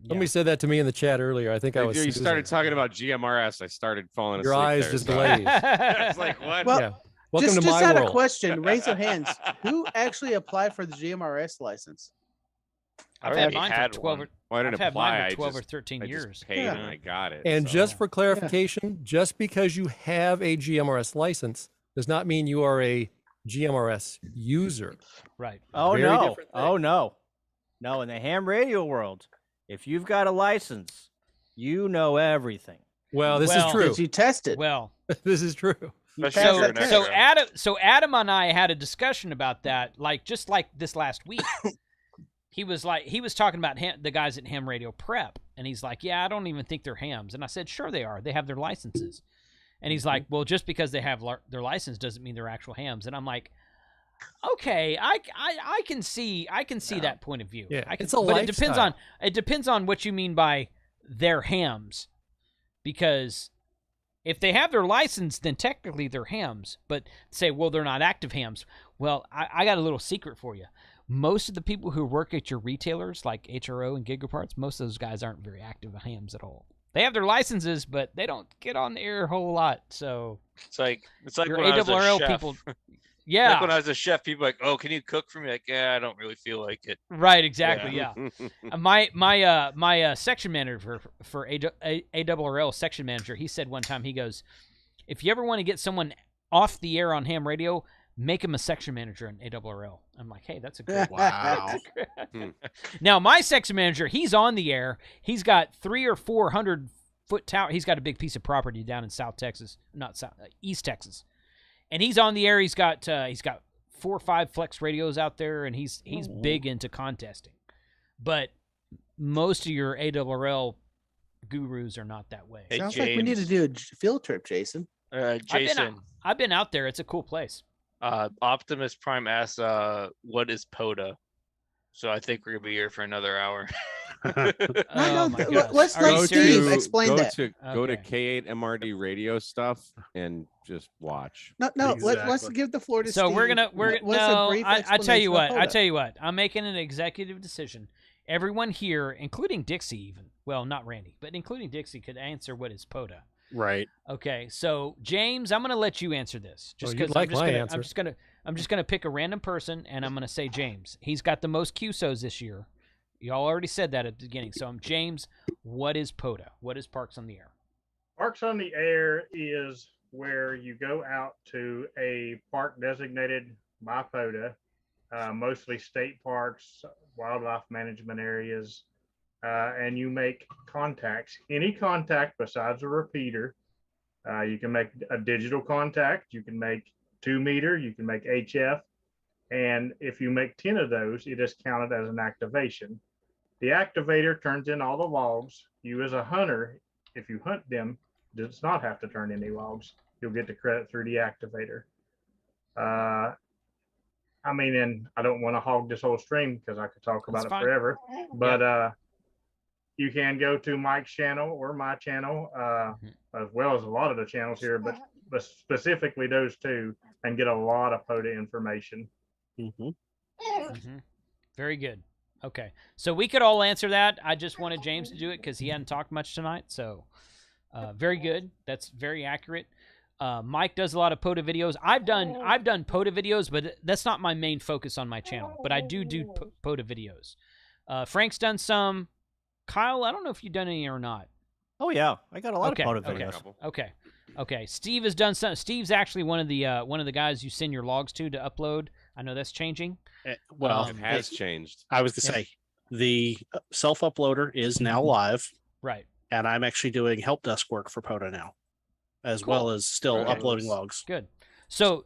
Somebody said that to me in the chat earlier. I think I was. You started talking about GMRS. I started falling asleep. Your eyes there, just so glazed. I was like, what? Well, Yeah. Welcome just to my had world. a question. Raise your hands. Who actually applied for the GMRS license? I've had mine for 12 or, Well, I didn't I've had apply. mine for 12 I or 13 years. just paid and I got it. And so. just for clarification, just because you have a GMRS license does not mean you are a GMRS user. Right. Oh Very no. different thing. Oh no. No, in the ham radio world, if you've got a license, you know everything. Well, this is true. Did you test it? Well, this is true. So Adam and I had a discussion about that, just like this last week. He was talking about the guys at Ham Radio Prep, and he's like, "Yeah, I don't even think they're hams." And I said, "Sure they are. They have their licenses." And he's like, "Well, just because they have their license doesn't mean they're actual hams." And I'm like, "Okay, I can see that point of view. Yeah, it's a lifestyle. It depends on what you mean by their hams, because if they have their license, then technically they're hams. But say, well, they're not active hams. Well, I got a little secret for you. Most of the people who work at your retailers like HRO and Gigaparts, most of those guys aren't very active hams at all. They have their licenses, but they don't get on the air a whole lot. So it's like your when I was a chef. people. Yeah. Like when I was a chef, people were like, "Oh, can you cook for me?" Like, yeah, I don't really feel like it. Right. Exactly. Yeah. My section manager for ARRL section manager, he said one time, he goes, "If you ever want to get someone off the air on ham radio, make him a section manager in ARRL." I'm like, "Hey, that's a great wow." Now, my section manager, he's on the air. He's got 300 or 400 foot tower. He's got a big piece of property down in East Texas, and he's on the air. He's got 4 or 5 flex radios out there, and he's big into contesting. But most of your ARRL gurus are not that way. Sounds like we need to do a field trip, Jason. Jason, I've been out there. It's a cool place. Optimus Prime asks, "What is POTA?" So I think we're gonna be here for another hour. Let's let Steve explain that. Go to K8 MRD radio stuff and just watch. No, exactly. let's give the floor to Steve. So I tell you what. I'm making an executive decision. Everyone here, including Dixie, even not Randy, but including Dixie, could answer what is POTA. Right. Okay, so James, I'm going to let you answer this. Just because I'm just gonna pick a random person, and I'm gonna say James. He's got the most QSOs this year. Y'all already said that at the beginning. So I'm James. What is POTA? What is Parks on the Air? Parks on the Air is where you go out to a park designated by POTA, mostly state parks, wildlife management areas. And you make contacts, any contact besides a repeater. You can make a digital contact, you can make 2 meter, you can make HF. And if you make 10 of those, it is counted as an activation. The activator turns in all the logs. You as a hunter, if you hunt them, does not have to turn in any logs. You'll get the credit through the activator. And I don't want to hog this whole stream because I could talk about it forever. But you can go to Mike's channel or my channel, as well as a lot of the channels here, but specifically those two, and get a lot of POTA information. Very good. Okay, so we could all answer that. I just wanted James to do it because he hadn't talked much tonight. So very good. That's very accurate. Mike does a lot of POTA videos. I've done POTA videos, but that's not my main focus on my channel. But I do POTA videos. Frank's done some. Kyle, I don't know if you've done any or not. Oh yeah, I got a lot of POTA videos. Okay. Steve has done some. Steve's actually one of the guys you send your logs to upload. I know that's changing. It has changed. I was gonna say the self-uploader is now live. Right. And I'm actually doing help desk work for POTA now, as well as still uploading logs. Good. So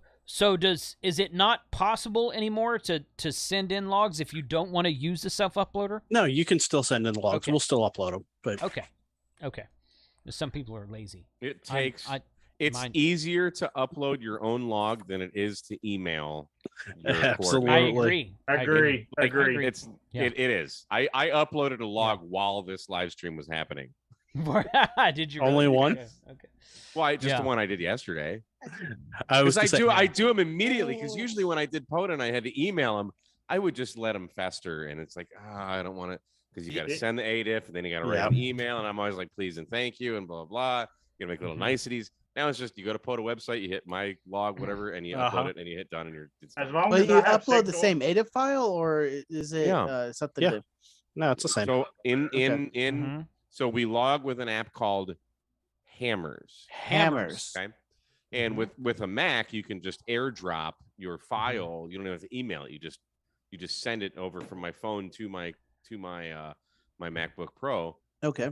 is it not possible anymore to send in logs if you don't want to use the self-uploader? No, you can still send in logs. We'll still upload them. But okay. Some people are lazy. It takes. It's easier to upload your own log than it is to email. Absolutely. I agree. It is. I uploaded a log while this live stream was happening. Did you only really? one? Okay. Well, just the one I did yesterday. I do them immediately because usually when I did POTA and I had to email them, I would just let them fester, and it's like I don't want to because you got to send the ADIF and then you got to write an email, and I'm always like please and thank you and blah blah blah. You gotta make little niceties. Now it's just you go to POTA website, you hit my log, whatever, and you upload it and you hit done, and it's as long as you upload the same ADIF file, or is it something different? No, it's the same. So so we log with an app called Hammers. Okay. And with a Mac, you can just airdrop your file. You don't even have to email it. You just send it over from my phone to my MacBook Pro. Okay.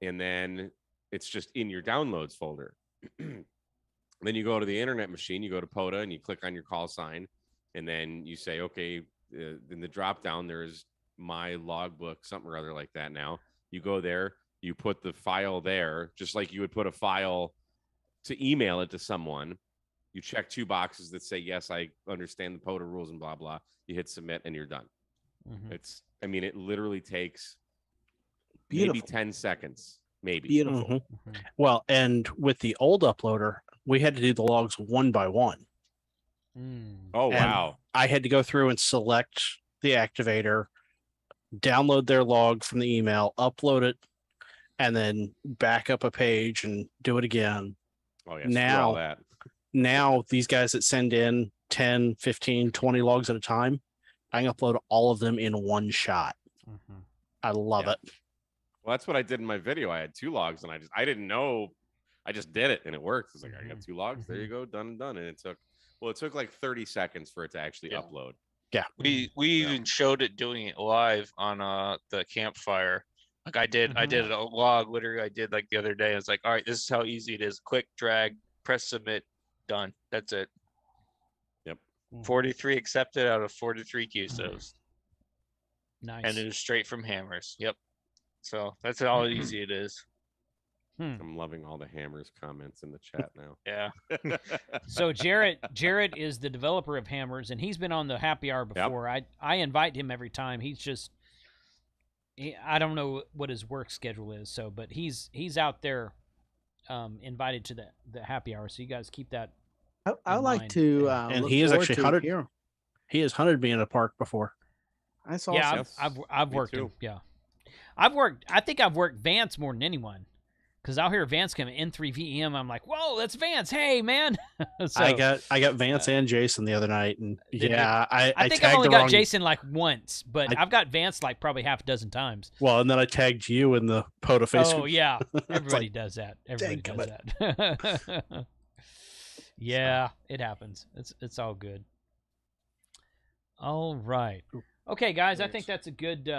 And then it's just in your downloads folder. Then you go to the internet machine, you go to POTA and you click on your call sign, and then you say, okay, in the drop down, there's my logbook, something or other like that. Now you go there, you put the file there, just like you would put a file to email it to someone. You check 2 boxes that say, yes, I understand the POTA rules and blah, blah. You hit submit and you're done. It literally takes maybe 10 seconds, maybe. Beautiful. Well, and with the old uploader, we had to do the logs one by one. Oh, wow. I had to go through and select the activator, download their log from the email, upload it, and then back up a page and do it again. Oh, yeah. Now these guys that send in 10, 15, 20 logs at a time, I can upload all of them in one shot. I love it. Well, that's what I did in my video. I had 2 logs and I didn't know. I just did it and it worked. It's like, I got 2 logs. There you go. Done and done. And it took like 30 seconds for it to actually upload. Yeah. We even showed it doing it live on the campfire. Like I did a log literally I did like the other day. I was like, all right, this is how easy it is. Click, drag, press submit, done. That's it. Yep. 43 accepted out of 43 QSOs. Nice. And it was straight from Hammers. Yep. So that's how easy it is. I'm loving all the Hammers comments in the chat now. Yeah. So Jarrett is the developer of Hammers, and he's been on the happy hour before. I invite him every time. I don't know what his work schedule is, but he's out there invited to the happy hour. So you guys keep that. I like to and he is actually hunted. He has hunted me in a park before. I saw. Yeah, I've worked him. Yeah, I think I've worked Vance more than anyone. Because I'll hear Vance come in N3VM. I'm like, whoa, that's Vance. Hey, man. So, I got Vance and Jason the other night. And I think I've only got Jason like once, but I've got Vance like probably half a dozen times. Well, and then I tagged you in the POTA Facebook. Oh, yeah. Everybody does that. Everybody does that. Yeah, it happens. It's all good. All right. Okay, guys, I think that's a good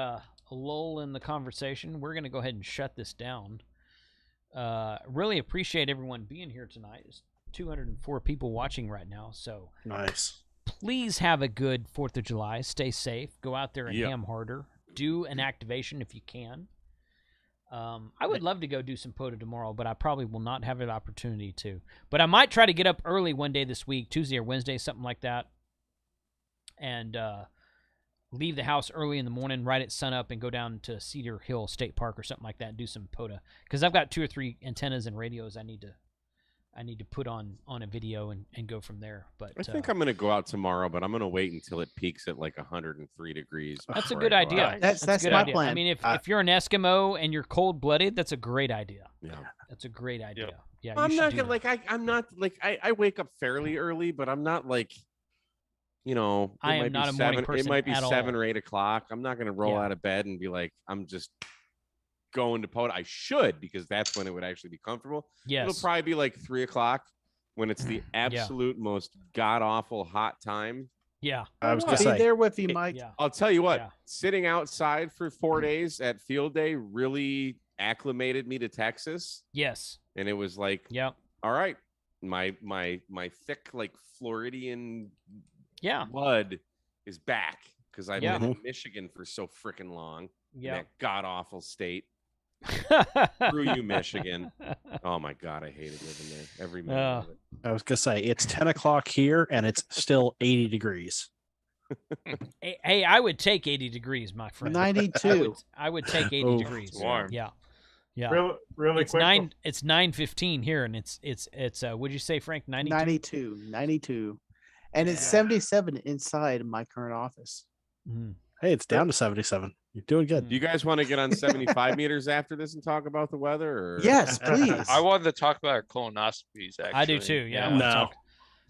lull in the conversation. We're going to go ahead and shut this down. Really appreciate everyone being here tonight. There's 204 people watching right now, so nice. Please have a good 4th of July. Stay safe. Go out there and ham harder. Do an activation if you can. I would love to go do some POTA tomorrow, but I probably will not have an opportunity to. But I might try to get up early one day this week, Tuesday or Wednesday, something like that, and leave the house early in the morning, right at sunup, and go down to Cedar Hill State Park or something like that and do some POTA. Because I've got 2 or 3 antennas and radios I need to put on a video and go from there. But I think I'm going to go out tomorrow, but I'm going to wait until it peaks at like 103 degrees. That's a good idea. That's my idea. plan. I mean, if you're an Eskimo and you're cold-blooded, that's a great idea. Yeah, that's a great idea. Yeah, I'm not gonna I'm not like I wake up fairly early, but I'm not like. I am not a morning person. It might be at 7 all. or 8 o'clock. I'm not going to roll out of bed and be like, I'm just going to POTA. I should, because that's when it would actually be comfortable. Yes. It'll probably be like 3 o'clock when it's the absolute most god awful hot time. Yeah. I was going to be there with you, Mike. I'll tell you what, sitting outside for 4 days at field day really acclimated me to Texas. Yes. And it was like, all right, my thick, like Floridian blood is back because I've been in Michigan for so freaking long. Yeah, that god awful state. Screw you, Michigan. Oh my god, I hated living there every minute of it. I was gonna say it's 10 o'clock here and it's still 80 degrees. Hey, I would take 80 degrees, my friend. 92. I would take 80 degrees. Warm. Yeah. Yeah. Really it's quick. It's 9:15 here, and it's what'd you say, Frank? 92? 92. And it's 77 inside my current office. Hey, it's down to 77. You're doing good. Do you guys want to get on 75 meters after this and talk about the weather? Or? Yes, please. I wanted to talk about our colonoscopies. Actually, I do too. Yeah. No.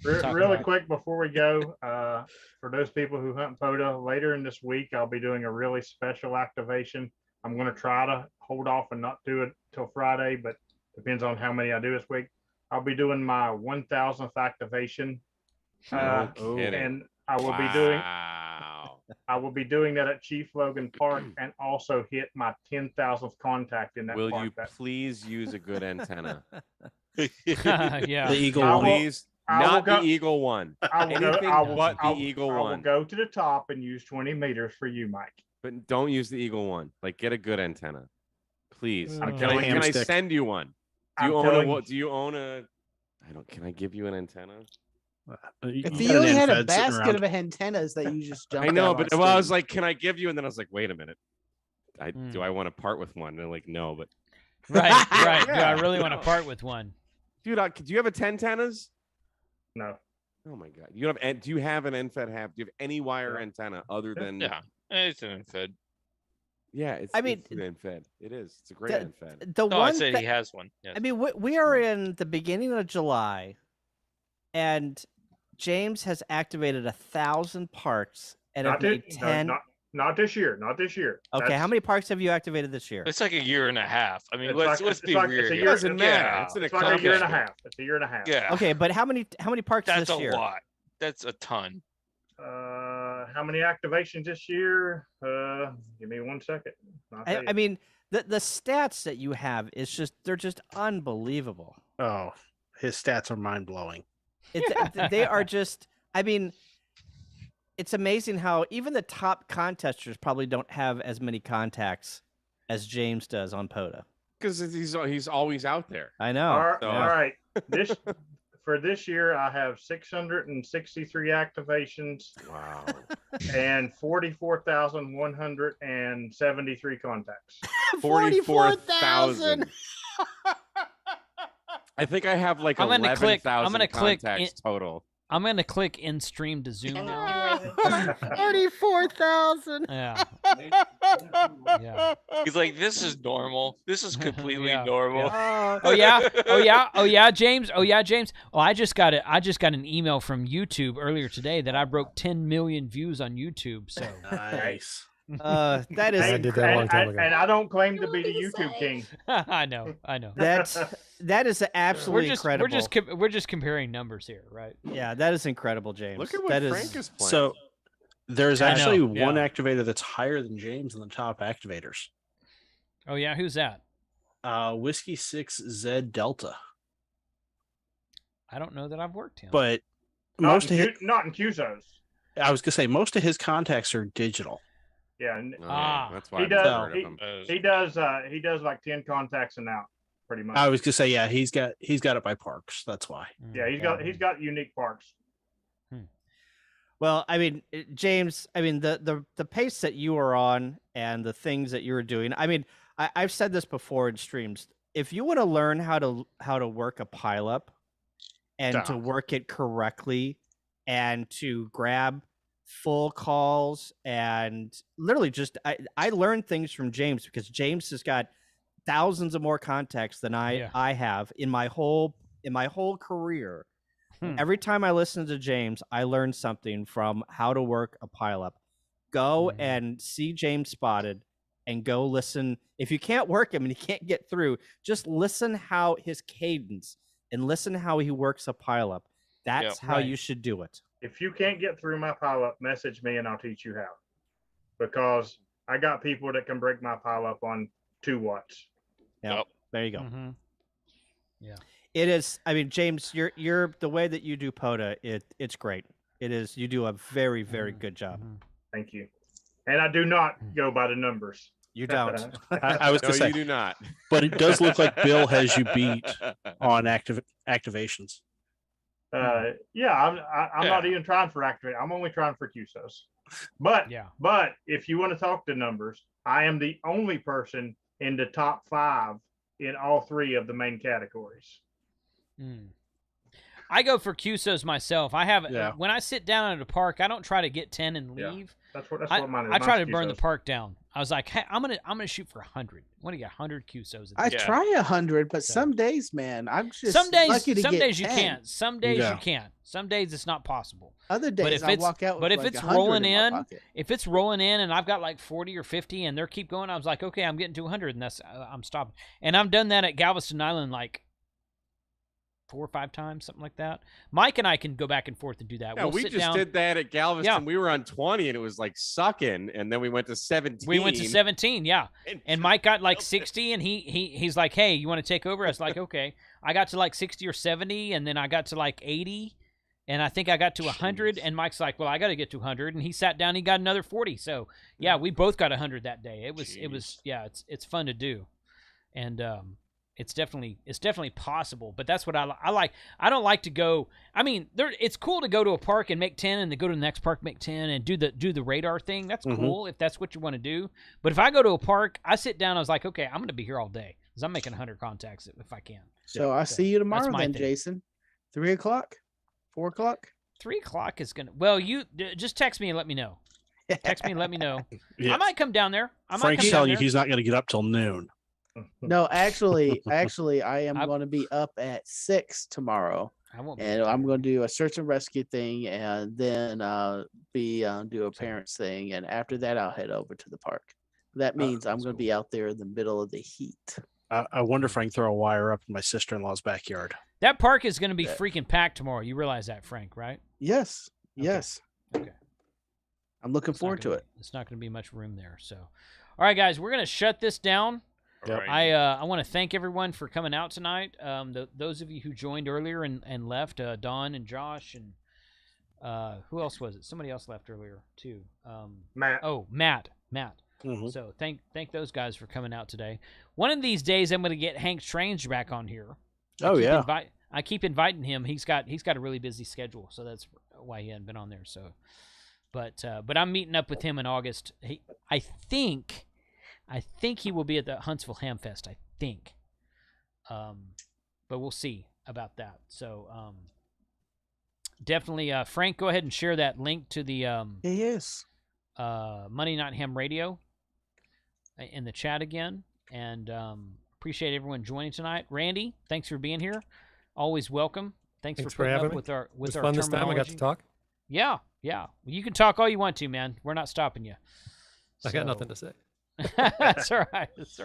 Really quick before we go, for those people who hunt POTA, later in this week, I'll be doing a really special activation. I'm going to try to hold off and not do it till Friday, but depends on how many I do this week. I'll be doing my 1,000th activation, and I will be doing that at Chief Logan Park, and also hit my 10,000th contact in that Will park. you please use a good antenna? Yeah. The Eagle One. One. Please, not the Eagle One. Anything but the Eagle One. I will go to the top and use 20 meters for you, Mike. But don't use the Eagle One. Like, get a good antenna, please. I'm Can I send you one? Do you own a? I don't. Can I give you an antenna? If you only had a basket of antennas that you just jumped. I know, but well, I was like, can I give you? And then I was like, wait a minute. Do I want to part with one? And they're like, no, but right. Do I really want to part with one? Dude, do you have a 10 antennas? No. Oh my god. Do you have an NFED Do you have any wire antenna other than? Yeah, it's an NFED. Yeah, it's an NFED. It is. It's a great NFED. I said he has one. Yes. I mean, we are in the beginning of July, and James has activated 1,000 parks and Not made 10. Not this year. Not this year. Okay, how many parks have you activated this year? It's like a year and a half. I mean, It's let's be like- weird. it's a here. year- Doesn't matter. It's It's like a year and a half. It's a year and a half. Yeah. Okay, but how many parks That's this a year? lot. That's a ton. How many activations this year? Give me 1 second. I mean, the stats that you have they're just unbelievable. Oh, his stats are mind blowing. They are just. I mean, it's amazing how even the top contesters probably don't have as many contacts as James does on POTA. Because he's always out there. I know. All right. For this year, I have 663 activations. Wow. And 44,173 contacts. 44,000. I think I have like 11,000 contacts total. I'm gonna click in stream to zoom now. 34,000. Yeah. He's like, this is normal. This is completely normal. Oh yeah, James. Oh, I just got an email from YouTube earlier today that I broke 10 million views on YouTube. So nice. That is. I did that a long time ago. And I don't claim to be the YouTube king. I know. That is absolutely incredible. We're just comparing numbers here, right? Yeah, that is incredible, James. Look at what Frank is playing. So there's actually one activator that's higher than James in the top activators. Oh yeah, who's that? Whiskey 6 Z Delta. I don't know that I've worked him. But not in QSOs. I was gonna say most of his contacts are digital. Yeah, that's why he does like 10 contacts and out, pretty much. I was gonna say, yeah, he's got it by parks. That's why. Yeah, he's got unique parks. Well, I mean, James, I mean the pace that you are on and the things that you're doing. I mean, I've said this before in streams. If you want to learn how to work a pileup and to work it correctly and to grab full calls and literally just I learned things from James because James has got thousands of more contacts than I have in my whole career. Every time I listen to James, I learn something from how to work a pileup. Go and see James Spotted and go listen. If you can't work him and you can't get through, just listen how his cadence and listen how he works a pileup. That's how you should do it. If you can't get through my pileup, message me and I'll teach you how. Because I got people that can break my pileup on 2 watts. Yeah, there you go. Yeah, it is. I mean, James, you're the way that you do POTA. It's great. It is. You do a very, very good job. Thank you. And I do not go by the numbers. You don't. I was going to say you do not. But it does look like Bill has you beat on activations. Yeah, I'm not even trying for activate. I'm only trying for QSOs. But if you want to talk to numbers, I am the only person in the top 5 in all 3 of the main categories. I go for QSOs myself. I have when I sit down at a park, I don't try to get 10 and leave. That's what mine is. I try to burn the park down. I was like, hey, I'm gonna shoot for 100. I want to get 100 QSOs. I try 100, but some days, man, I'm just some days lucky to some get days 10. You can't. Some days you can't. Some days it's not possible. Other days I walk out with but if like it's 100 rolling in, if it's rolling in and I've got like 40 or 50 and they keep going, I was like, okay, I'm getting to 100 and that's I'm stopping. And I've done that at Galveston Island like 4 or 5 times, something like that. Mike and I can go back and forth and do that. Yeah, we just did that at Galveston. Yeah. We were on 20 and it was like sucking, and then we went to 17. We went to 17, yeah. And Mike got like 60, and he's like, hey, you want to take over? I was like, okay. I got to like 60 or 70, and then I got to like 80, and I think I got to 100, and Mike's like, well, I got to get to 100, and he sat down, he got another 40. So, yeah, we both got 100 that day. It was yeah, it's fun to do. And it's definitely possible, but that's what I like. I don't like to go. I mean, it's cool to go to a park and make 10, and then go to the next park, make 10, and do the radar thing. That's cool if that's what you want to do. But if I go to a park, I sit down. I was like, okay, I'm going to be here all day because I'm making 100 contacts if I can. So I see you tomorrow then, Jason. 3 o'clock, 4 o'clock. 3 o'clock is gonna. Well, you just text me and let me know. Text me and let me know. Yeah. I might come down there. Frank's telling you he's not going to get up till noon. No, actually, I am going to be up at 6 tomorrow, and I'm going to do a search and rescue thing, and then do a parents thing, and after that, I'll head over to the park. That means I'm going to be out there in the middle of the heat. I wonder if I can throw a wire up in my sister-in-law's backyard. That park is going to be freaking packed tomorrow. You realize that, Frank, right? Yes. Yes. Okay. I'm looking forward to it. It's not going to be much room there. So, all right, guys, we're going to shut this down. Yep. I want to thank everyone for coming out tonight. Those of you who joined earlier and left, Don and Josh, and who else was it? Somebody else left earlier too. Matt. Oh, Matt. So thank those guys for coming out today. One of these days, I'm going to get Hank Strange back on here. I keep inviting him. He's got a really busy schedule, so that's why he hadn't been on there. So, but I'm meeting up with him in August. I think he will be at the Huntsville Ham Fest. I think, but we'll see about that. So, definitely, Frank, go ahead and share that link to the Monday Night Ham Radio in the chat again, and appreciate everyone joining tonight. Randy, thanks for being here. Always welcome. Thanks for putting up with our with our fun this time. I got to talk. Yeah. You can talk all you want to, man. We're not stopping you. I got nothing to say. That's all right. It's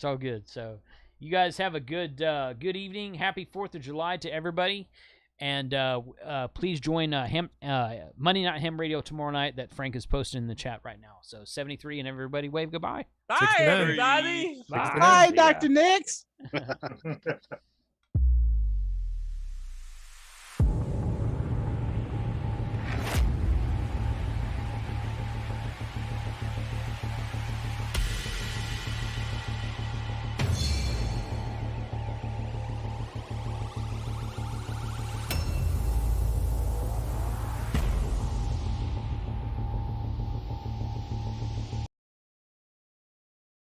all good. So you guys have a good evening. Happy 4th of July to everybody. And please join Monday Night Ham Radio tomorrow night that Frank is posting in the chat right now. So 73 and everybody wave goodbye. Bye, everybody. Bye, Dr. Nix.